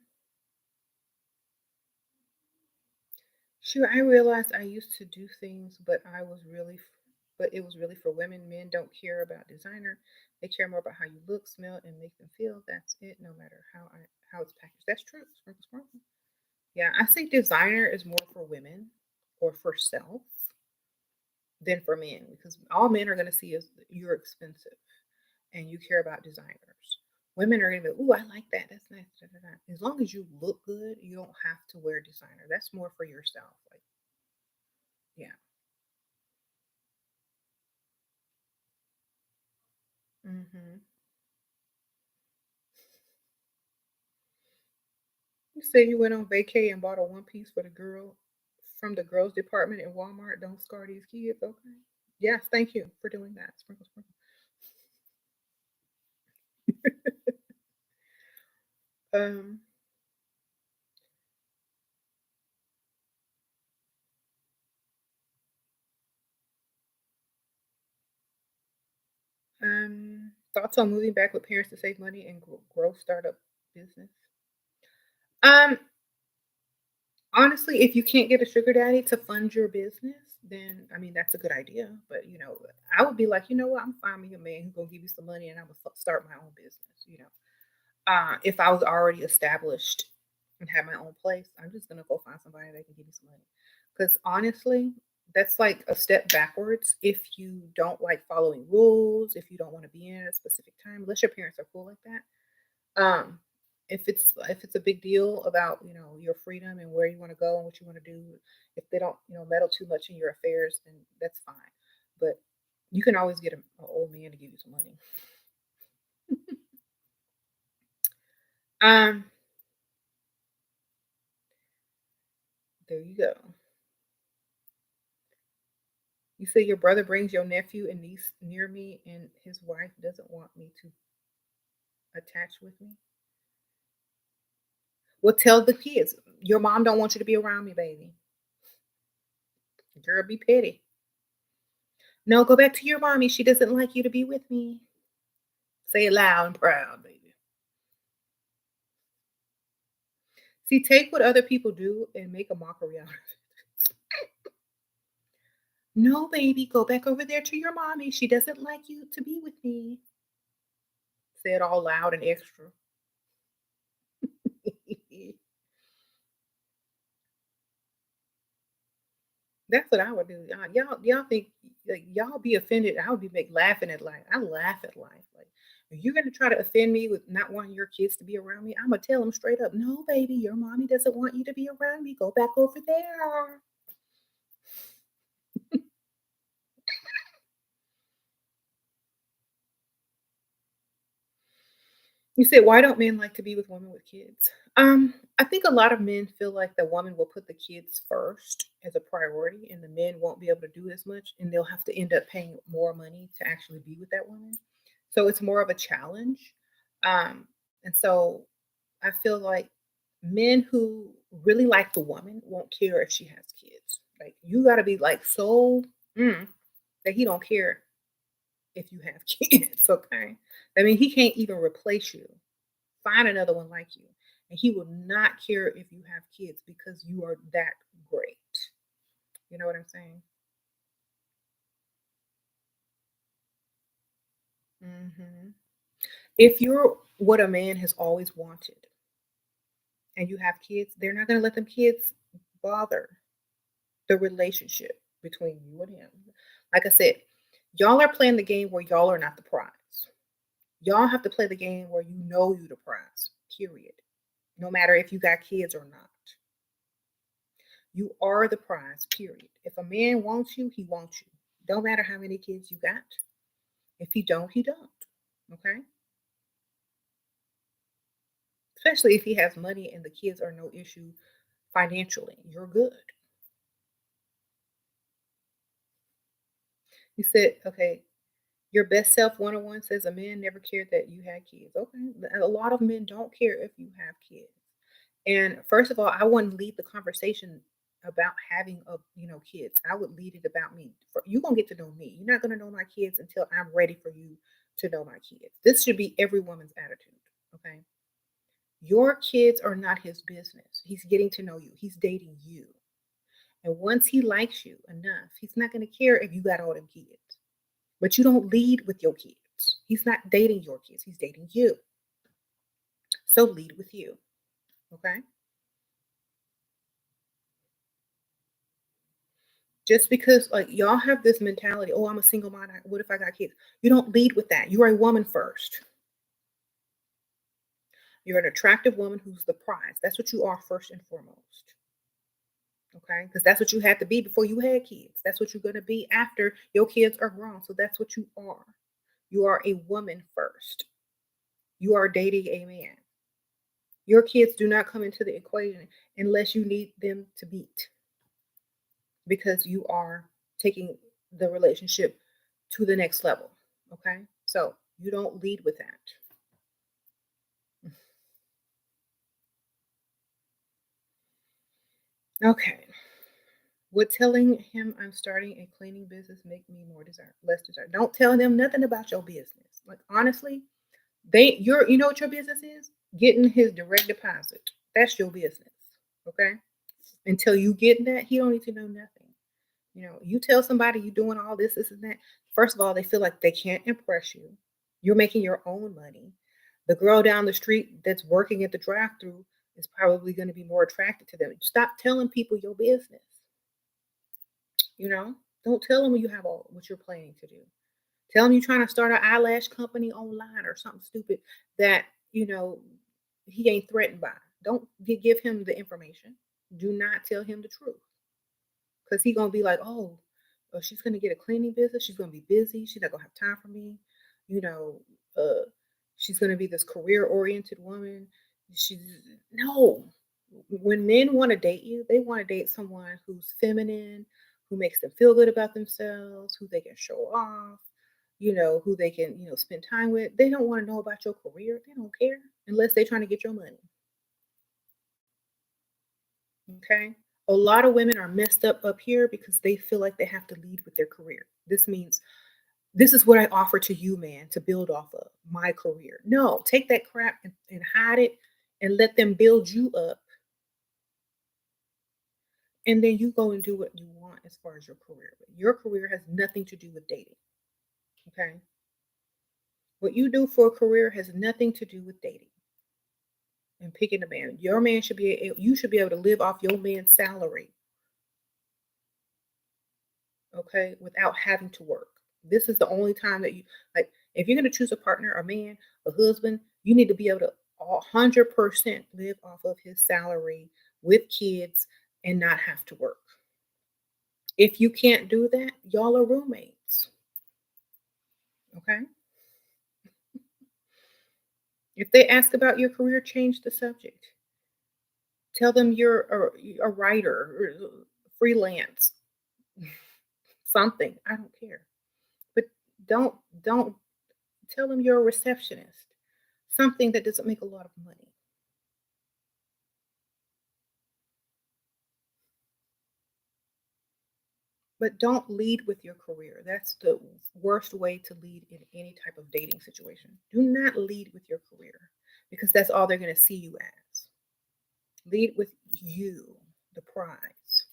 Sure, I realized I used to do things, but it was really for women. Men don't care about designer. They care more about how you look, smell, and make them feel. That's it, no matter how it's packaged. That's true. Sprinkle, sprinkle. Yeah, I think designer is more for women or for self than for men because all men are going to see is you're expensive and you care about designers. Women are going to be, ooh, I like that. That's nice. Da, da, da." As long as you look good, you don't have to wear designer. That's more for yourself. Like, yeah. Hmm. You say you went on vacay and bought a one piece for the girl from the girls department in Walmart. Don't scar these kids, okay? Yes, thank you for doing that. Sprinkle, sprinkle. Um, Thoughts on moving back with parents to save money and grow startup business? Um, Honestly, if you can't get a sugar daddy to fund your business, then I mean that's a good idea. But I would be like, you know what, I'm finding a man who's gonna give you some money, and I'm gonna start my own business. If I was already established and had my own place, I'm just gonna go find somebody that can give me some money. Because honestly, that's like a step backwards if you don't like following rules, if you don't want to be in at a specific time, unless your parents are cool like that. Um, if it's a big deal about your freedom and where you want to go and what you want to do, if they don't meddle too much in your affairs, then that's fine. But you can always get an old man to give you some money. Um, there you go. You say your brother brings your nephew and niece near me, and his wife doesn't want me to attach with me. Well, tell the kids your mom don't want you to be around me, baby. Girl, be petty. No, go back to your mommy. She doesn't like you to be with me. Say it loud and proud, baby. See, take what other people do and make a mockery out of it. No, baby, go back over there to your mommy. She doesn't like you to be with me. Say it all loud and extra. That's what I would do. Y'all think like y'all be offended. I would be laughing at life. I laugh at life. Like if you're gonna try to offend me with not wanting your kids to be around me, I'm gonna tell them straight up, no, baby, your mommy doesn't want you to be around me. Go back over there. You said, why don't men like to be with women with kids? I think a lot of men feel like the woman will put the kids first as a priority, and the men won't be able to do as much, and they'll have to end up paying more money to actually be with that woman. So it's more of a challenge. Um, and so I feel like men who really like the woman won't care if she has kids. Like you got to be like so that he don't care if you have kids. Okay, I mean he can't even replace you. Find another one like you. And he will not care if you have kids because you are that great. You know what I'm saying? Hmm. If you're what a man has always wanted and you have kids, they're not going to let them kids bother the relationship between you and him. Like I said, y'all are playing the game where y'all are not the prize. Y'all have to play the game where you know you the prize, period. No matter if you got kids or not. You are the prize, period. If a man wants you, he wants you. Don't matter how many kids you got. If he don't, he don't. Okay, especially if he has money and the kids are no issue financially, you're good. You said, okay, your best self 101 says a man never cared that you had kids. Okay, a lot of men don't care if you have kids. And first of all, I wouldn't lead the conversation about having kids. I would lead it about me. You're gonna get to know me. You're not gonna know my kids until I'm ready for you to know my kids. This should be every woman's attitude. Okay. Your kids are not his business. He's getting to know you. He's dating you. And once he likes you enough, he's not gonna care if you got all them kids. But you don't lead with your kids. He's not dating your kids. He's dating you. So lead with you. Okay. Just because like y'all have this mentality, oh, I'm a single mom. What if I got kids? You don't lead with that. You're a woman first. You're an attractive woman who's the prize. That's what you are first and foremost. Okay. Because that's what you had to be before you had kids. That's what you're going to be after your kids are grown. So that's what you are. You are a woman first. You are dating a man. Your kids do not come into the equation unless you need them to meet because you are taking the relationship to the next level. Okay. So you don't lead with that. Okay. Would telling him I'm starting a cleaning business make me more desire less desire? Don't tell them nothing about your business. Like honestly, you know what your business is? Getting his direct deposit. That's your business. Okay. Until you get that, he don't need to know nothing. You tell somebody you're doing all this and that. First of all, they feel like they can't impress you. You're making your own money. The girl down the street that's working at the drive-through is probably going to be more attracted to them. Stop telling people your business. You know, don't tell them you have all what you're planning to do. Tell them you're trying to start an eyelash company online or something stupid that you know he ain't threatened by. Don't give him the information. Do not tell him the truth. Because he gonna be like, oh, she's gonna get a cleaning business. She's gonna be busy. She's not gonna have time for me. You know, uh, she's gonna be this career-oriented woman. She's no. When men want to date you, they want to date someone who's feminine, who makes them feel good about themselves, who they can show off, who they can, spend time with. They don't want to know about your career. They don't care unless they're trying to get your money. Okay. A lot of women are messed up here because they feel like they have to lead with their career. This means this is what I offer to you, man, to build off of my career. No, take that crap and hide it and let them build you up. And then you go and do what you want as far as your career. But your career has nothing to do with dating. Okay. What you do for a career has nothing to do with dating and picking a man. Your man should you should be able to live off your man's salary, okay, without having to work. This is the only time that you like if you're going to choose a partner, a man, a husband, you need to be able to 100% live off of his salary with kids and not have to work. If you can't do that, y'all are roommates, okay? If they ask about your career, change the subject. Tell them you're a writer or freelance, something. I don't care. But don't tell them you're a receptionist, something that doesn't make a lot of money. But don't lead with your career. That's the worst way to lead in any type of dating situation. Do not lead with your career because that's all they're going to see you as. Lead with you, the prize.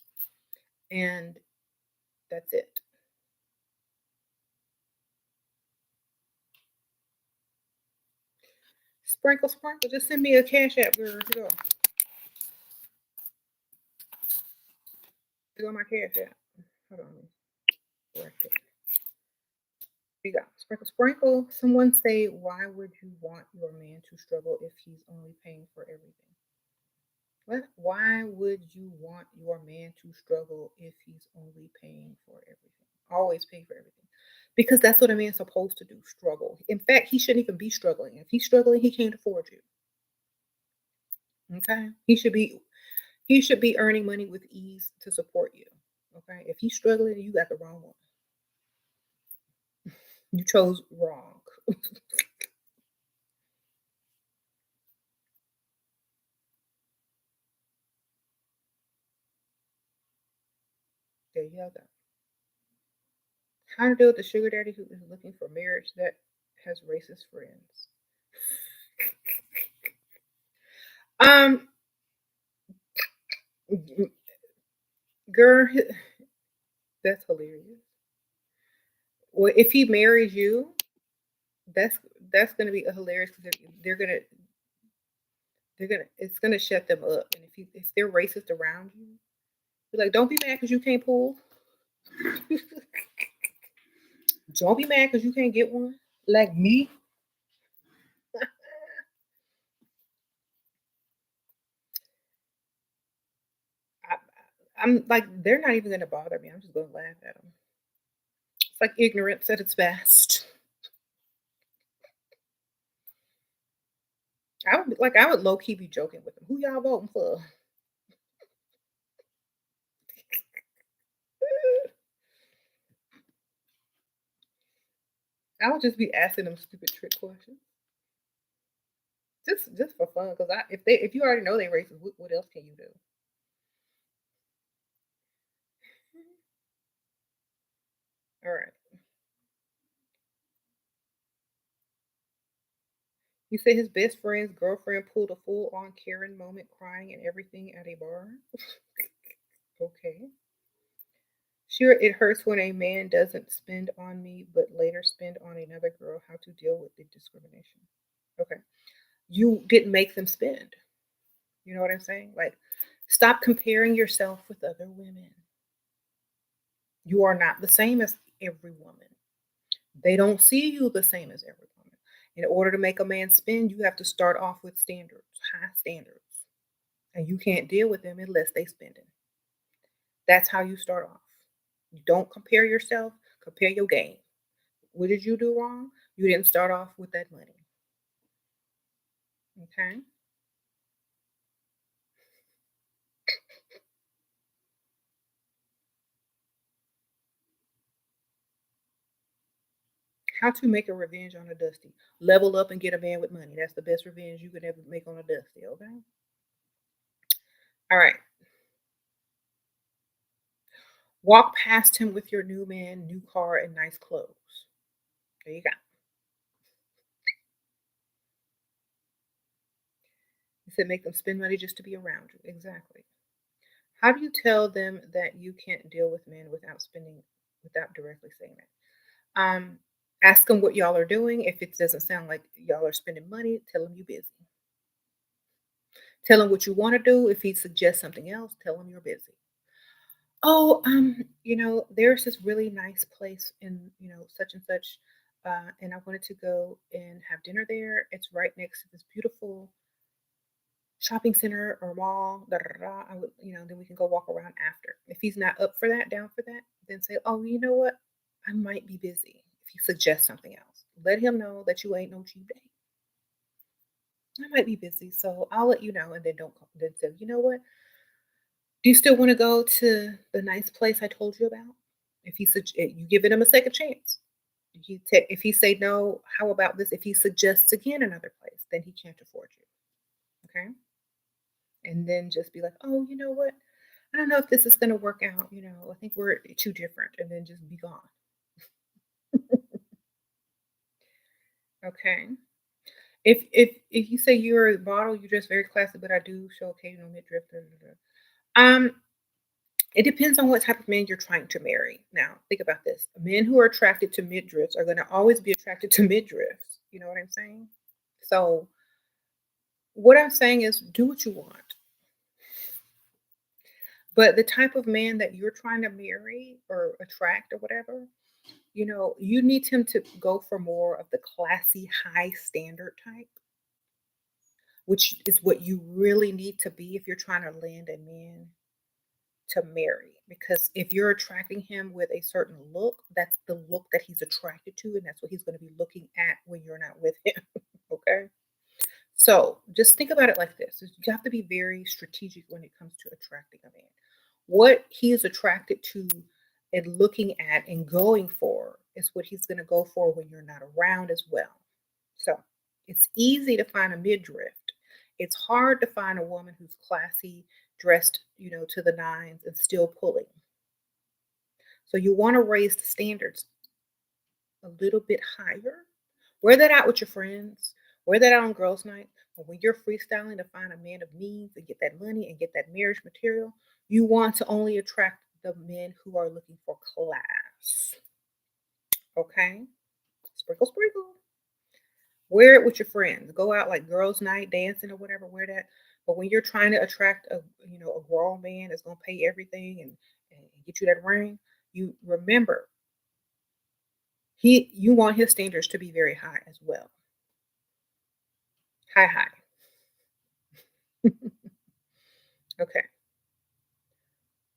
And that's it. Sprinkle, sprinkle. Just send me a cash app, girl. Here you go. Here go my cash app. Hold on. Correct it. Here you go. Sprinkle, sprinkle. Someone say, why would you want your man to struggle if he's only paying for everything? What? Why would you want your man to struggle if he's only paying for everything? Always pay for everything. Because that's what a man's supposed to do, struggle. In fact, he shouldn't even be struggling. If he's struggling, he can't afford you. Okay? He should be earning money with ease to support you. Okay? If he's struggling, you got the wrong one. You chose wrong. There you go. How to deal with the sugar daddy who is looking for marriage that has racist friends. Um, girl, that's hilarious. Well, if he marries you, that's that's gonna be hilarious because they're gonna it's gonna shut them up. And if they're racist around you, be like, don't be mad because you can't pull. Don't be mad because you can't get one. Like me, I, I'm like they're not even gonna bother me. I'm just gonna laugh at them. It's like ignorance at its best. I would low key be joking with them. Who y'all voting for? I would just be asking them stupid trick questions, just for fun. Because if you already know they racist, what else can you do? All right. He said his best friend's girlfriend pulled a full on Karen moment, crying and everything at a bar. Okay. Sure, it hurts when a man doesn't spend on me, but later spend on another girl. How to deal with the discrimination? Okay. You didn't make them spend. You know what I'm saying? Like, stop comparing yourself with other women. You are not the same as every woman. They don't see you the same as every woman. In order to make a man spend, you have to start off with standards, high standards. And you can't deal with them unless they spending. That's how you start off. You don't compare yourself, compare your game. What did you do wrong? You didn't start off with that money. Okay. How to make a revenge on a dusty. Level up and get a man with money. That's the best revenge you could ever make on a dusty. Okay. All right. Walk past him with your new man, new car, and nice clothes. There you go. He said make them spend money just to be around you. Exactly. How do you tell them that you can't deal with men without directly saying that? Ask them what y'all are doing. If it doesn't sound like y'all are spending money, tell them you're busy. Tell him what you want to do. If he suggests something else, tell him you're busy. Oh, there's this really nice place in, such and such, and I wanted to go and have dinner there. It's right next to this beautiful shopping center or mall. Da, da, da, da. Then we can go walk around after. If he's not up for that, down for that, then say, oh, you know what? I might be busy. If he suggests something else, let him know that you ain't no cheap date. I might be busy, so I'll let you know, and then don't call. Then say, you know what? Do you still want to go to the nice place I told you about? If you giving him a second chance. If he say no, how about this? If he suggests again another place, then he can't afford you. Okay, and then just be like, oh, you know what? I don't know if this is going to work out. I think we're too different, and then just be gone. Okay. If you say you're a model, you're just very classy, but I do show occasional midriff. Da, da, da. It depends on what type of man you're trying to marry. Now, think about this. Men who are attracted to midriffs are going to always be attracted to midriffs. You know what I'm saying? So, what I'm saying is do what you want. But the type of man that you're trying to marry or attract or whatever, you need him to go for more of the classy, high standard type, which is what you really need to be if you're trying to land a man to marry. Because if you're attracting him with a certain look, that's the look that he's attracted to, and that's what he's going to be looking at when you're not with him. Okay. So just think about it like this: you have to be very strategic when it comes to attracting a man. What he is attracted to and looking at and going for is what he's going to go for when you're not around as well. So it's easy to find a midriff. It's hard to find a woman who's classy, dressed, to the nines and still pulling. So you want to raise the standards a little bit higher. Wear that out with your friends. Wear that out on girls' night. But when you're freestyling to find a man of means and get that money and get that marriage material, you want to only attract the men who are looking for class. Okay? Sprinkle, sprinkle. Wear it with your friends. Go out like girls' night, dancing or whatever. Wear that. But when you're trying to attract a grown man that's gonna pay everything and get you that ring, you remember you want his standards to be very high as well. High, high. Okay.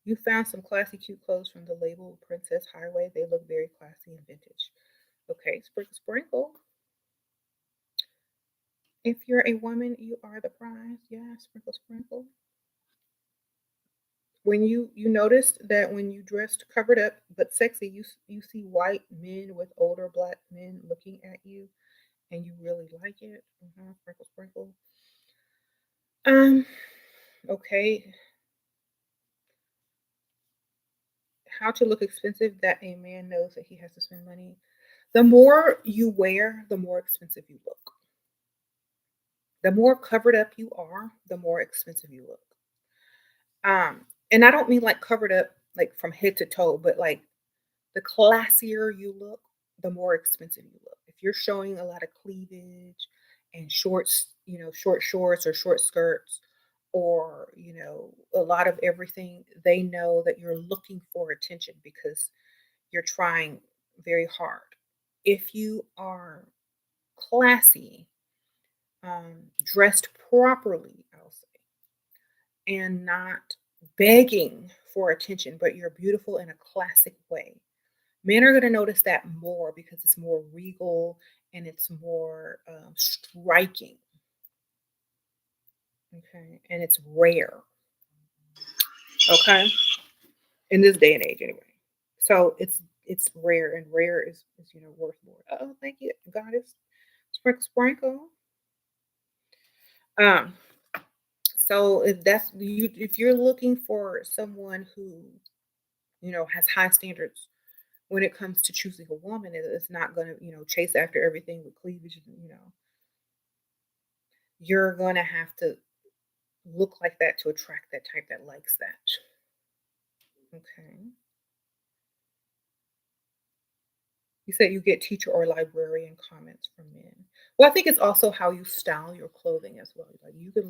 You found some classy, cute clothes from the label Princess Highway. They look very classy and vintage. Okay, sprinkle, sprinkle. If you're a woman, you are the prize. Yeah, sprinkle, sprinkle. When you noticed that when you dressed covered up but sexy, you see white men with older black men looking at you, and you really like it. Sprinkle, sprinkle. Um. Okay. How to look expensive that a man knows that he has to spend money. The more you wear, the more expensive you look. The more covered up you are, the more expensive you look. And I don't mean like covered up like from head to toe, but like the classier you look, the more expensive you look. If you're showing a lot of cleavage and shorts, short shorts or short skirts, or a lot of everything, they know that you're looking for attention because you're trying very hard. If you are classy, dressed properly, I'll say, and not begging for attention, but you're beautiful in a classic way, men are going to notice that more because it's more regal and it's more striking. Okay. And it's rare. Okay. In this day and age, anyway. So it's rare, and rare is worth more. Oh, thank you, goddess. Sprinkle, sprinkle. Um, so if you're looking for someone who has high standards when it comes to choosing a woman, it's not going to chase after everything with cleavage. You're going to have to look like that to attract that type that likes that. Okay. You said you get teacher or librarian comments from men. Well, I think it's also how you style your clothing as well. Like you can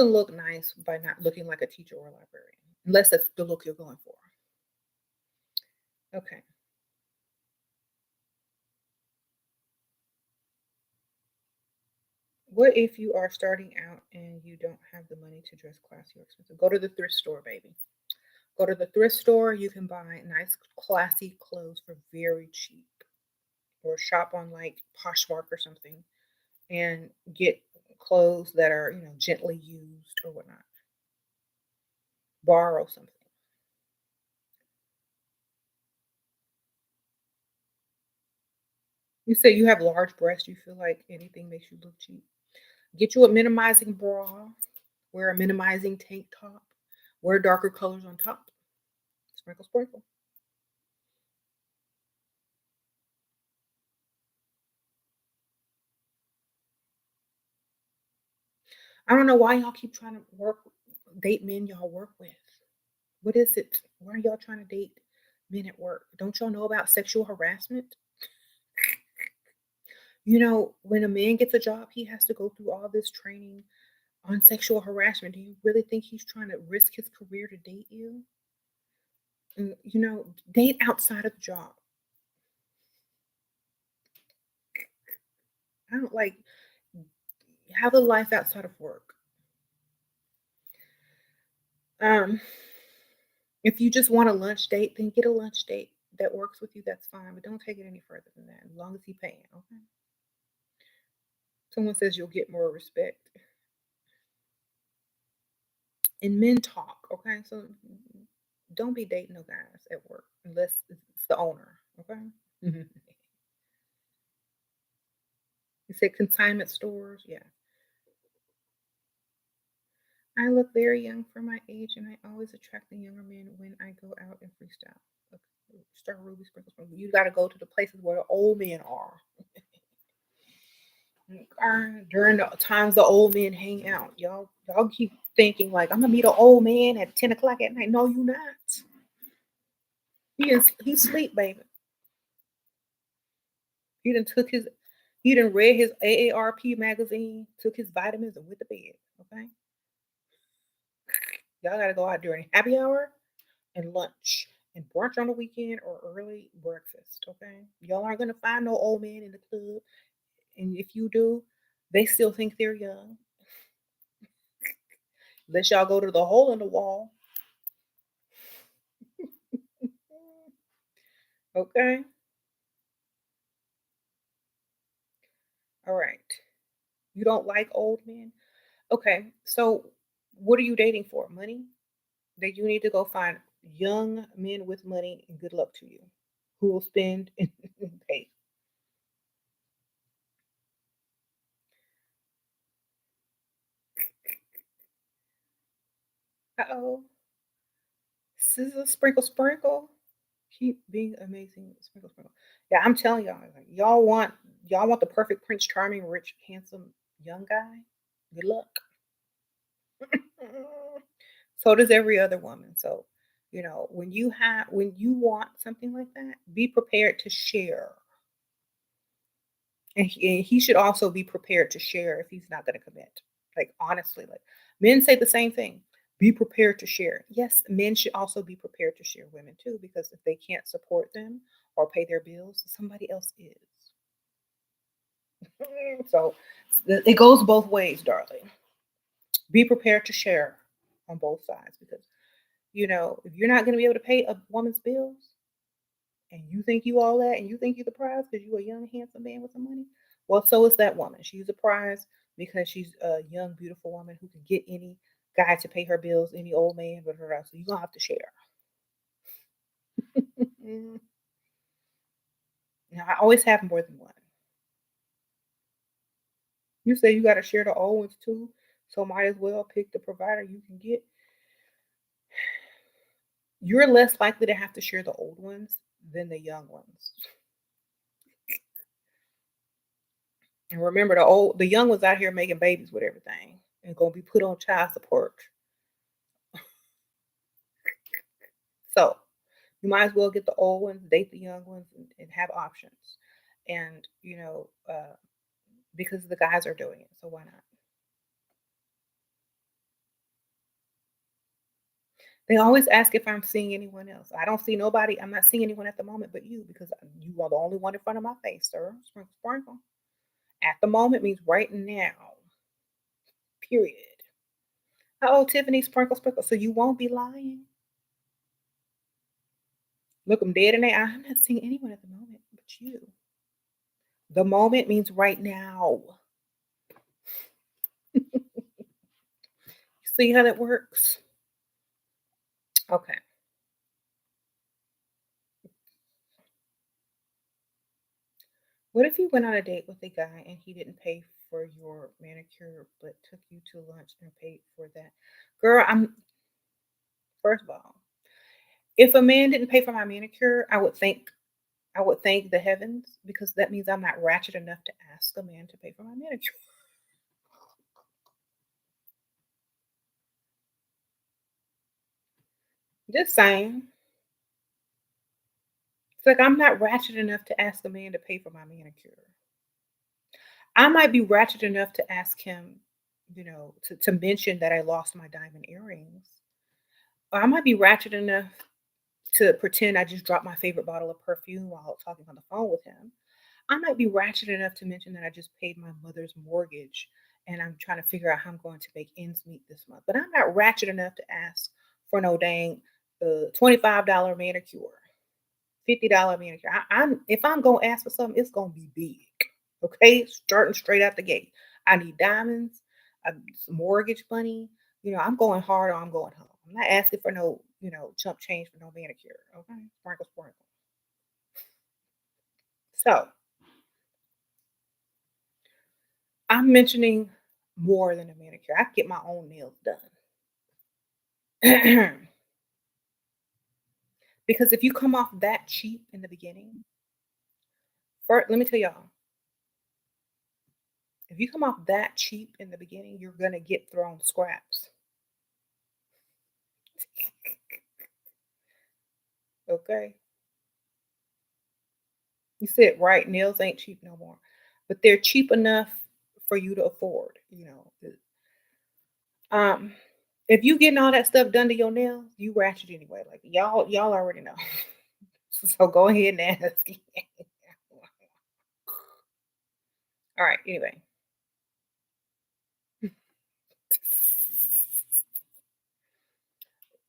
look nice by not looking like a teacher or a librarian, unless that's the look you're going for. Okay. What if you are starting out and you don't have the money to dress classy or expensive? Go to the thrift store, baby. Go to the thrift store. You can buy nice, classy clothes for very cheap, or shop on like Poshmark or something and get clothes that are gently used or whatnot. Borrow something. You say you have large breasts. You feel like anything makes you look cheap. Get you a minimizing bra. Wear a minimizing tank top. Wear darker colors on top. Sprinkle, sprinkle. I don't know why y'all keep trying to date men y'all work with. What is it? Why are y'all trying to date men at work? Don't y'all know about sexual harassment? When a man gets a job, he has to go through all this training on sexual harassment. Do you really think he's trying to risk his career to date you? And, date outside of the job. I don't like have a life outside of work. Um, If you just want a lunch date, then get a lunch date that works with you, that's fine, but don't take it any further than that, as long as he paying, okay? Someone says you'll get more respect. And men talk, okay? So don't be dating no guys at work unless it's the owner, okay? Mhm. You said consignment stores, yeah. I look very young for my age, and I always attract the younger men when I go out and freestyle. Okay. Star Ruby Sprinkle Sprinkle. You got to go to the places where the old men are. During the times the old men hang out, y'all keep thinking like I'm gonna meet an old man at 10 o'clock at night. No, you not. He sleep, baby. He done took his he done read his AARP magazine, took his vitamins, and went to bed. Okay, y'all gotta go out during happy hour and lunch and brunch on the weekend or early breakfast. Okay, y'all aren't gonna find no old man in the club, and if you do, they still think they're young. Unless y'all go to the hole in the wall. Okay, all right. You don't like old men? Okay, so what are you dating for? Money? That you need to go find young men with money and good luck to you who will spend and pay. Uh-oh. Scissor sprinkle sprinkle. Keep being amazing. Sprinkle sprinkle. Yeah, I'm telling y'all, like, y'all want the perfect Prince Charming, rich, handsome, young guy. Good luck. So does every other woman. So, when you want something like that, be prepared to share. And he should also be prepared to share if he's not going to commit. Like honestly, like men say the same thing. Be prepared to share. Yes, men should also be prepared to share women too, because if they can't support them or pay their bills, somebody else is. So it goes both ways, darling. Be prepared to share on both sides because if you're not going to be able to pay a woman's bills, and you think you all that, and you think you the prize because you a young, handsome man with some money. Well, so is that woman. She's a prize because she's a young, beautiful woman who can get any guy to pay her bills, any old man, but her. So you're gonna have to share. Mm. Now, I always have more than one. You say you got to share the old ones too, so might as well pick the provider you can get. You're less likely to have to share the old ones than the young ones. And remember, the young ones out here making babies with everything and gonna be put on child support. So you might as well get the old ones, date the young ones, and have options. And because the guys are doing it, so why not? They always ask if I'm seeing anyone else. I don't see nobody. I'm not seeing anyone at the moment, but you, because you are the only one in front of my face, sir. Sprinkle, sprinkle. At the moment means right now. Period. Oh, Tiffany, sprinkle, sprinkle. So you won't be lying. Look them dead in the eye. I'm not seeing anyone at the moment, but you. The moment means right now. See how that works? Okay. What if you went on a date with a guy and he didn't pay for your manicure but took you to lunch and paid for that? Girl, I'm first of all, if a man didn't pay for my manicure, I would thank the heavens because that means I'm not ratchet enough to ask a man to pay for my manicure. Just saying. It's like I'm not ratchet enough to ask a man to pay for my manicure. I might be ratchet enough to ask him, to mention that I lost my diamond earrings. Or I might be ratchet enough to pretend I just dropped my favorite bottle of perfume while talking on the phone with him. I might be ratchet enough to mention that I just paid my mother's mortgage and I'm trying to figure out how I'm going to make ends meet this month. But I'm not ratchet enough to ask for no dang. $25 manicure, $50 manicure. I'm if I'm gonna ask for something, it's gonna be big. Okay, starting straight out the gate. I need diamonds, some mortgage money. I'm going hard or I'm going home. I'm not asking for no, chump change for no manicure. Okay, sprinkle, sprinkle. So I'm mentioning more than a manicure. I get my own nails done. Because if you come off that cheap in the beginning, first, let me tell y'all, if you come off that cheap in the beginning, you're gonna get thrown scraps. Okay. You said right, nails ain't cheap no more. But they're cheap enough for you to afford. Um, if you getting all that stuff done to your nails, you ratchet anyway. Like y'all already know. So go ahead and ask. All right, anyway.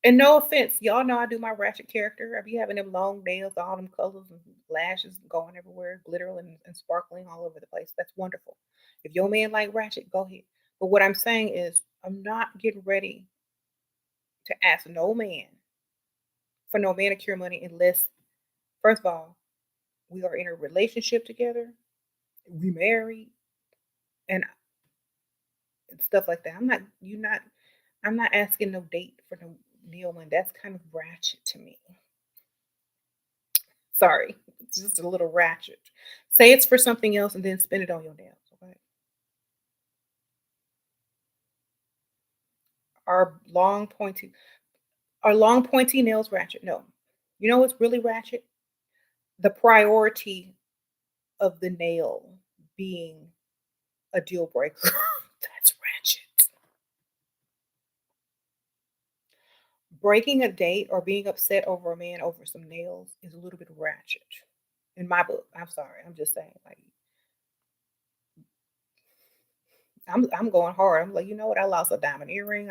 And no offense, y'all know I do my ratchet character. I be having them long nails, all them colors and lashes going everywhere, glittering and sparkling all over the place. That's wonderful. If your man like ratchet, go ahead. But what I'm saying is, I'm not getting ready to ask no man for no manicure money unless, first of all, we are in a relationship together, we married, and stuff like that. I'm not asking no date for no nail, and that's kind of ratchet to me. Sorry, it's just a little ratchet. Say it's for something else and then spend it on your nails. Okay? Are long pointy nails ratchet? No. You know what's really ratchet? The priority of the nail being a deal breaker. That's ratchet. Breaking a date or being upset over a man over some nails is a little bit ratchet in my book. I'm sorry. I'm just saying, like, I'm going hard. I'm like, you know what? I lost a diamond earring.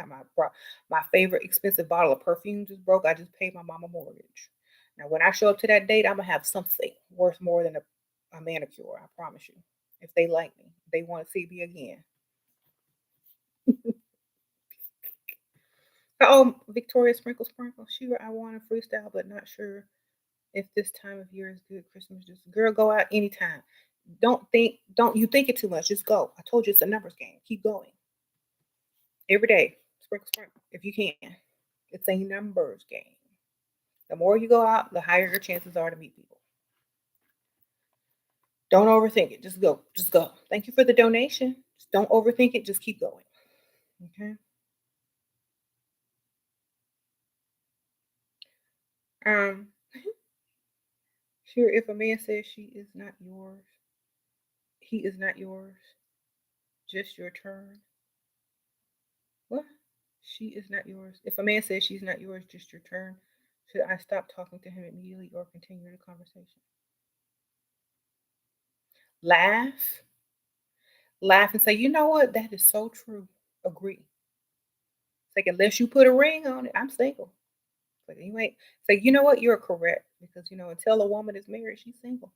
My favorite expensive bottle of perfume just broke. I just paid my mama mortgage. Now, when I show up to that date, I'm gonna have something worth more than a manicure. I promise you. If they like me, they want to see me again. Oh, Victoria Sprinkle Sprinkle. I want to freestyle, but not sure if this time of year is good. Christmas, just girl, go out anytime. Don't you think it too much. Just go. I told you it's a numbers game. Keep going every day. Sprinkle, sprinkle, if you can. It's a numbers game. The more you go out, the higher your chances are to meet people. Don't overthink it. Just go. Just go. Thank you for the donation. Just don't overthink it. Just keep going. Okay. Um. Sure. If a man says she is not yours, he is not yours. Just your turn. What? She is not yours. If a man says she's not yours, just your turn. Should I stop talking to him immediately or continue the conversation? Laugh. Laugh and say, you know what? That is so true. Agree. It's like, unless you put a ring on it, I'm single. But you ain't say, you know what? You're correct. Because until a woman is married, she's single.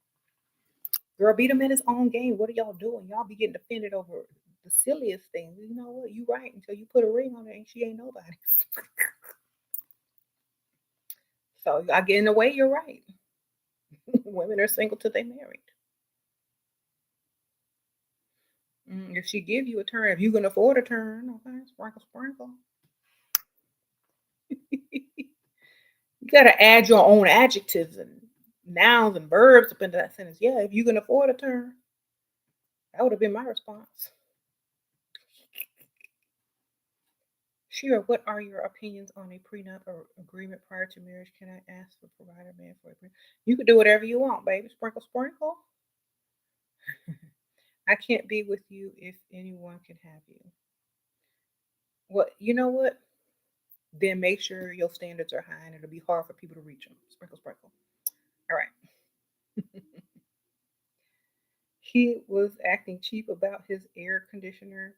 Girl, beat him in his own game. What are y'all doing? Y'all be getting offended over the silliest things. You know what? You right until you put a ring on it and she ain't nobody. So I get in the way, you're right. Women are single till they married. If she give you a turn, if you can afford a turn, okay, sprinkle, sprinkle. You gotta add your own adjectives and nouns and verbs up into that sentence. Yeah, if you can afford a turn, that would have been my response. Sure, what are your opinions on a prenup or agreement prior to marriage? Can I ask the provider man for agreement? You can do whatever you want, baby. Sprinkle, sprinkle. I can't be with you if anyone can have you. What you know what? Then make sure your standards are high and it'll be hard for people to reach them. Sprinkle, sprinkle. All right. He was acting cheap about his air conditioner,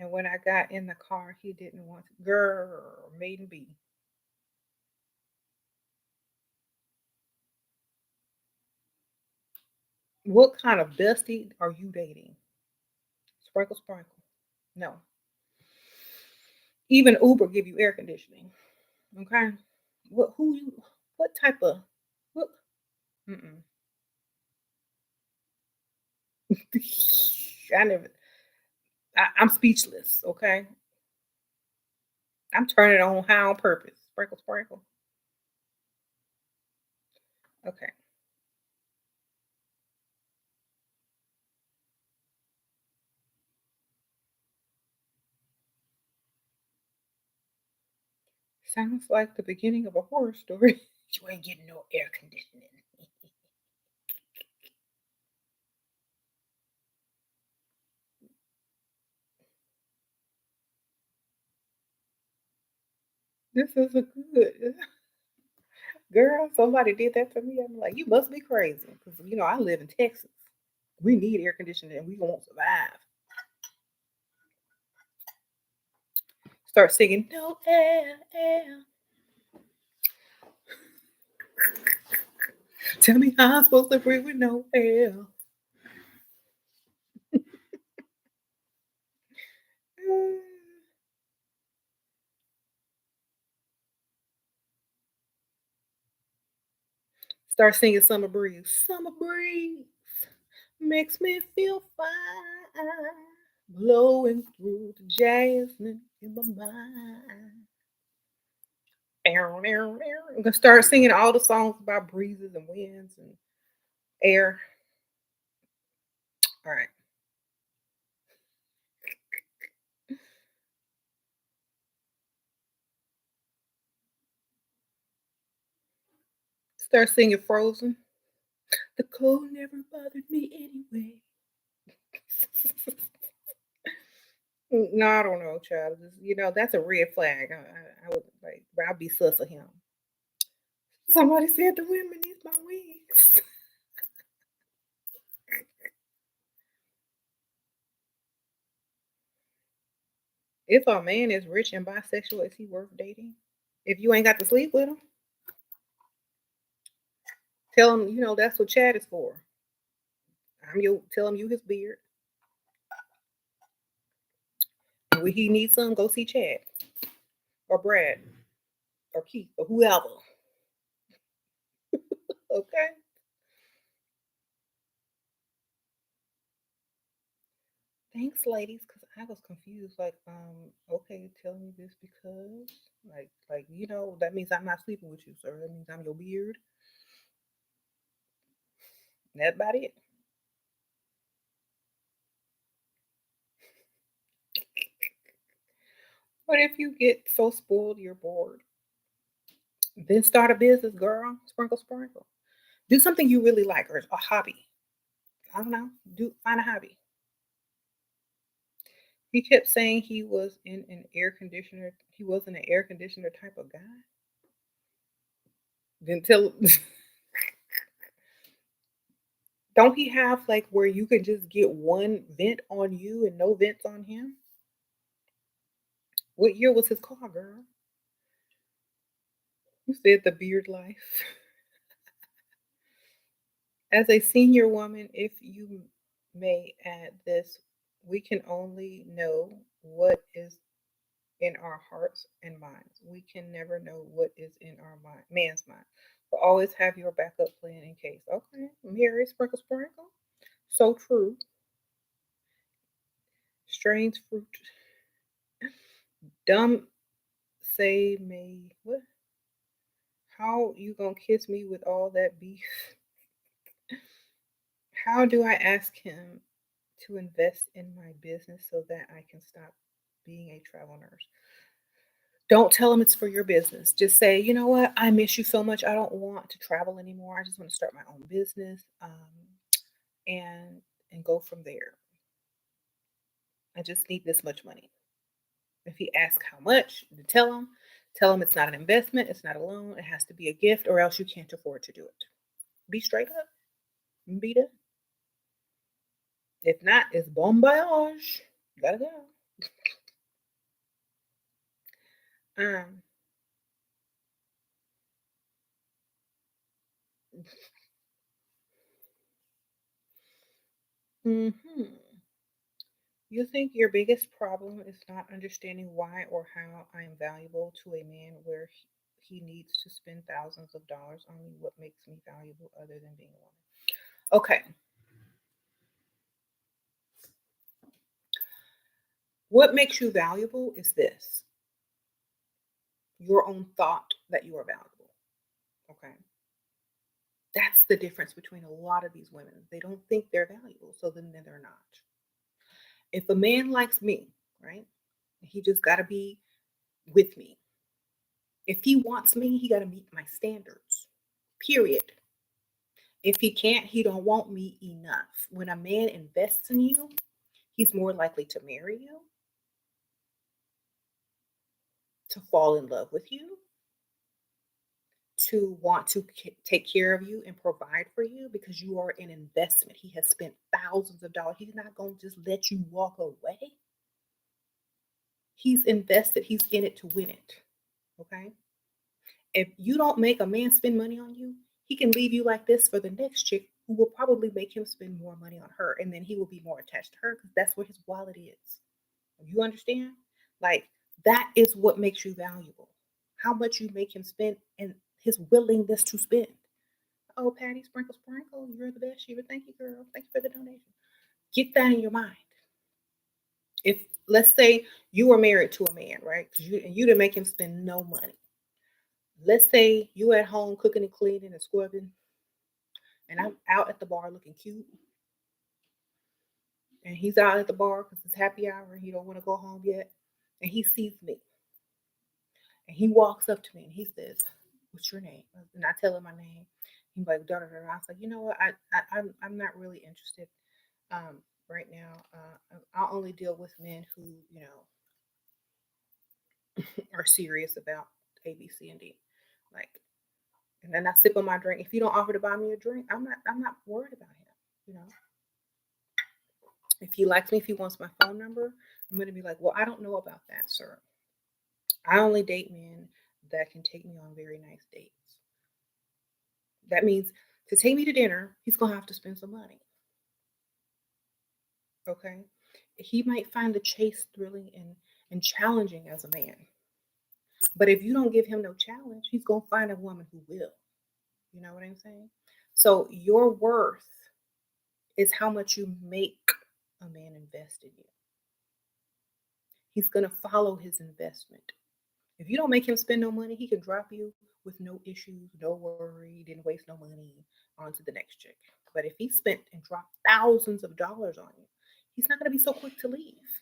and when I got in the car, he didn't want to. Girl, maiden B. What kind of bestie are you dating? Sprinkle, sprinkle. No. Even Uber give you air conditioning. Okay. What? Who you? What type of? What? Mm-mm. I never. I'm speechless. Okay. I'm turning it on high on purpose. Sprinkle, sprinkle. Okay. Sounds like the beginning of a horror story. You ain't getting no air conditioning. This is a good girl. Somebody did that to me. I'm like, you must be crazy because I live in Texas. We need air conditioning and we won't survive. Start singing, no air, air. Tell me how I'm supposed to breathe with no air. Mm. Start singing Summer Breeze. Summer Breeze makes me feel fine. Blowing through the jasmine in my mind. I'm gonna start singing all the songs about breezes and winds and air. All right. Start singing Frozen. The cold never bothered me anyway. No, I don't know, child. That's a red flag. I would like, but I'd be sus of him. Somebody said the women need my wigs. If a man is rich and bisexual, is he worth dating? If you ain't got to sleep with him, tell him, that's what chat is for. Tell him you his beard. And when he needs some, go see Chad or Brad or Keith or whoever. Okay. Thanks, ladies, because I was confused. Like, okay, tell me this because, that means I'm not sleeping with you, sir. That means I'm your beard. That's about it. What if you get so spoiled you're bored? Then start a business, girl. Sprinkle, sprinkle. Do something you really like or a hobby. I don't know. Find a hobby. He kept saying he was in an air conditioner. He wasn't an air conditioner type of guy. Then tell don't he have like where you can just get one vent on you and no vents on him? What year was his car, girl? You said the beard life. As a senior woman, if you may add this, we can only know what is in our hearts and minds. We can never know what is in our man's mind. But always have your backup plan in case. Okay, Mary, sprinkle, sprinkle. So true. Strange fruit. Dumb say may what? How you gonna kiss me with all that beef? How do I ask him to invest in my business so that I can stop being a travel nurse? Don't tell him it's for your business. Just say, you know what? I miss you so much. I don't want to travel anymore. I just want to start my own business, and go from there. I just need this much money. If he asks how much, to tell him it's not an investment, it's not a loan, it has to be a gift, or else you can't afford to do it. Be straight up and be done. If not, it's bon voyage. You gotta go. Um, Mhm. You think your biggest problem is not understanding why or how I am valuable to a man where he needs to spend thousands of dollars on me. What makes me valuable other than being a woman? Okay. What makes you valuable is this: your own thought that you are valuable. Okay. That's the difference between a lot of these women. They don't think they're valuable, so then they're not. If a man likes me, right, he just got to be with me. If he wants me, he got to meet my standards. Period. If he can't, he don't want me enough. When a man invests in you, he's more likely to marry you, to fall in love with you, to want to take care of you and provide for you because you are an investment. He has spent thousands of dollars. He's not going to just let you walk away. He's invested. He's in it to win it. Okay? If you don't make a man spend money on you, he can leave you like this for the next chick who will probably make him spend more money on her. And then he will be more attached to her because that's where his wallet is. You understand? Like, that is what makes you valuable. How much you make him spend and his willingness to spend. Oh, Patty, sprinkle, sprinkle. You're the best. Shiva. Thank you, girl. Thank you for the donation. Get that in your mind. If, let's say, you were married to a man, right? You didn't make him spend no money. Let's say you at home cooking and cleaning and scrubbing, and I'm out at the bar looking cute, and he's out at the bar because it's happy hour and he don't want to go home yet, and he sees me, and he walks up to me and he says, "What's your name?" And I tell him my name. He's like, "Da da da." I was like, "You know what? I'm not really interested right now. I'll only deal with men who are serious about A, B, C, and D." Like, and then I sip on my drink. If you don't offer to buy me a drink, I'm not worried about him. You know, if he likes me, if he wants my phone number, I'm gonna be like, "Well, I don't know about that, sir. I only date men that can take me on very nice dates." That means to take me to dinner, he's gonna have to spend some money. Okay. He might find the chase thrilling and challenging as a man. But if you don't give him no challenge, he's gonna find a woman who will. You know what I'm saying? So your worth is how much you make a man invest in you. He's gonna follow his investment. If you don't make him spend no money, he can drop you with no issues, no worry, didn't waste no money on to the next chick. But if he spent and dropped thousands of dollars on you, he's not going to be so quick to leave.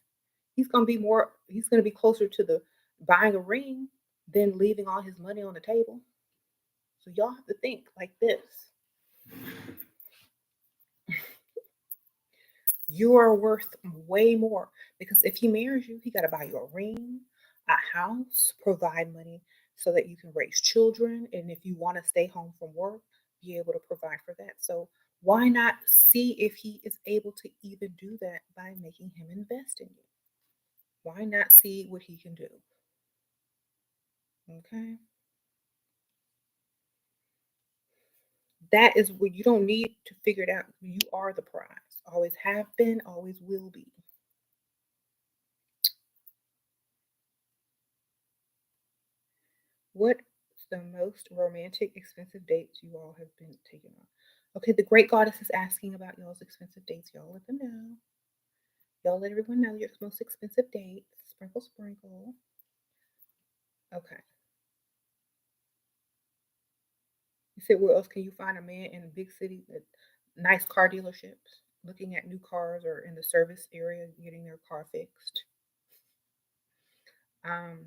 He's going to be closer to the buying a ring than leaving all his money on the table. So y'all have to think like this. You are worth way more because if he marries you, he got to buy you a ring, a house, provide money so that you can raise children. And if you want to stay home from work, be able to provide for that. So why not see if he is able to even do that by making him invest in you? Why not see what he can do? Okay. That is what you don't need to figure it out. You are the prize. Always have been, always will be. What's the most romantic, expensive dates you all have been taken on? Okay, the great goddess is asking about y'all's expensive dates. Y'all let them know. Y'all let everyone know your most expensive dates. Sprinkle, sprinkle. Okay. You said where else can you find a man in a big city at nice car dealerships, looking at new cars or in the service area, getting their car fixed? Um,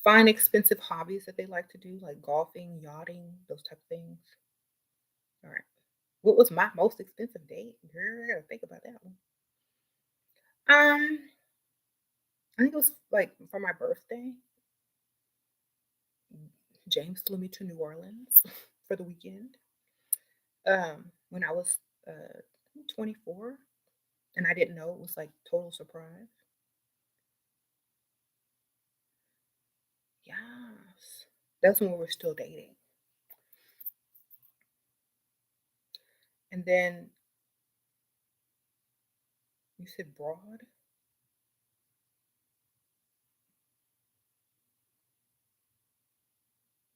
find expensive hobbies that they like to do, like golfing, yachting, those type of things. All right. What was my most expensive date? Girl, I gotta think about that one. I think it was like for my birthday. James flew me to New Orleans for the weekend. When I was 24, and I didn't know, it was like total surprise. Yes, that's when we were still dating. And then you said broad?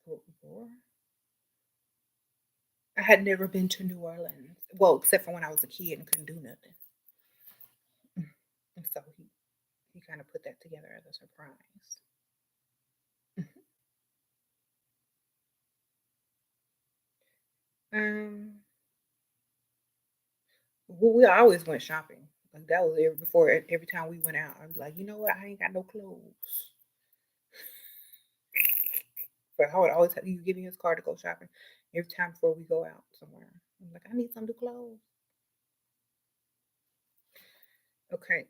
Bro- I had never been to New Orleans. Well, except for when I was a kid and couldn't do nothing. And so he kind of put that together as a surprise. Um, well, we always went shopping. Like that was before every time we went out. I was like, you know what? I ain't got no clothes. But I would always have you give me his card to go shopping every time before we go out somewhere. I'm like, I need some new clothes. Okay.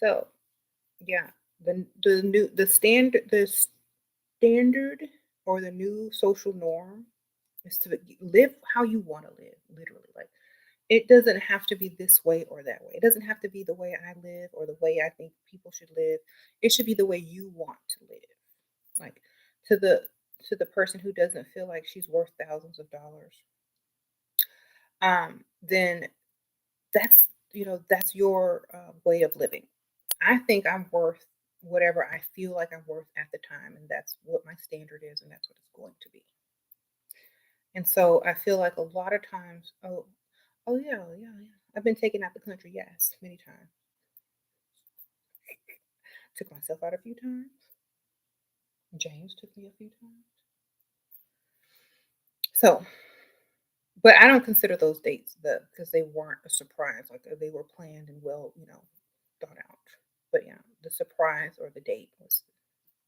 So yeah, the standard or the new social norm is to live how you want to live, literally. Like it doesn't have to be this way or that way. It doesn't have to be the way I live or the way I think people should live. It should be the way you want to live. Like to the person who doesn't feel like she's worth thousands of dollars, then that's your way of living. I think I'm worth whatever I feel like I'm worth at the time, and that's what my standard is, and that's what it's going to be. And so I feel like a lot of times, oh yeah, yeah, yeah. I've been taken out the country, yes, many times. Took myself out a few times. James took me a few times. So, but I don't consider those dates because they weren't a surprise. Like they were planned and well, thought out. But yeah, the surprise or the date was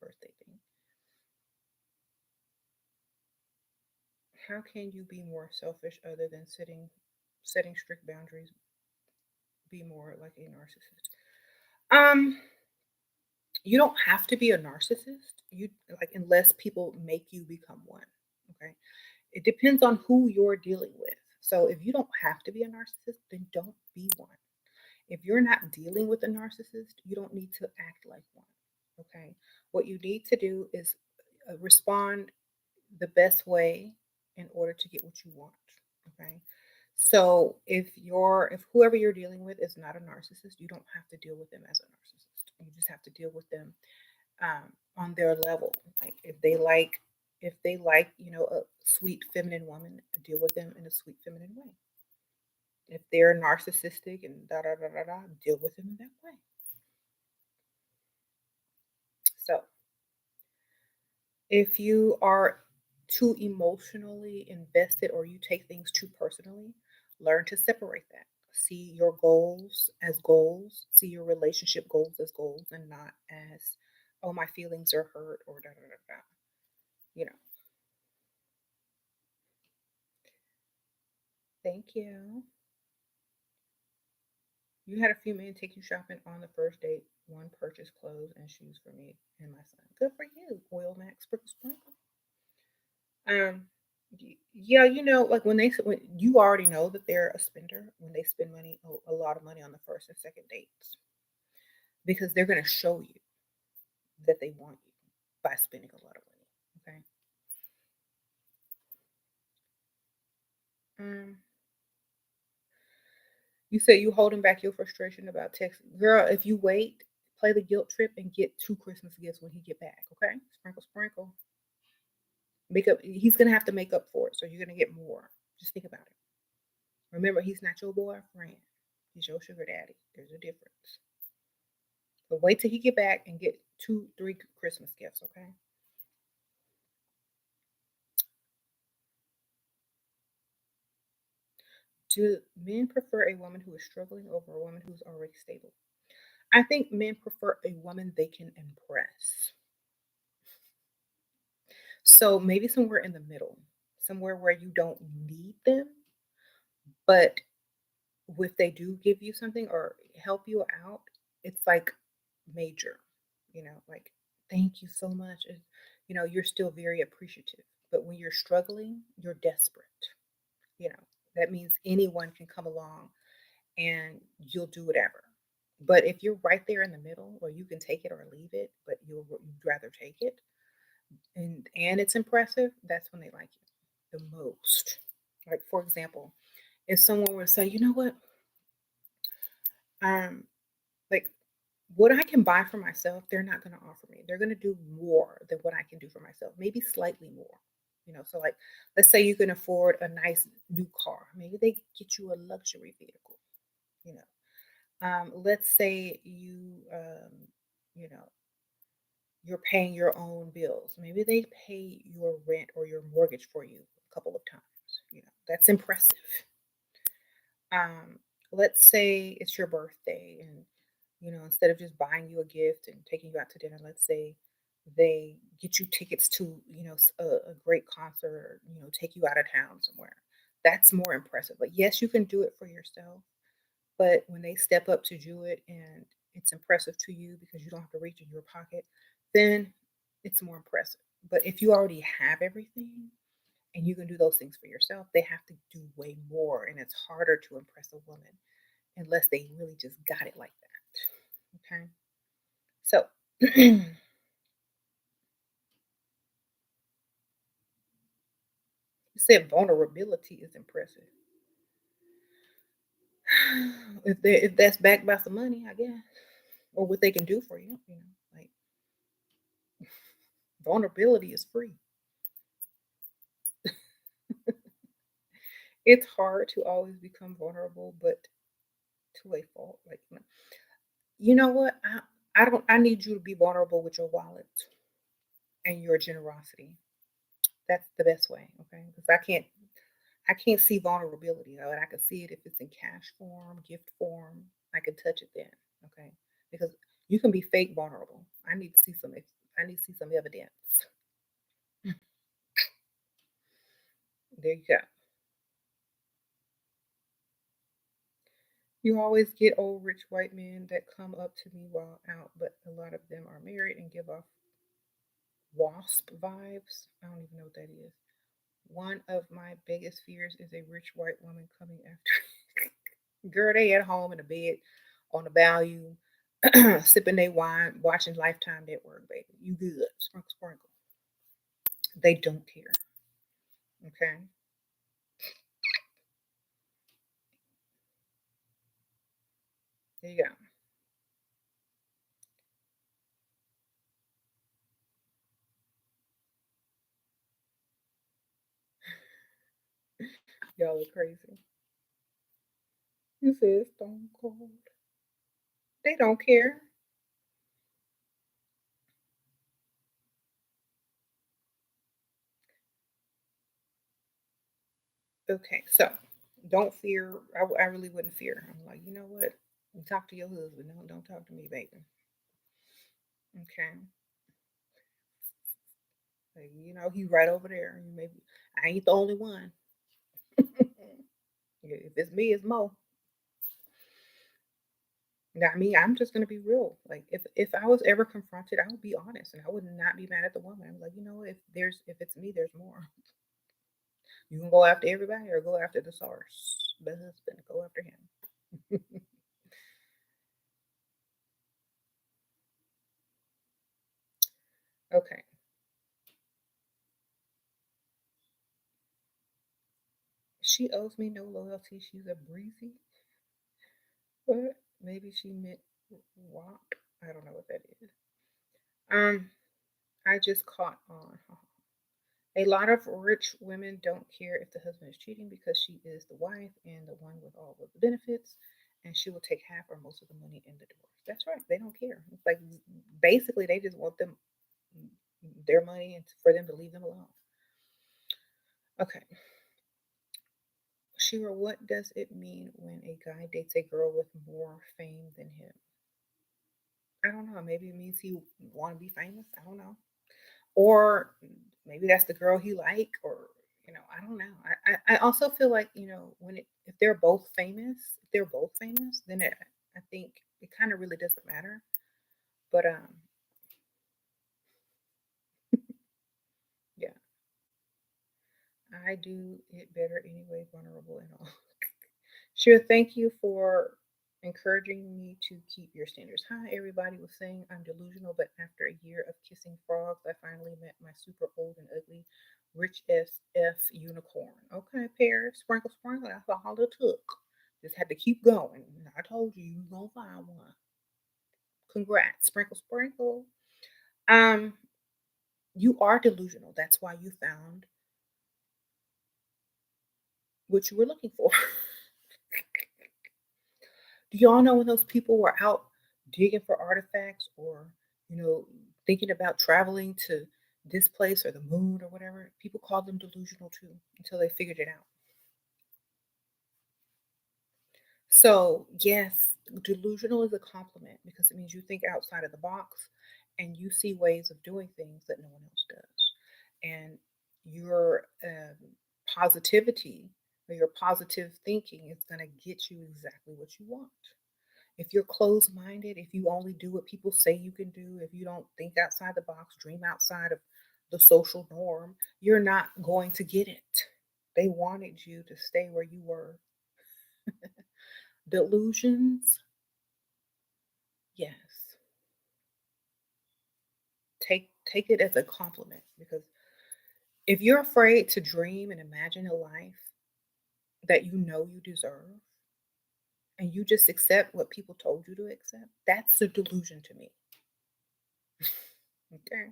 the birthday thing. How can you be more selfish other than setting strict boundaries? Be more like a narcissist. Um, you don't have to be a narcissist. You like unless people make you become one. Okay. It depends on who you're dealing with. So if you don't have to be a narcissist, then don't be one. If you're not dealing with a narcissist, you don't need to act like one. Okay. What you need to do is respond the best way in order to get what you want. Okay. So if whoever you're dealing with is not a narcissist, you don't have to deal with them as a narcissist. You just have to deal with them on their level. Like if they like a sweet feminine woman, deal with them in a sweet feminine way. If they're narcissistic and da da da da da, deal with them in that way. So if you are too emotionally invested or you take things too personally, learn to separate that. See your goals as goals, see your relationship goals as goals and not as, oh, my feelings are hurt or da da da da. You know, thank you. You had a few men take you shopping on the first date. One purchased clothes and shoes for me and my son. Good for you, Oil Max Sprinkle Sprinkle. Yeah, like when you already know that they're a spender when they spend money, a lot of money on the first and second dates because they're going to show you that they want you by spending a lot of money. Okay. Um, you say you holding back your frustration about text, girl. If you wait, play the guilt trip and get two Christmas gifts when he get back. Okay, sprinkle, sprinkle. Make up. He's gonna have to make up for it, so you're gonna get more. Just think about it. Remember, he's not your boyfriend. He's your sugar daddy. There's a difference. But wait till he get back and get two, three Christmas gifts, okay? Do men prefer a woman who is struggling over a woman who's already stable? I think men prefer a woman they can impress. So maybe somewhere in the middle, somewhere where you don't need them, but if they do give you something or help you out, it's like major, like thank you so much. You're still very appreciative. But when you're struggling, you're desperate. You know, that means anyone can come along and you'll do whatever. But if you're right there in the middle, or you can take it or leave it, but you'd rather take it, and it's impressive, that's when they like you the most. Like, for example, if someone were to say, "You know what? Um, like, what I can buy for myself, they're not gonna offer me. They're gonna do more than what I can do for myself, maybe slightly more." So, like, let's say you can afford a nice new car. Maybe they get you a luxury vehicle, you know. Let's say you know, you're paying your own bills. Maybe they pay your rent or your mortgage for you a couple of times. That's impressive. Um, let's say it's your birthday, and instead of just buying you a gift and taking you out to dinner, let's say they get you tickets to a great concert, or take you out of town somewhere. That's more impressive. But yes, you can do it for yourself, but when they step up to do it and it's impressive to you because you don't have to reach in your pocket, then it's more impressive. But if you already have everything and you can do those things for yourself, they have to do way more. And it's harder to impress a woman unless they really just got it like that. Okay. So you said vulnerability is impressive. If that's backed by some money, I guess, or what they can do for you, like vulnerability is free. It's hard to always become vulnerable, but to a fault. Like, you know what? I don't. I need you to be vulnerable with your wallet and your generosity. That's the best way, okay? Because I can't see vulnerability. I can see it if it's in cash form, gift form. I can touch it then, okay? Because you can be fake vulnerable. I need to see some evidence. There you go. You always get old rich white men that come up to me while out, but a lot of them are married and give off wasp vibes. I don't even know what that is. One of my biggest fears is a rich white woman coming after. Girl, they at home in the bed on the value, sipping their wine, watching Lifetime Network, baby. You good. Sprinkle, sprinkle. They don't care. Okay. There you go. Y'all are crazy. You said stone cold. They don't care. Okay, so don't fear. I really wouldn't fear. I'm like, you know what? Talk to your husband. Don't talk to me, baby. Okay. Like, he's right over there. Maybe I ain't the only one. If it's me, it's Mo. Now, I mean, I'm just gonna be real. Like, if I was ever confronted, I would be honest, and I would not be mad at the woman. I'm like, if it's me, there's more. You can go after everybody, or go after the source, the husband. Go after him. Okay, she owes me no loyalty. She's a breezy. What? Maybe she meant wop. I don't know what that is. Um, I just caught on. A lot of rich women don't care if the husband is cheating because she is the wife and the one with all of the benefits, and she will take half or most of the money in the divorce. That's right. They don't care. It's like basically they just want their money and for them to leave them alone. Okay. Shira, what does it mean when a guy dates a girl with more fame than him? I don't know. Maybe it means he want to be famous. I don't know. Or maybe that's the girl he like, or I don't know. I also feel like when if they're both famous, then I think it kind of really doesn't matter. But yeah, I do it better anyway, vulnerable and all. Sure, thank you for encouraging me to keep your standards high. Everybody was saying I'm delusional, but after a year of kissing frogs, I finally met my super old and ugly rich SF unicorn. Okay, Paris, sprinkle, sprinkle. That's all it took. Just had to keep going. I told you you gonna find one. Congrats, sprinkle, sprinkle. Um, you are delusional. That's why you found what you were looking for. Do y'all know when those people were out digging for artifacts or, you know, thinking about traveling to this place or the moon or whatever? People called them delusional too until they figured it out. So, yes, delusional is a compliment because it means you think outside of the box and you see ways of doing things that no one else does. And your positivity or your positive thinking is going to get you exactly what you want. If you're closed minded, if you only do what people say you can do, if you don't think outside the box, dream outside of the social norm, you're not going to get it. They wanted you to stay where you were. Delusions, yes. Take it as a compliment because if you're afraid to dream and imagine a life that you know you deserve and you just accept what people told you to accept, that's a delusion to me. Okay?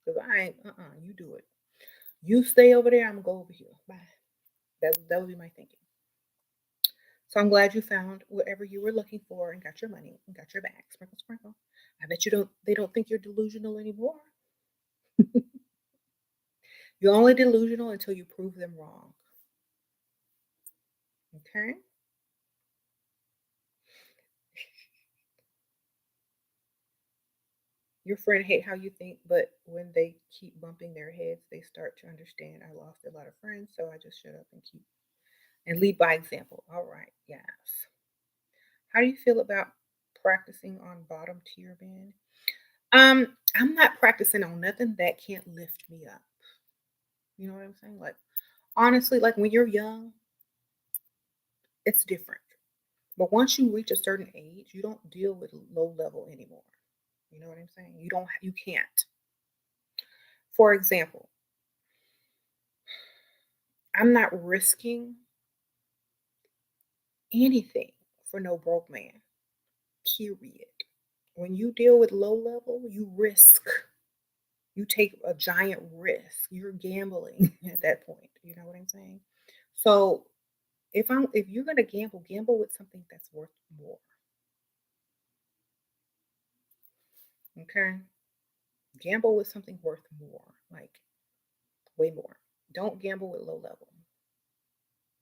Because I ain't, you do it. You stay over there, I'm gonna go over here. Bye. That would be my thinking. So I'm glad you found whatever you were looking for and got your money and got your bag. Sprinkle, sprinkle. I bet you don't they don't think you're delusional anymore. You're only delusional until you prove them wrong. Okay? Your friend hate how you think, but when they keep bumping their heads, they start to understand I lost a lot of friends, so I just shut up and keep and lead by example. All right, yes. How do you feel about practicing on bottom tier men? I'm not practicing on nothing that can't lift me up. You know what I'm saying? Like honestly, like when you're young, it's different. But once you reach a certain age, you don't deal with low level anymore. You know what I'm saying? You can't. For example, I'm not risking anything for no broke man. Period. When you deal with low level, you risk. You take a giant risk. You're gambling at that point. You know what I'm saying? So if you're gonna gamble, gamble with something that's worth more. Okay? Gamble with something worth more, like way more. Don't gamble with low level.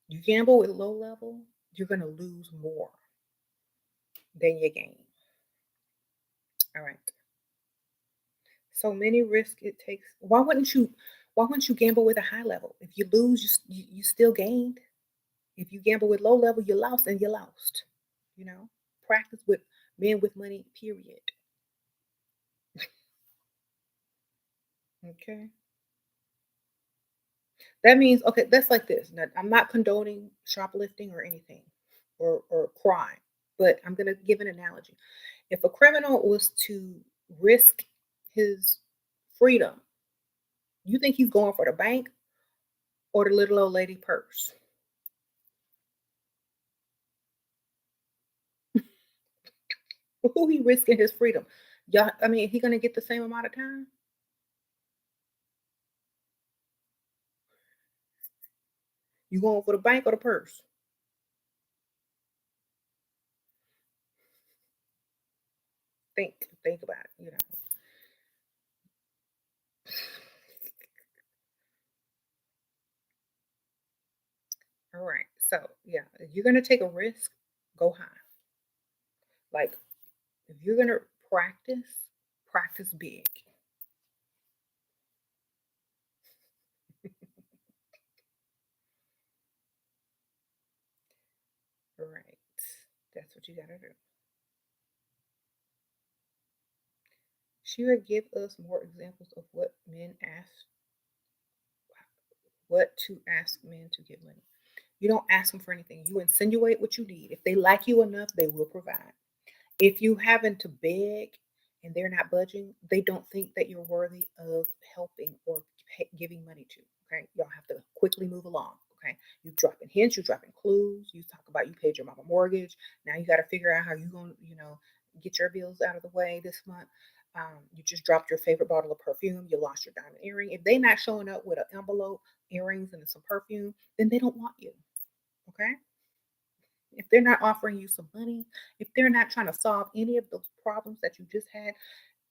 You gamble with low level, you're gonna lose more than you gain. All right. So many risks it takes. Why wouldn't you gamble with a high level? If you lose, you still gained. If you gamble with low level, you lost and you lost. You know? Practice with men with money, period. Okay. That means okay, that's like this. Now, I'm not condoning shoplifting or anything or crime, but I'm gonna give an analogy. If a criminal was to risk his freedom, you think he's going for the bank or the little old lady purse? Who he risking his freedom? Y'all, I mean, he gonna get the same amount of time? You going for the bank or the purse? Think about it. You know. All right. So yeah, if you're gonna take a risk, go high. Like if you're gonna practice, practice big. All right. That's what you gotta do. Shira, give us more examples of what to ask men to give money. You don't ask them for anything. You insinuate what you need. If they like you enough, they will provide. If you having to beg and they're not budging, they don't think that you're worthy of helping or giving money to. Okay, y'all have to quickly move along. Okay, you dropping hints, you dropping clues. You talk about you paid your mama mortgage. Now you got to figure out how you gonna, get your bills out of the way this month. You just dropped your favorite bottle of perfume. You lost your diamond earring. If they not showing up with an envelope, earrings, and some perfume, then they don't want you. Okay, if they're not offering you some money, if they're not trying to solve any of those problems that you just had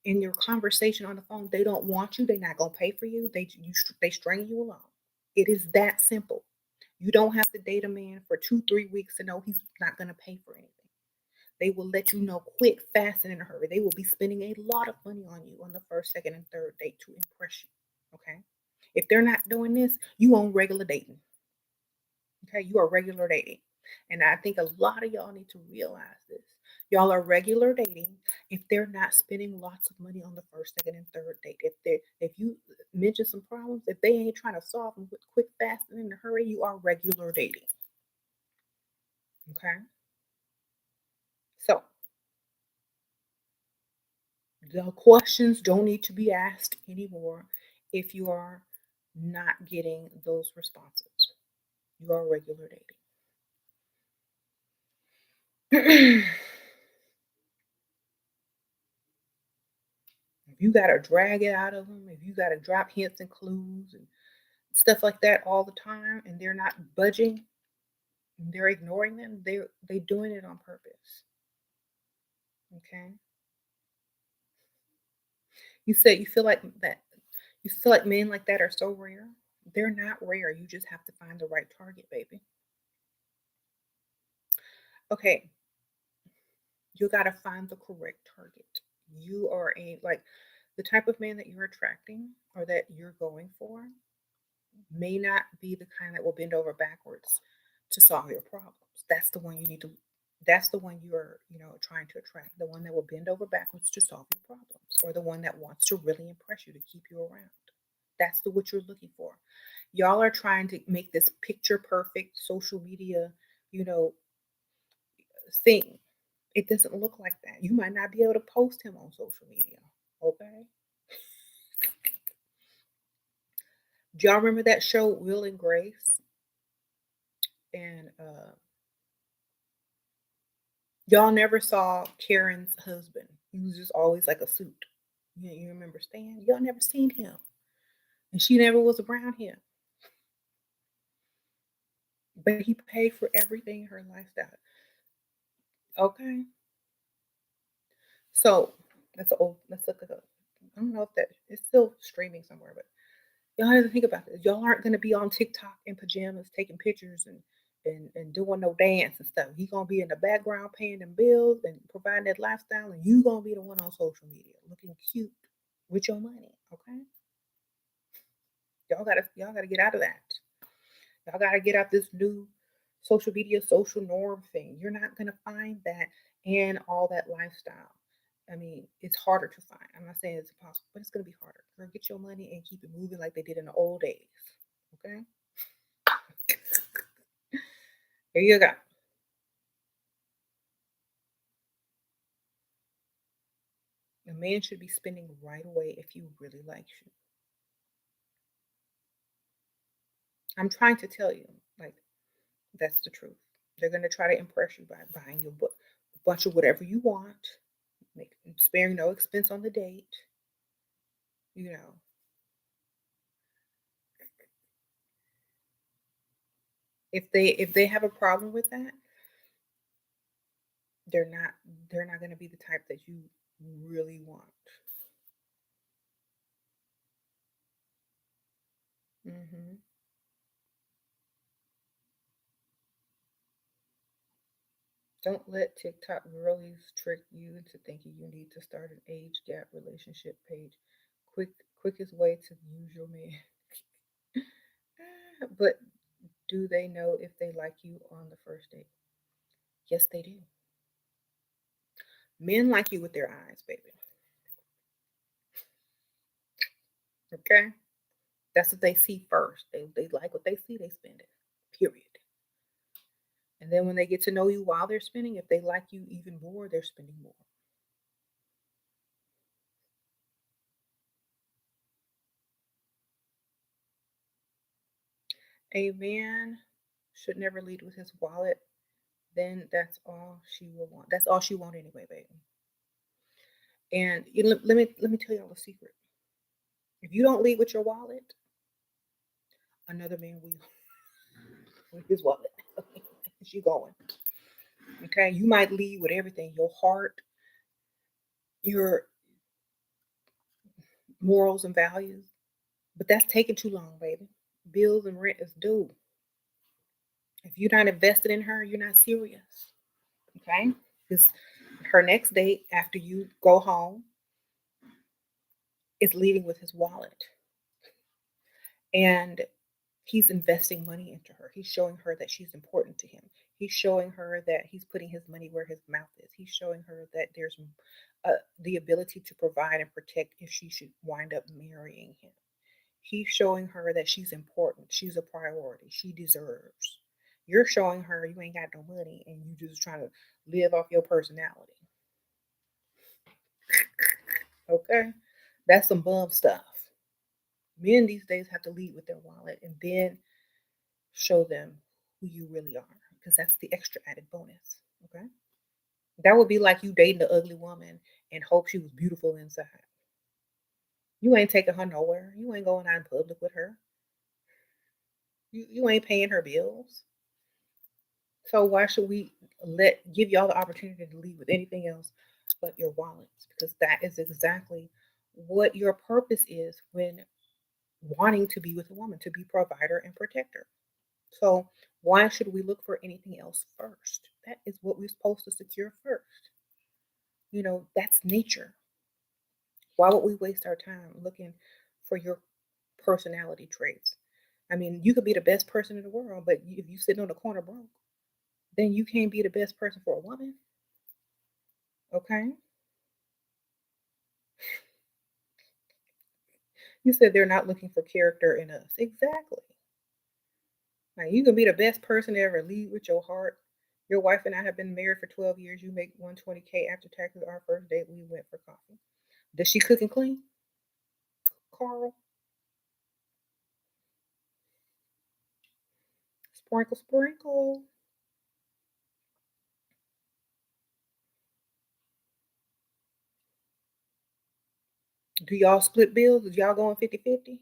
in your conversation on the phone, they don't want you. They're not gonna pay for you. They string you along. It is that simple. You don't have to date a man for 2, 3 weeks to know he's not gonna pay for anything. They will let you know quick, fast, and in a hurry. They will be spending a lot of money on you on the first, second, and third date to impress you. Okay. If they're not doing this, you on regular dating. Okay, you are regular dating. And I think a lot of y'all need to realize this. Y'all are regular dating if they're not spending lots of money on the first, second, and third date. If you mention some problems, if they ain't trying to solve them quick, fast, and in a hurry, you are regular dating. Okay? So the questions don't need to be asked anymore if you are not getting those responses. You are regular dating. If you gotta drag it out of them, if you gotta drop hints and clues and stuff like that all the time, and they're not budging, and they're ignoring them, they doing it on purpose. Okay. You said you feel like men like that are so rare. They're not rare. You just have to find the right target, baby. Okay, you gotta find the correct target. You are a like the type of man that you're attracting or that you're going for may not be the kind that will bend over backwards to solve your problems. That's the one you need to that's the one you're, trying to attract. The one that will bend over backwards to solve your problems or the one that wants to really impress you to keep you around. That's the what you're looking for. Y'all are trying to make this picture perfect social media, you know, thing. It doesn't look like that. You might not be able to post him on social media. Okay? Do y'all remember that show Will and Grace? And y'all never saw Karen's husband. He was just always like a suit. You remember Stan? Y'all never seen him. And she never was around him. But he paid for everything her lifestyle. Okay. So let's look at it. I don't know if that it's still streaming somewhere, but y'all have to think about this. Y'all aren't gonna be on TikTok in pajamas taking pictures and doing no dance and stuff. He gonna be in the background paying them bills and providing that lifestyle, and you gonna be the one on social media looking cute with your money. Okay, y'all gotta get out of that. Y'all gotta get out this new social media social norm thing. You're not gonna find that and all that lifestyle. I mean, it's harder to find. I'm not saying it's impossible, but it's gonna be harder. Girl, get your money and keep it moving like they did in the old days. Okay, here you go. A man should be spending right away if he really likes you. I'm trying to tell you, like, that's the truth. They're going to try to impress you by buying you a bunch of whatever you want, sparing no expense on the date. You know, if they have a problem with that, they're not they're not going to be the type that you really want. Hmm. Don't let TikTok girlies trick you into thinking you need to start an age gap relationship page. Quickest way to use your man. But do they know if they like you on the first date? Yes, they do. Men like you with their eyes, baby. Okay? That's what they see first. They like what they see, they spend it. Period. And then when they get to know you while they're spending, if they like you even more, they're spending more. A man should never lead with his wallet. Then that's all she will want. That's all she want anyway, baby. And let me tell y'all a secret. If you don't lead with your wallet, another man will with his wallet. She going. Okay, you might lead with everything, your heart, your morals and values, but that's taking too long, baby. Bills and rent is due. If you're not invested in her, you're not serious. Okay, because her next date after you go home is leading with his wallet, and he's investing money into her. He's showing her that she's important to him. He's showing her that he's putting his money where his mouth is. He's showing her that there's the ability to provide and protect if she should wind up marrying him. He's showing her that she's important. She's a priority. She deserves. You're showing her you ain't got no money and you just trying to live off your personality. Okay? That's some bum stuff. Men these days have to lead with their wallet and then show them who you really are because that's the extra added bonus. Okay? That would be like you dating an ugly woman and hope she was beautiful inside. You ain't taking her nowhere. You ain't going out in public with her. You ain't paying her bills. So why should we give y'all the opportunity to lead with anything else but your wallets? Because that is exactly what your purpose is when wanting to be with a woman, to be provider and protector. So why should we look for anything else first? That is what we're supposed to secure first. That's nature. Why would we waste our time looking for your personality traits? I mean, you could be the best person in the world, but if you sit on the corner broke, then you can't be the best person for a woman. Okay? You said they're not looking for character in us. Exactly. Now, you can be the best person to ever lead with your heart. Your wife and I have been married for 12 years. You make 120K after taxes. Our first date, we went for coffee. Does she cook and clean, Carl? Sprinkle, sprinkle. Do y'all split bills? Is y'all going 50-50?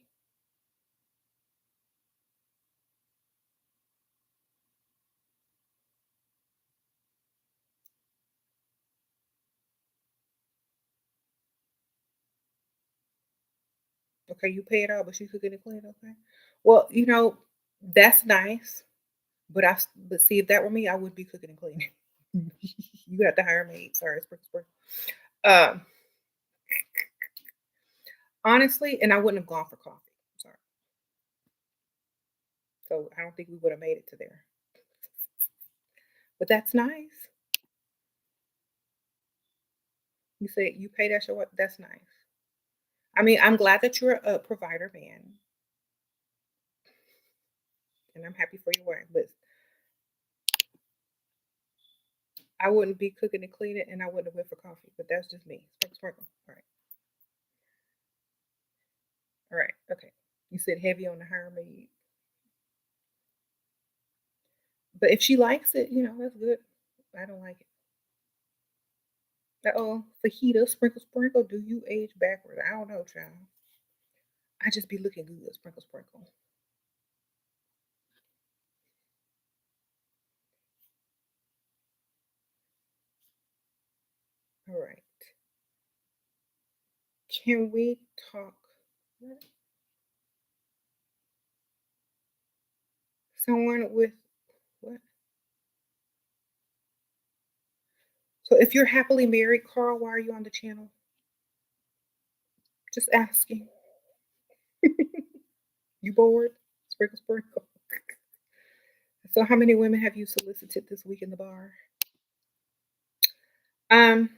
Okay, you pay it all, but she cooking and clean. Okay. Well, that's nice. But see, if that were me, I would be cooking and cleaning. You have to hire me. Sorry, sprinkle, sprinkle. Um, Honestly, and I wouldn't have gone for coffee. Sorry. So I don't think we would have made it to there. But that's nice. You say you pay that show up. That's nice. I mean, I'm glad that you're a provider man, and I'm happy for your wife. But I wouldn't be cooking and cleaning, and I wouldn't have went for coffee. But that's just me. Sprinkle, sprinkle. All right, all right, okay. You said heavy on the hire maid, but if she likes it, that's good. I don't like it. Oh, fajita, sprinkle, sprinkle. Do you age backwards? I don't know, child. I just be looking good. Sprinkle, sprinkle. All right. Can we talk? Someone with what? So if you're happily married, Carl, why are you on the channel? Just asking. You bored? Sprinkle, sprinkle. So how many women have you solicited this week in the bar? Um,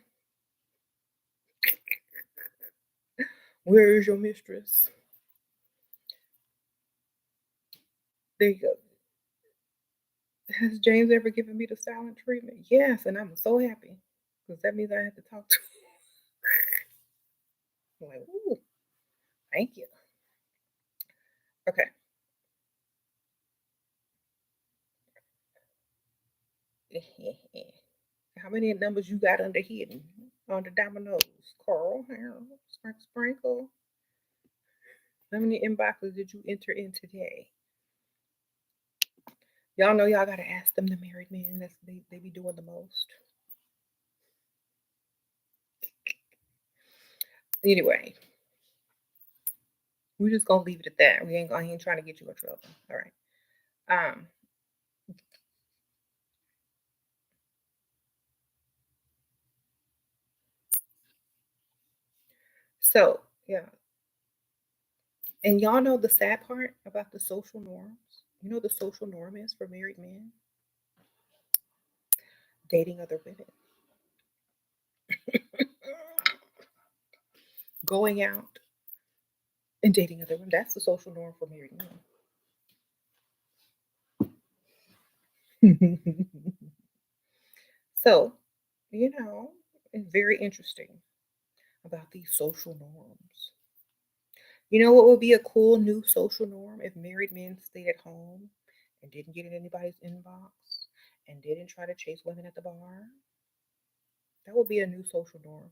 where is your mistress? There you go. Has James ever given me the silent treatment? Yes, and I'm so happy because that means I have to talk to him. I'm like, ooh, thank you. Okay. How many numbers you got under hidden on the dominoes? Carl, sprinkle, sprinkle. How many inboxes did you enter in today? Y'all know y'all gotta ask them the married men. They be doing the most. Anyway, we're just gonna leave it at that. I ain't trying to get you in trouble. All right. Um, so yeah. And y'all know the sad part about the social norms? You know the social norm is for married men? Dating other women. Going out and dating other women. That's the social norm for married men. So, you know, it's very interesting about these social norms. You know what would be a cool new social norm if married men stayed at home and didn't get in anybody's inbox and didn't try to chase women at the bar? That would be a new social norm.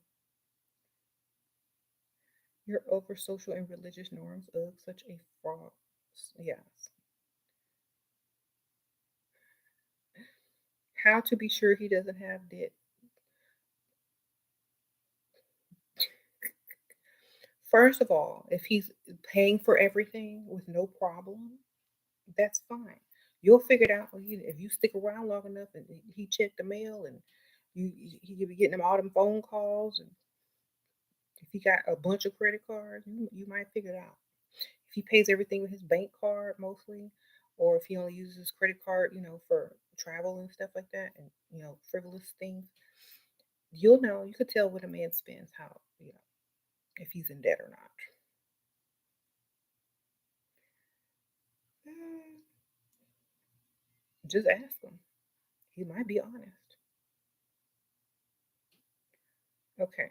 You're over social and religious norms. Ugh, such a fraud. Yes. How to be sure he doesn't have debt. First of all, if he's paying for everything with no problem, that's fine. You'll figure it out if you stick around long enough and he checked the mail and he be getting them all them phone calls and if he got a bunch of credit cards, you might figure it out. If he pays everything with his bank card mostly, or if he only uses his credit card, for travel and stuff like that, and frivolous things, you'll know. You could tell when a man spends how if he's in debt or not. Mm, just ask him. He might be honest. Okay.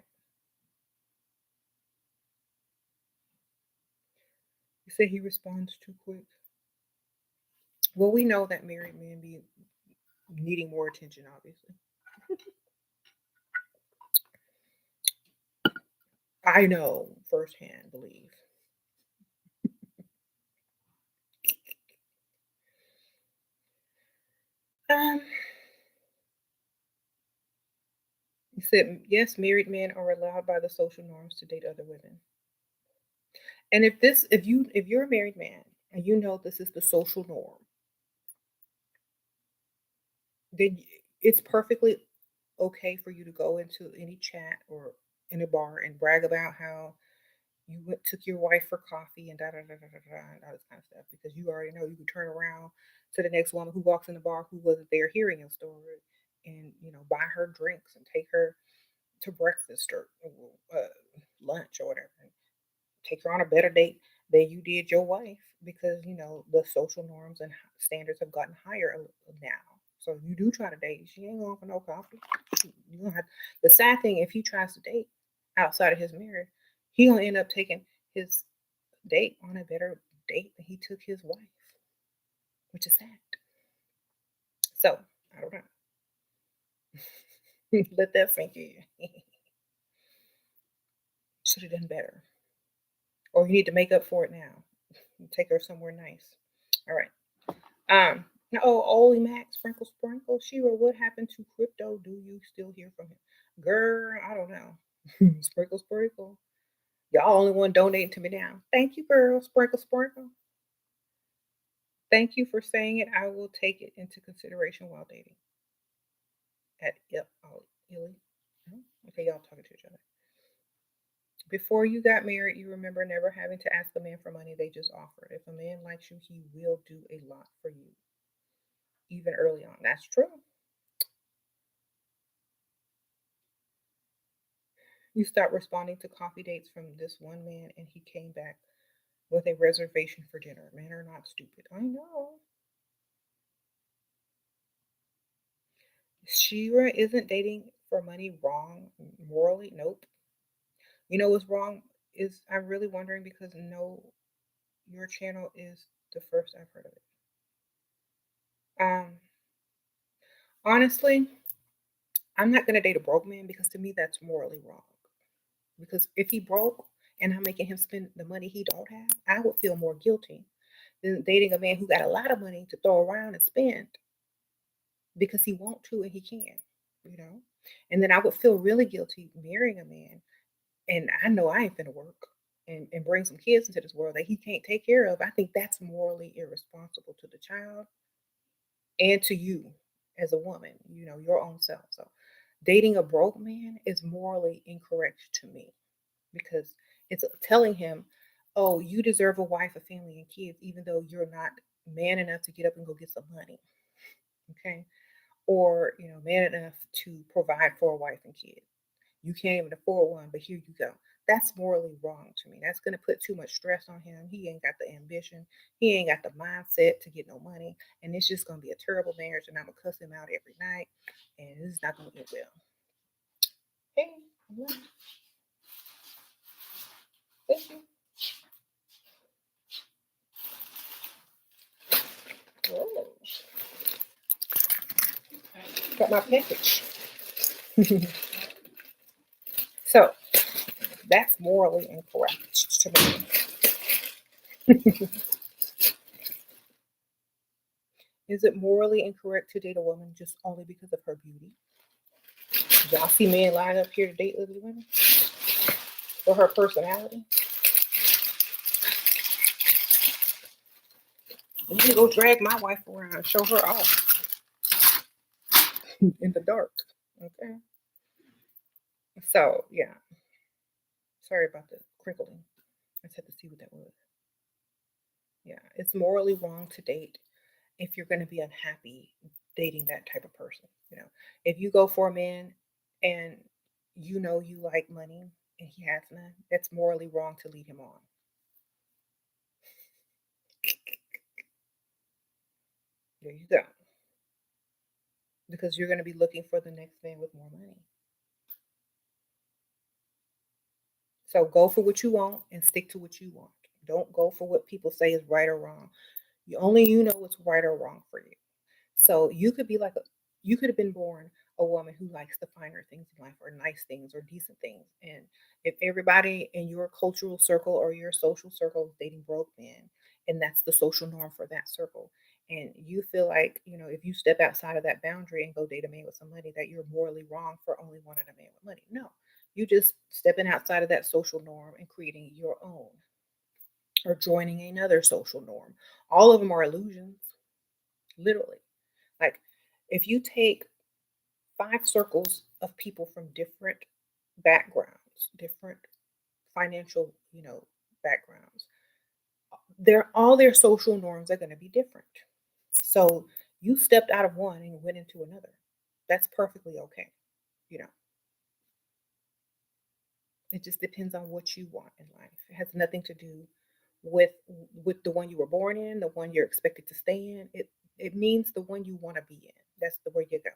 You say he responds too quick. Well, we know that married men be needing more attention, obviously. I know firsthand, believe. Um, you said yes, married men are allowed by the social norms to date other women. And if you're a married man and you know this is the social norm, then it's perfectly okay for you to go into any chat or in a bar and brag about how took your wife for coffee and da da da da da da and all this kind of stuff because you already know you can turn around to the next woman who walks in the bar who wasn't there hearing your story and buy her drinks and take her to breakfast or lunch or whatever. Take her on a better date than you did your wife because the social norms and standards have gotten higher now. So you do try to date, she ain't going for no coffee. You don't have. The sad thing, if he tries to date outside of his marriage, he gonna end up taking his date on a better date than he took his wife, which is sad. So I don't know. Let that sink in. Should have done better, or you need to make up for it now. Take her somewhere nice. All right. Oh, Oli Mac, Sprinkle Sprinkle. Shira, what happened to crypto? Do you still hear from him? Girl, I don't know. Sprinkle Sprinkle. Y'all only one donating to me now. Thank you, girl. Sprinkle Sprinkle. Thank you for saying it. I will take it into consideration while dating. Yep, Illy. Oh, okay, y'all talking to each other. Before you got married, you remember never having to ask a man for money. They just offered. If a man likes you, he will do a lot for you, even early on. That's true. You stopped responding to coffee dates from this one man, and he came back with a reservation for dinner. Men are not stupid. I know. Shira isn't dating for money wrong morally? Nope. You know what's wrong is I'm really wondering because no, your channel is the first I've heard of it. Um, Honestly, I'm not gonna date a broke man because to me that's morally wrong. Because if he broke and I'm making him spend the money he don't have, I would feel more guilty than dating a man who got a lot of money to throw around and spend because he want to and he can, you know. And then I would feel really guilty marrying a man and I know I ain't finna work and bring some kids into this world that he can't take care of. I think that's morally irresponsible to the child and to you as a woman, you know, your own self. So dating a broke man is morally incorrect to me because it's telling him, oh, you deserve a wife, a family, and kids, even though you're not man enough to get up and go get some money. Okay. Or, you know, man enough to provide for a wife and kids. You can't even afford one, but here you go. That's morally wrong to me. That's going to put too much stress on him. He ain't got the ambition. He ain't got the mindset to get no money. And it's just going to be a terrible marriage. And I'm going to cuss him out every night. And it's not going to get well. Hey, thank you. Whoa. Got my package. So that's morally incorrect to me. Is it morally incorrect to date a woman just only because of her beauty? Y'all see men line up here to date ugly women for her personality? I'm gonna go drag my wife around and show her off in the dark. Okay. So yeah, sorry about the crinkling. I just had to see what that was. Yeah, it's morally wrong to date if you're going to be unhappy dating that type of person. You know, if you go for a man and you know you like money and he has none, that's morally wrong to lead him on. There you go. Because you're going to be looking for the next man with more money. So go for what you want and stick to what you want. Don't go for what people say is right or wrong. You know what's right or wrong for you. So you could have been born a woman who likes the finer things in life or nice things or decent things. And if everybody in your cultural circle or your social circle is dating broke men, and that's the social norm for that circle, and you feel like, you know, if you step outside of that boundary and go date a man with some money, that you're morally wrong for only wanting a man with money. No, you just stepping outside of that social norm and creating your own or joining another social norm. All of them are illusions, literally. Like if you take 5 circles of people from different backgrounds, different financial, you know, backgrounds, all their social norms are going to be different. So you stepped out of one and went into another. That's perfectly okay. You know, it just depends on what you want in life. It has nothing to do with the one you were born in, the one you're expected to stay in. It means the one you want to be in. That's the way you go.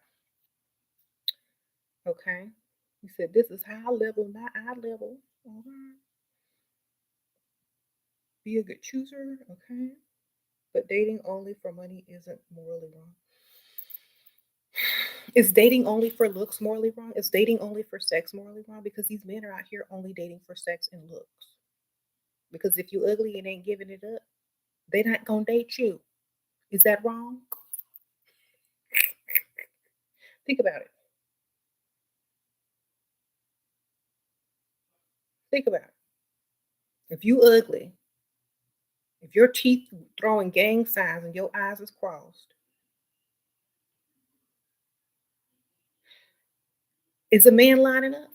Okay. You said this is high level, not eye level. Mhm. Be a good chooser, okay? But dating only for money isn't morally wrong. Is dating only for looks morally wrong? Is dating only for sex morally wrong? Because these men are out here only dating for sex and looks. Because if you ugly and ain't giving it up, they not gonna date you. Is that wrong? Think about it. Think about it. If you ugly, if your teeth throwing gang signs and your eyes is crossed, is a man lining up?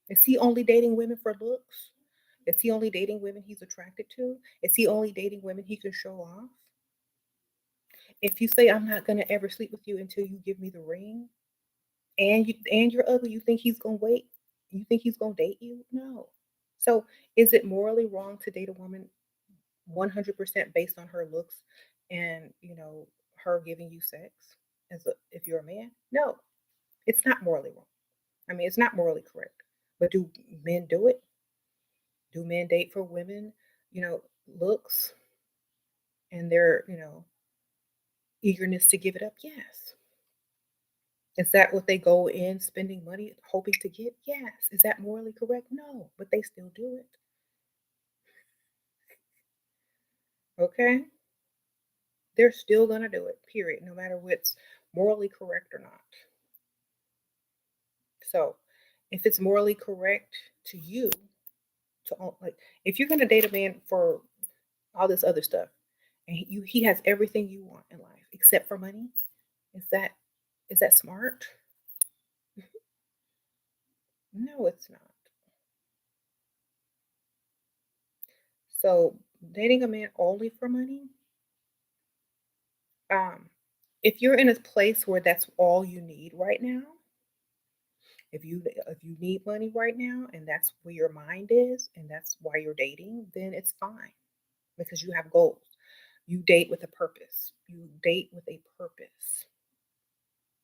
Is he only dating women for looks? Is he only dating women he's attracted to? Is he only dating women he can show off? If you say I'm not gonna ever sleep with you until you give me the ring, and you're ugly, you think he's gonna wait? You think he's gonna date you? No. So is it morally wrong to date a woman 100% based on her looks and her giving you sex? if you're a man? No, it's not morally wrong. I mean, it's not morally correct. But do men do it? Do men date for women, looks and their, eagerness to give it up? Yes. Is that what they go in spending money hoping to get? Yes. Is that morally correct? No, but they still do it. Okay? They're still going to do it, period, no matter what's morally correct or not. So, if it's morally correct to you like if you're going to date a man for all this other stuff and he has everything you want in life except for money, is that is that smart? No, it's not. So, dating a man only for money, um, if you're in a place where that's all you need right now, if you need money right now and that's where your mind is and that's why you're dating, then it's fine because you have goals. You date with a purpose. You date with a purpose.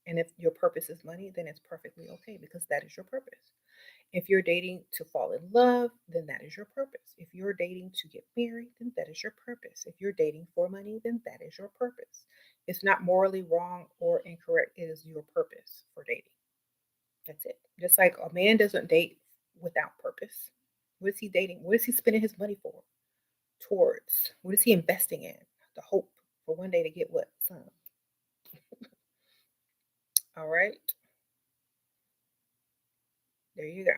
And if your purpose is money, then it's perfectly okay because that is your purpose. If you're dating to fall in love, then that is your purpose. If you're dating to get married, then that is your purpose. If you're dating for money, then that is your purpose. It's not morally wrong or incorrect. It is your purpose for dating. That's it. Just like a man doesn't date without purpose. What is he dating? What is he spending his money for? Towards? What is he investing in? The hope for one day to get what? Some. All right. There you go.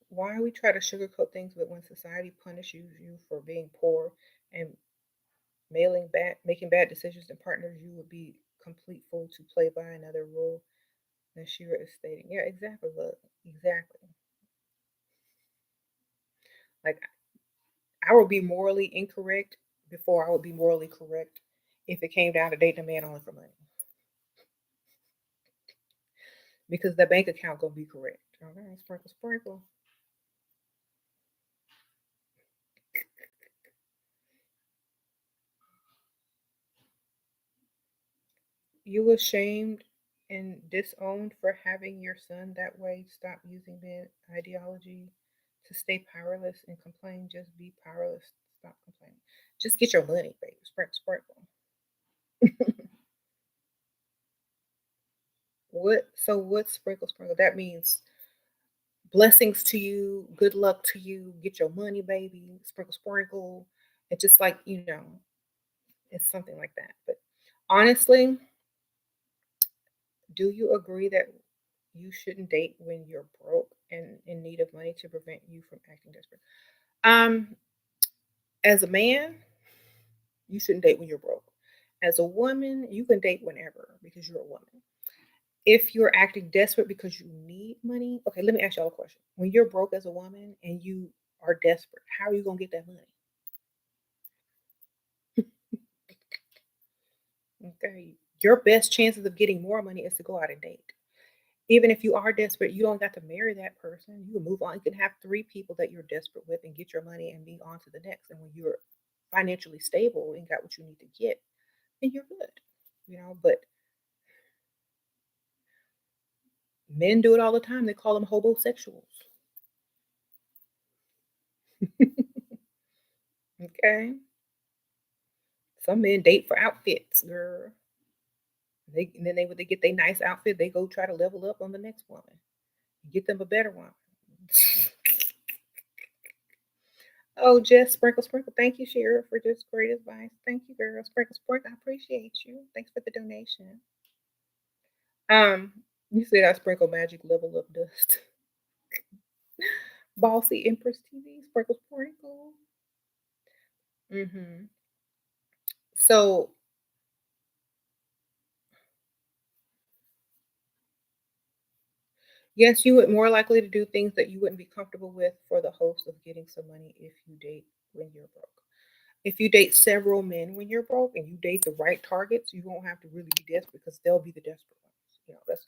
Why we try to sugarcoat things, but when society punishes you for being poor and making bad decisions and partners, you would be complete fool to play by another rule than Shira is stating. Yeah, exactly. Look, exactly. Like I would be morally incorrect before I would be morally correct if it came down to dating a man only for money, because the bank account gonna be correct. All right, sprinkle, sprinkle. You ashamed and disowned for having your son that way. Stop using that ideology to stay powerless and complain. Just be powerless. Stop complaining. Just get your money, baby. Sprinkle, sprinkle. What? So what's sprinkle, sprinkle? That means blessings to you, good luck to you. Get your money, baby. Sprinkle, sprinkle. It's just like it's something like that. But honestly, do you agree that you shouldn't date when you're broke and in need of money to prevent you from acting desperate? Um, as a man, you shouldn't date when you're broke. As a woman, you can date whenever because you're a woman. If you're acting desperate because you need money, okay, let me ask y'all a question. When you're broke as a woman and you are desperate, how are you gonna get that money? Okay. Your best chances of getting more money is to go out and date. Even if you are desperate, you don't got to marry that person. You can move on. You can have 3 people that you're desperate with and get your money and be on to the next. And when you're financially stable and got what you need to get, then you're good. But men do it all the time. They call them hobosexuals. Okay. Some men date for outfits, girl. And then when they get their nice outfit, they go try to level up on the next woman. Get them a better one. Oh, just sprinkle, sprinkle. Thank you, Shira, for this great advice. Thank you, girl. Sprinkle, sprinkle. I appreciate you. Thanks for the donation. You said I sprinkle magic level up dust. Bossy Empress TV, sprinkle, sprinkle. Hmm. So, yes, you would more likely to do things that you wouldn't be comfortable with for the hopes of getting some money if you date when you're broke. If you date several men when you're broke and you date the right targets, you won't have to really be desperate because they'll be the desperate ones.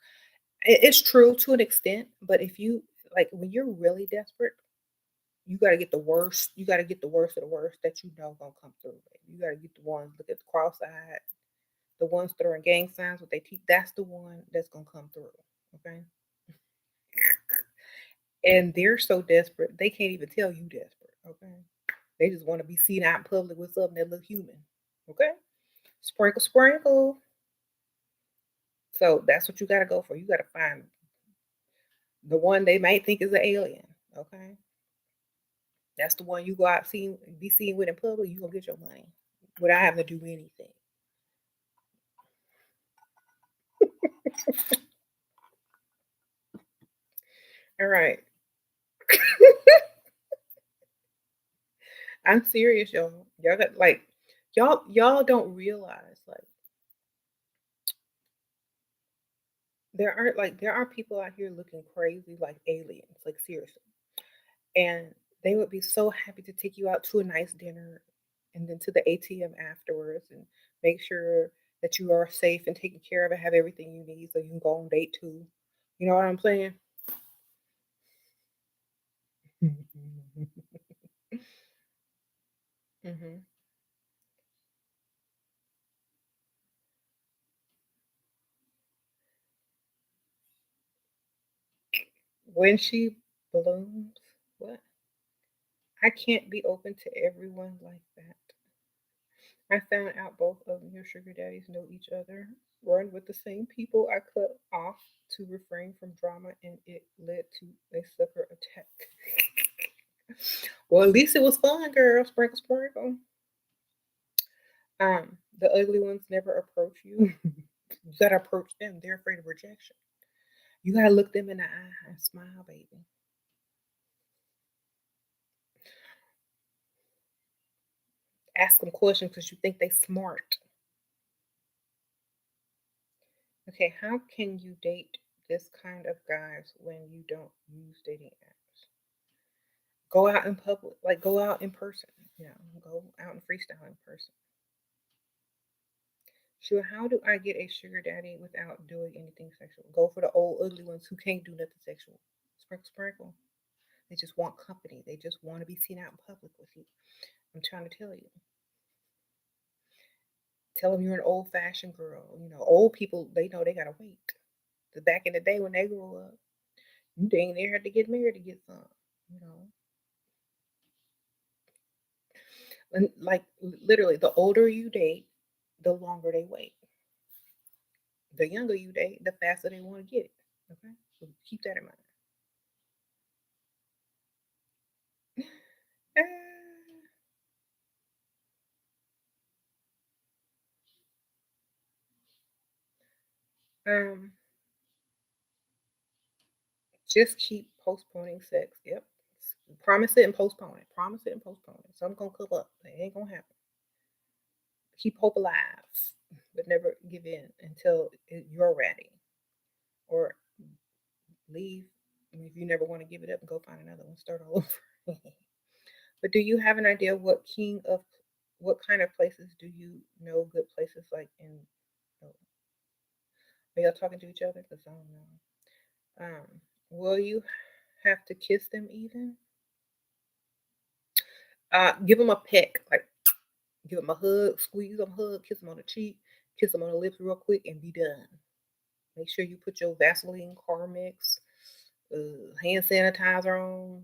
It's true to an extent, but if you like when you're really desperate, You gotta get the worst. You gotta get the worst of the worst that you know gonna come through. Baby. You gotta get the ones. Look at the cross-eyed, the ones throwing gang signs with their teeth. That's the one that's gonna come through. Okay. And they're so desperate they can't even tell you desperate. Okay. They just want to be seen out in public with something that look human. Okay. Sprinkle, sprinkle. So that's what you gotta go for. You gotta find the one they might think is an alien. Okay. That's the one you go out be seen with in public. You gonna get your money without having to do anything. All right. I'm serious, y'all. Y'all got like y'all don't realize like there are people out here looking crazy like aliens, like seriously. And they would be so happy to take you out to a nice dinner and then to the ATM afterwards and make sure that you are safe and taken care of and have everything you need so you can go on date two. You know what I'm saying? Hmm. When she blooms, what? I can't be open to everyone like that. I found out both of your sugar daddies know each other, run with the same people. I cut off to refrain from drama, and it led to a sucker attack. Well, at least it was fun, girl. Sprinkle, sprinkle. The ugly ones never approach you. You gotta approach them. They're afraid of rejection. You gotta look them in the eye and smile, baby. Ask them questions because you think they smart. Okay, how can you date this kind of guys when you don't use dating apps? Go out in public, like go out in person. Go out and freestyle in person. Sure, how do I get a sugar daddy without doing anything sexual? Go for the old ugly ones who can't do nothing sexual. Sprinkle, sprinkle. They just want company. They just want to be seen out in public with you. I'm trying to tell you. Tell them you're an old fashioned girl. Old people, they know they gotta wait. The back in the day when they grew up, you dang near had to get married to get some. You know, and like literally, the older you date, the longer they wait. The younger you date, the faster they want to get it. Okay, so keep that in mind. um, just keep postponing sex. Yep. Promise it and postpone it. Promise it and postpone it. Something gonna come up. It ain't gonna happen. Keep hope alive, but never give in until you're ready. Or leave if you never want to give it up and go find another one. Start all over. But do you have an idea what kind of places do you know good places like in? Oh, are y'all talking to each other? Because I don't know. Will you have to kiss them even? Give them a peck, like give them a hug, squeeze them, hug, kiss them on the cheek, kiss them on the lips real quick, and be done. Make sure you put your Vaseline, Carmex, hand sanitizer on,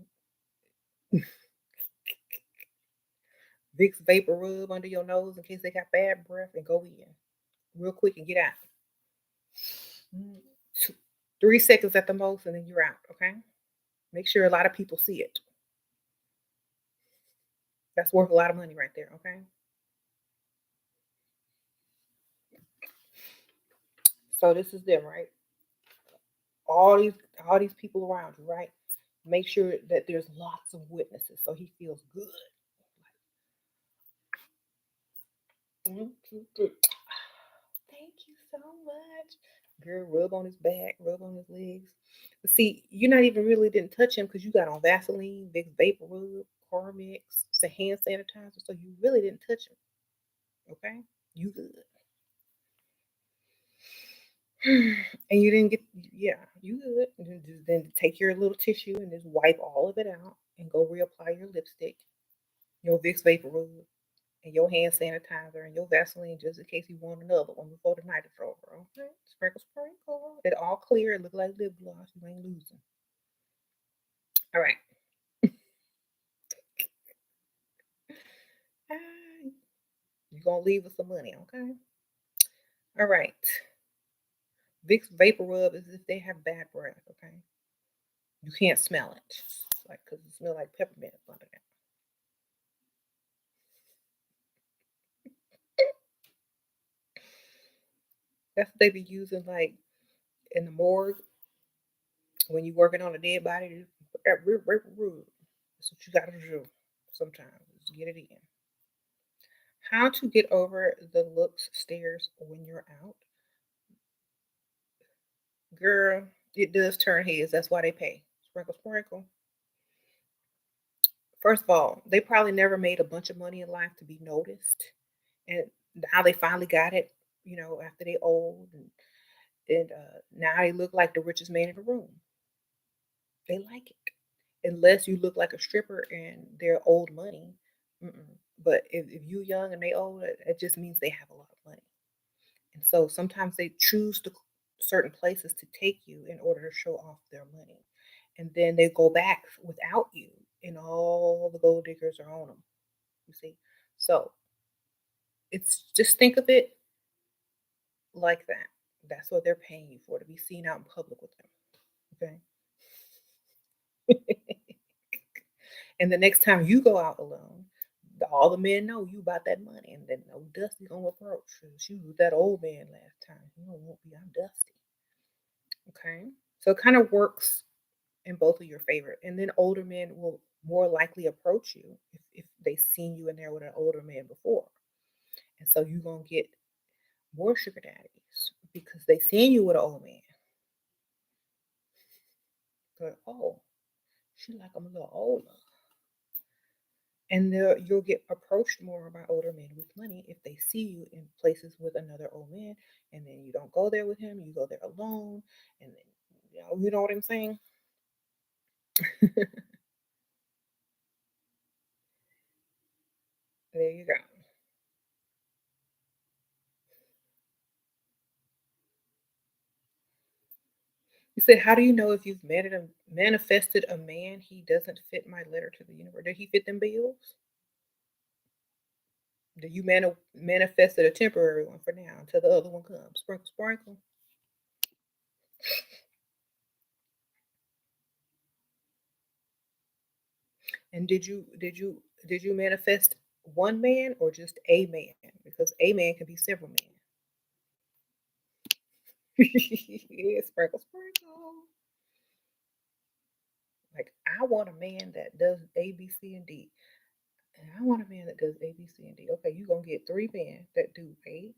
Vicks vapor rub under your nose in case they got bad breath, and go in real quick and get out. Mm, 3 seconds at the most, and then you're out. Okay. Make sure a lot of people see it. That's worth a lot of money right there. Okay. So this is them, right? All these all these people around you, right? Make sure that there's lots of witnesses so he feels good. Mm, mm, mm. Thank you so much. Girl, rub on his back, rub on his legs. But see, you're not even really didn't touch him because you got on Vaseline, Vicks Vapor Rub, Carmex, the hand sanitizer. So you really didn't touch him. Okay? You good. And you didn't get, yeah, you good. And then take your little tissue and just wipe all of it out and go reapply your lipstick, your Vicks Vapor Rub, and your hand sanitizer and your Vaseline just in case you want another one before the night is over. Okay? Sprinkle, sprinkle. It all clear. It look like lip gloss. You ain't losing. All right. Ah, you're going to leave with some money, okay? All right. Vicks Vapor Rub is if they have bad breath, okay? You can't smell it. Like, because it smells like peppermint under there. That's what they be using, like, in the morgue when you're working on a dead body. That's what you got to do sometimes, is get it in. How to get over the looks stares when you're out. Girl, it does turn heads. That's why they pay. Sprinkle, sprinkle. First of all, they probably never made a bunch of money in life to be noticed. And now they finally got it, after they old and now they look like the richest man in the room. They like it. Unless you look like a stripper and they're old money. Mm-mm. But if you young and they old, it just means they have a lot of money. And so sometimes they choose to certain places to take you in order to show off their money. And then they go back without you, and all the gold diggers are on them. You see? So it's just think of it like that. That's what they're paying you for, to be seen out in public with them. Okay. And the next time you go out alone, all the men know you about that money, and then no Dusty gonna approach. She was that old man last time. You don't want me. I'm Dusty. Okay. So it kind of works in both of your favor. And then older men will more likely approach you if they seen you in there with an older man before. And so you're gonna get more sugar daddies because they seen you with an old man. But oh, she like I'm a little older. And you'll get approached more by older men with money if they see you in places with another old man, and then you don't go there with him, you go there alone, and then you know what I'm saying? There you go. You said, how do you know if you've manifested a man he doesn't fit my letter to the universe? Did he fit them bills? Did you manifested a temporary one for now until the other one comes? Sprinkle, sprinkle. And did you manifest one man or just a man? Because a man can be several men. Yeah, sprinkle, sprinkle. Like I want a man that does A, B, C, and D. And I want a man that does A, B, C, and D. Okay, you're gonna get three men that do A,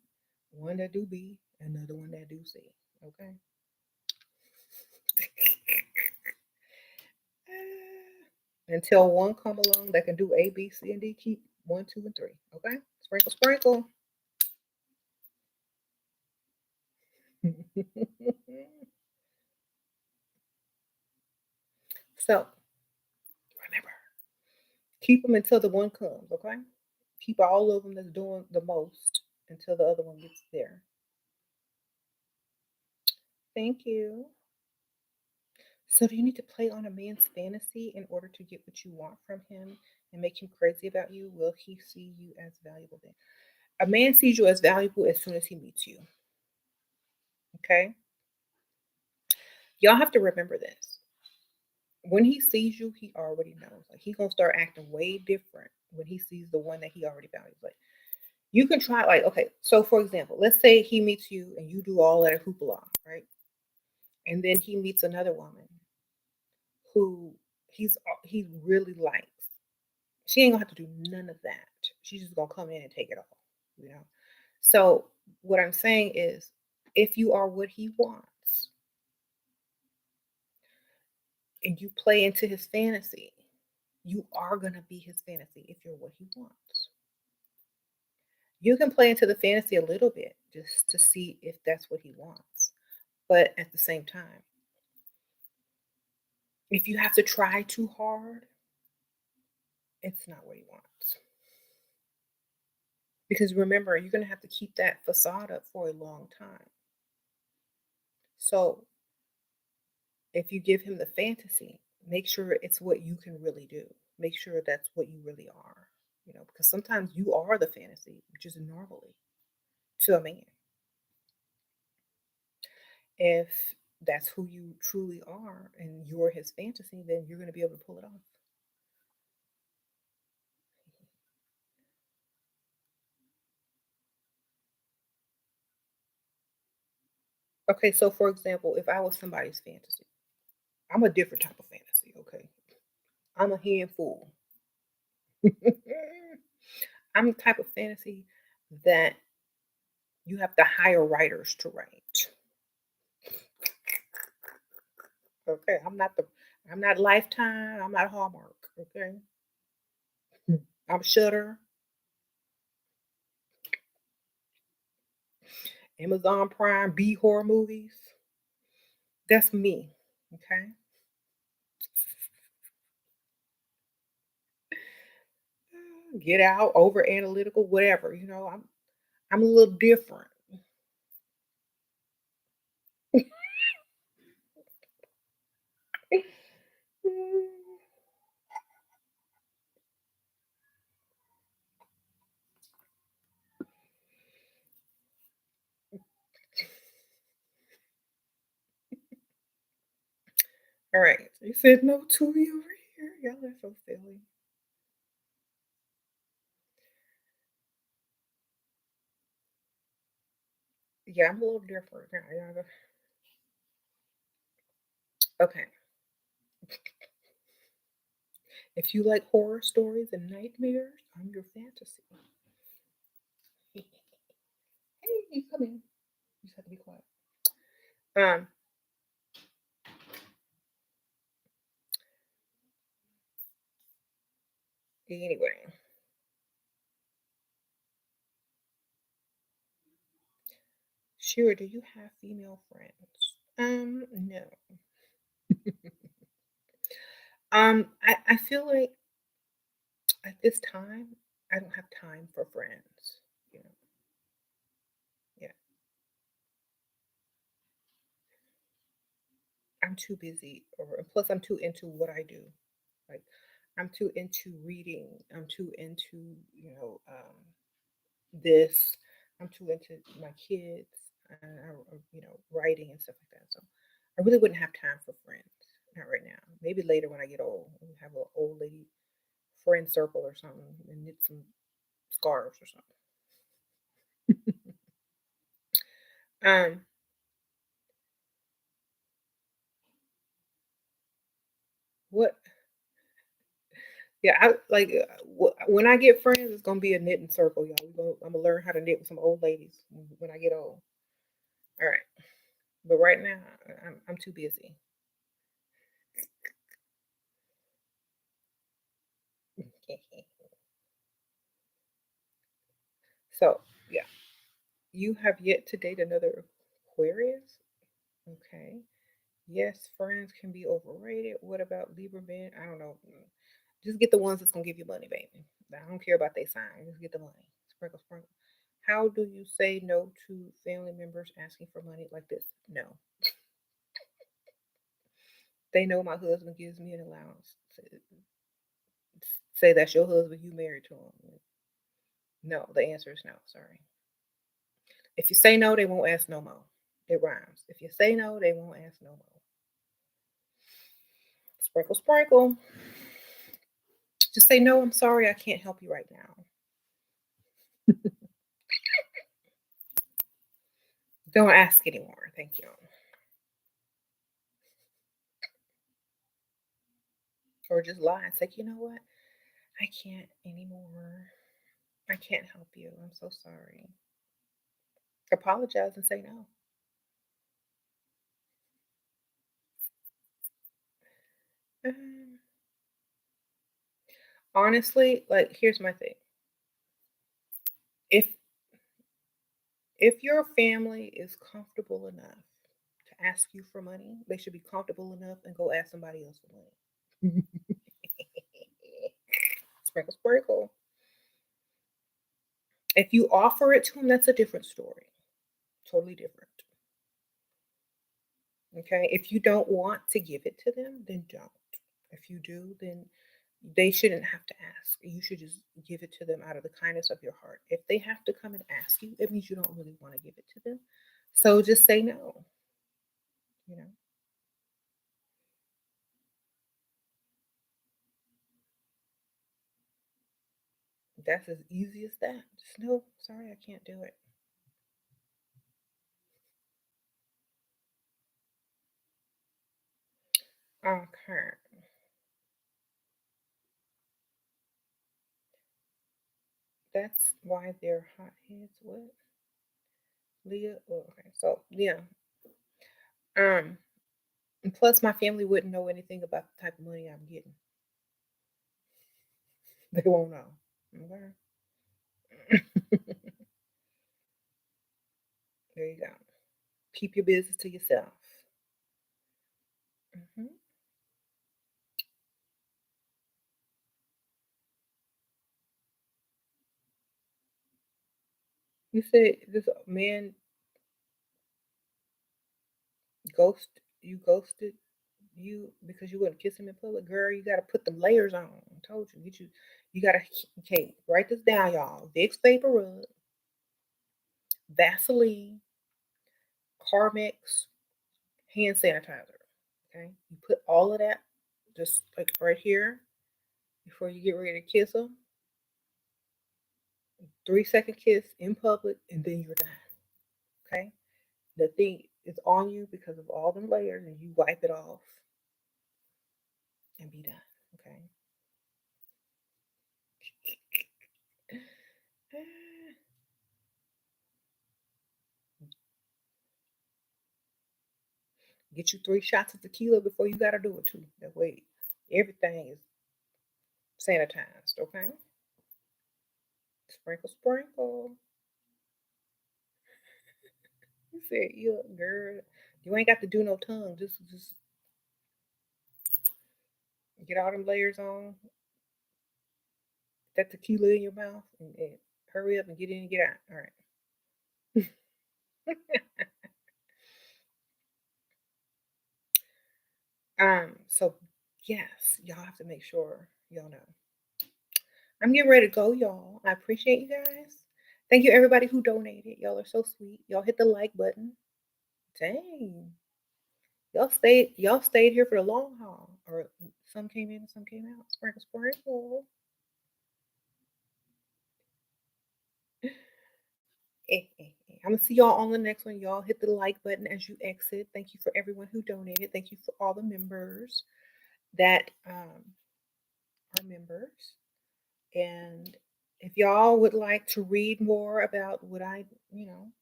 one that do B, another one that do C. Okay. Until one come along that can do A, B, C, and D, keep one, two, and three. Okay. Sprinkle, sprinkle. So remember, keep them until the one comes. Okay. Keep all of them that's doing the most until the other one gets there. Thank you. So, do you need to play on a man's fantasy in order to get what you want from him and make him crazy about you? Will he see you as valuable then? A man sees you as valuable as soon as he meets you. Okay? Y'all have to remember this. When he sees you, he already knows. Like, he going to start acting way different when he sees the one that he already values. Like, you can try, like, okay, so for example, let's say he meets you and you do all that hoopla, right? And then he meets another woman who he really likes. She ain't gonna have to do none of that. She's just gonna come in and take it all, you know. So what I'm saying is, if you are what he wants and you play into his fantasy, you are gonna be his fantasy if you're what he wants. You can play into the fantasy a little bit just to see if that's what he wants. But at the same time, if you have to try too hard, it's not what he wants. Because remember, you're going to have to keep that facade up for a long time. So if you give him the fantasy, make sure it's what you can really do. Make sure that's what you really are. Because sometimes you are the fantasy, just normally to a man. If that's who you truly are and you're his fantasy, then you're going to be able to pull it off. Okay, so for example, if I was somebody's fantasy, I'm a different type of fantasy, okay? I'm a handful. I'm the type of fantasy that you have to hire writers to write. Okay, I'm not Lifetime, I'm not Hallmark, okay? I'm Shutter, Amazon Prime, B horror movies. That's me, okay? Get out, over analytical, whatever, I'm a little different. All right. You said no to me over here. Y'all are so silly. Yeah, I'm a little different. Now, okay. If you like horror stories and nightmares, I'm your fantasy. Hey, you come in. You just have to be quiet. Um. Anyway, sure. Do you have female friends? No. I feel like at this time, I don't have time for friends. You know. Yeah. I'm too busy, or plus I'm too into what I do. Like I'm too into reading. I'm too into this. I'm too into my kids, or, writing and stuff like that. So I really wouldn't have time for friends. Not right now. Maybe later when I get old, and have an old lady friend circle or something, and knit some scarves or something. um, what Yeah, I like when I get friends, it's gonna be a knitting circle, y'all. I'm gonna learn how to knit with some old ladies when I get old. All right, but right now I'm too busy. So yeah, you have yet to date another Aquarius. Okay. Yes, friends can be overrated. What about Libra men? I don't know. Just get the ones that's gonna give you money, baby. I don't care about their sign. Just get the money. Sprinkle, sprinkle. How do you say no to family members asking for money like this? No. They know my husband gives me an allowance. Say that's your husband, you married to him. No, the answer is no. Sorry. If you say no, they won't ask no more. It rhymes. If you say no, they won't ask no more. Sprinkle, sprinkle. Just say no. I'm sorry. I can't help you right now. Don't ask anymore. Thank you. Or just lie and say, you know what? I can't anymore. I can't help you. I'm so sorry. Apologize and say no. Um, Honestly, like here's my thing. If your family is comfortable enough to ask you for money. They should be comfortable enough and go ask somebody else for money. Sprinkle, sprinkle. If you offer it to them, that's a different story. Totally different. Okay. If you don't want to give it to them, then don't. If you do, then they shouldn't have to ask. You should just give it to them out of the kindness of your heart. If they have to come and ask you, it means you don't really want to give it to them. So just say no, you know. That's as easy as that. Just no, sorry, I can't do it. Okay. That's why they're hotheads. What? Leah? Oh, okay. So yeah. Um, and plus my family wouldn't know anything about the type of money I'm getting. They won't know. Okay. There you go. Keep your business to yourself. Hmm. You said this man ghosted you because you wouldn't kiss him in public. Girl, you gotta put them layers on. I told you, you gotta, okay, write this down, y'all. Vicks Vapor Rub, Vaseline, Carmex, hand sanitizer. Okay. You put all of that just like right here before you get ready to kiss them. 3-second kiss in public, and then you're done. Okay. The thing is on you because of all them layers, and you wipe it off and be done. Okay. Get you 3 shots of tequila before you gotta do it too. That way everything is sanitized, okay? Sprinkle, sprinkle. You said, yeah, girl. You ain't got to do no tongue. Just get all them layers on, that tequila in your mouth, and hurry up and get in and get out. All right. So yes, y'all have to make sure y'all know. I'm getting ready to go, y'all. I appreciate you guys. Thank you everybody who donated. Y'all are so sweet. Y'all hit the like button. Dang. Y'all stayed here for the long haul. Or some came in and some came out. Sprinkle, sprinkle. I'm gonna see y'all on the next one. Y'all hit the like button as you exit. Thank you for everyone who donated. Thank you for all the members that are members. And if y'all would like to read more about what I,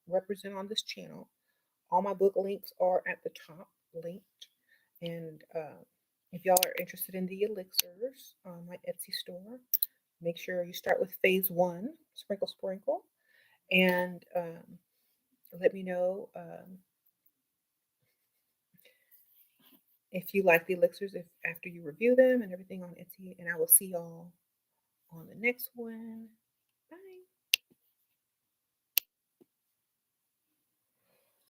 represent on this channel, all my book links are at the top linked. And if y'all are interested in the Elixirs on my Etsy store, make sure you start with phase one, sprinkle, sprinkle, and let me know if you like the Elixirs if after you review them and everything on Etsy. And I will see y'all on the next one.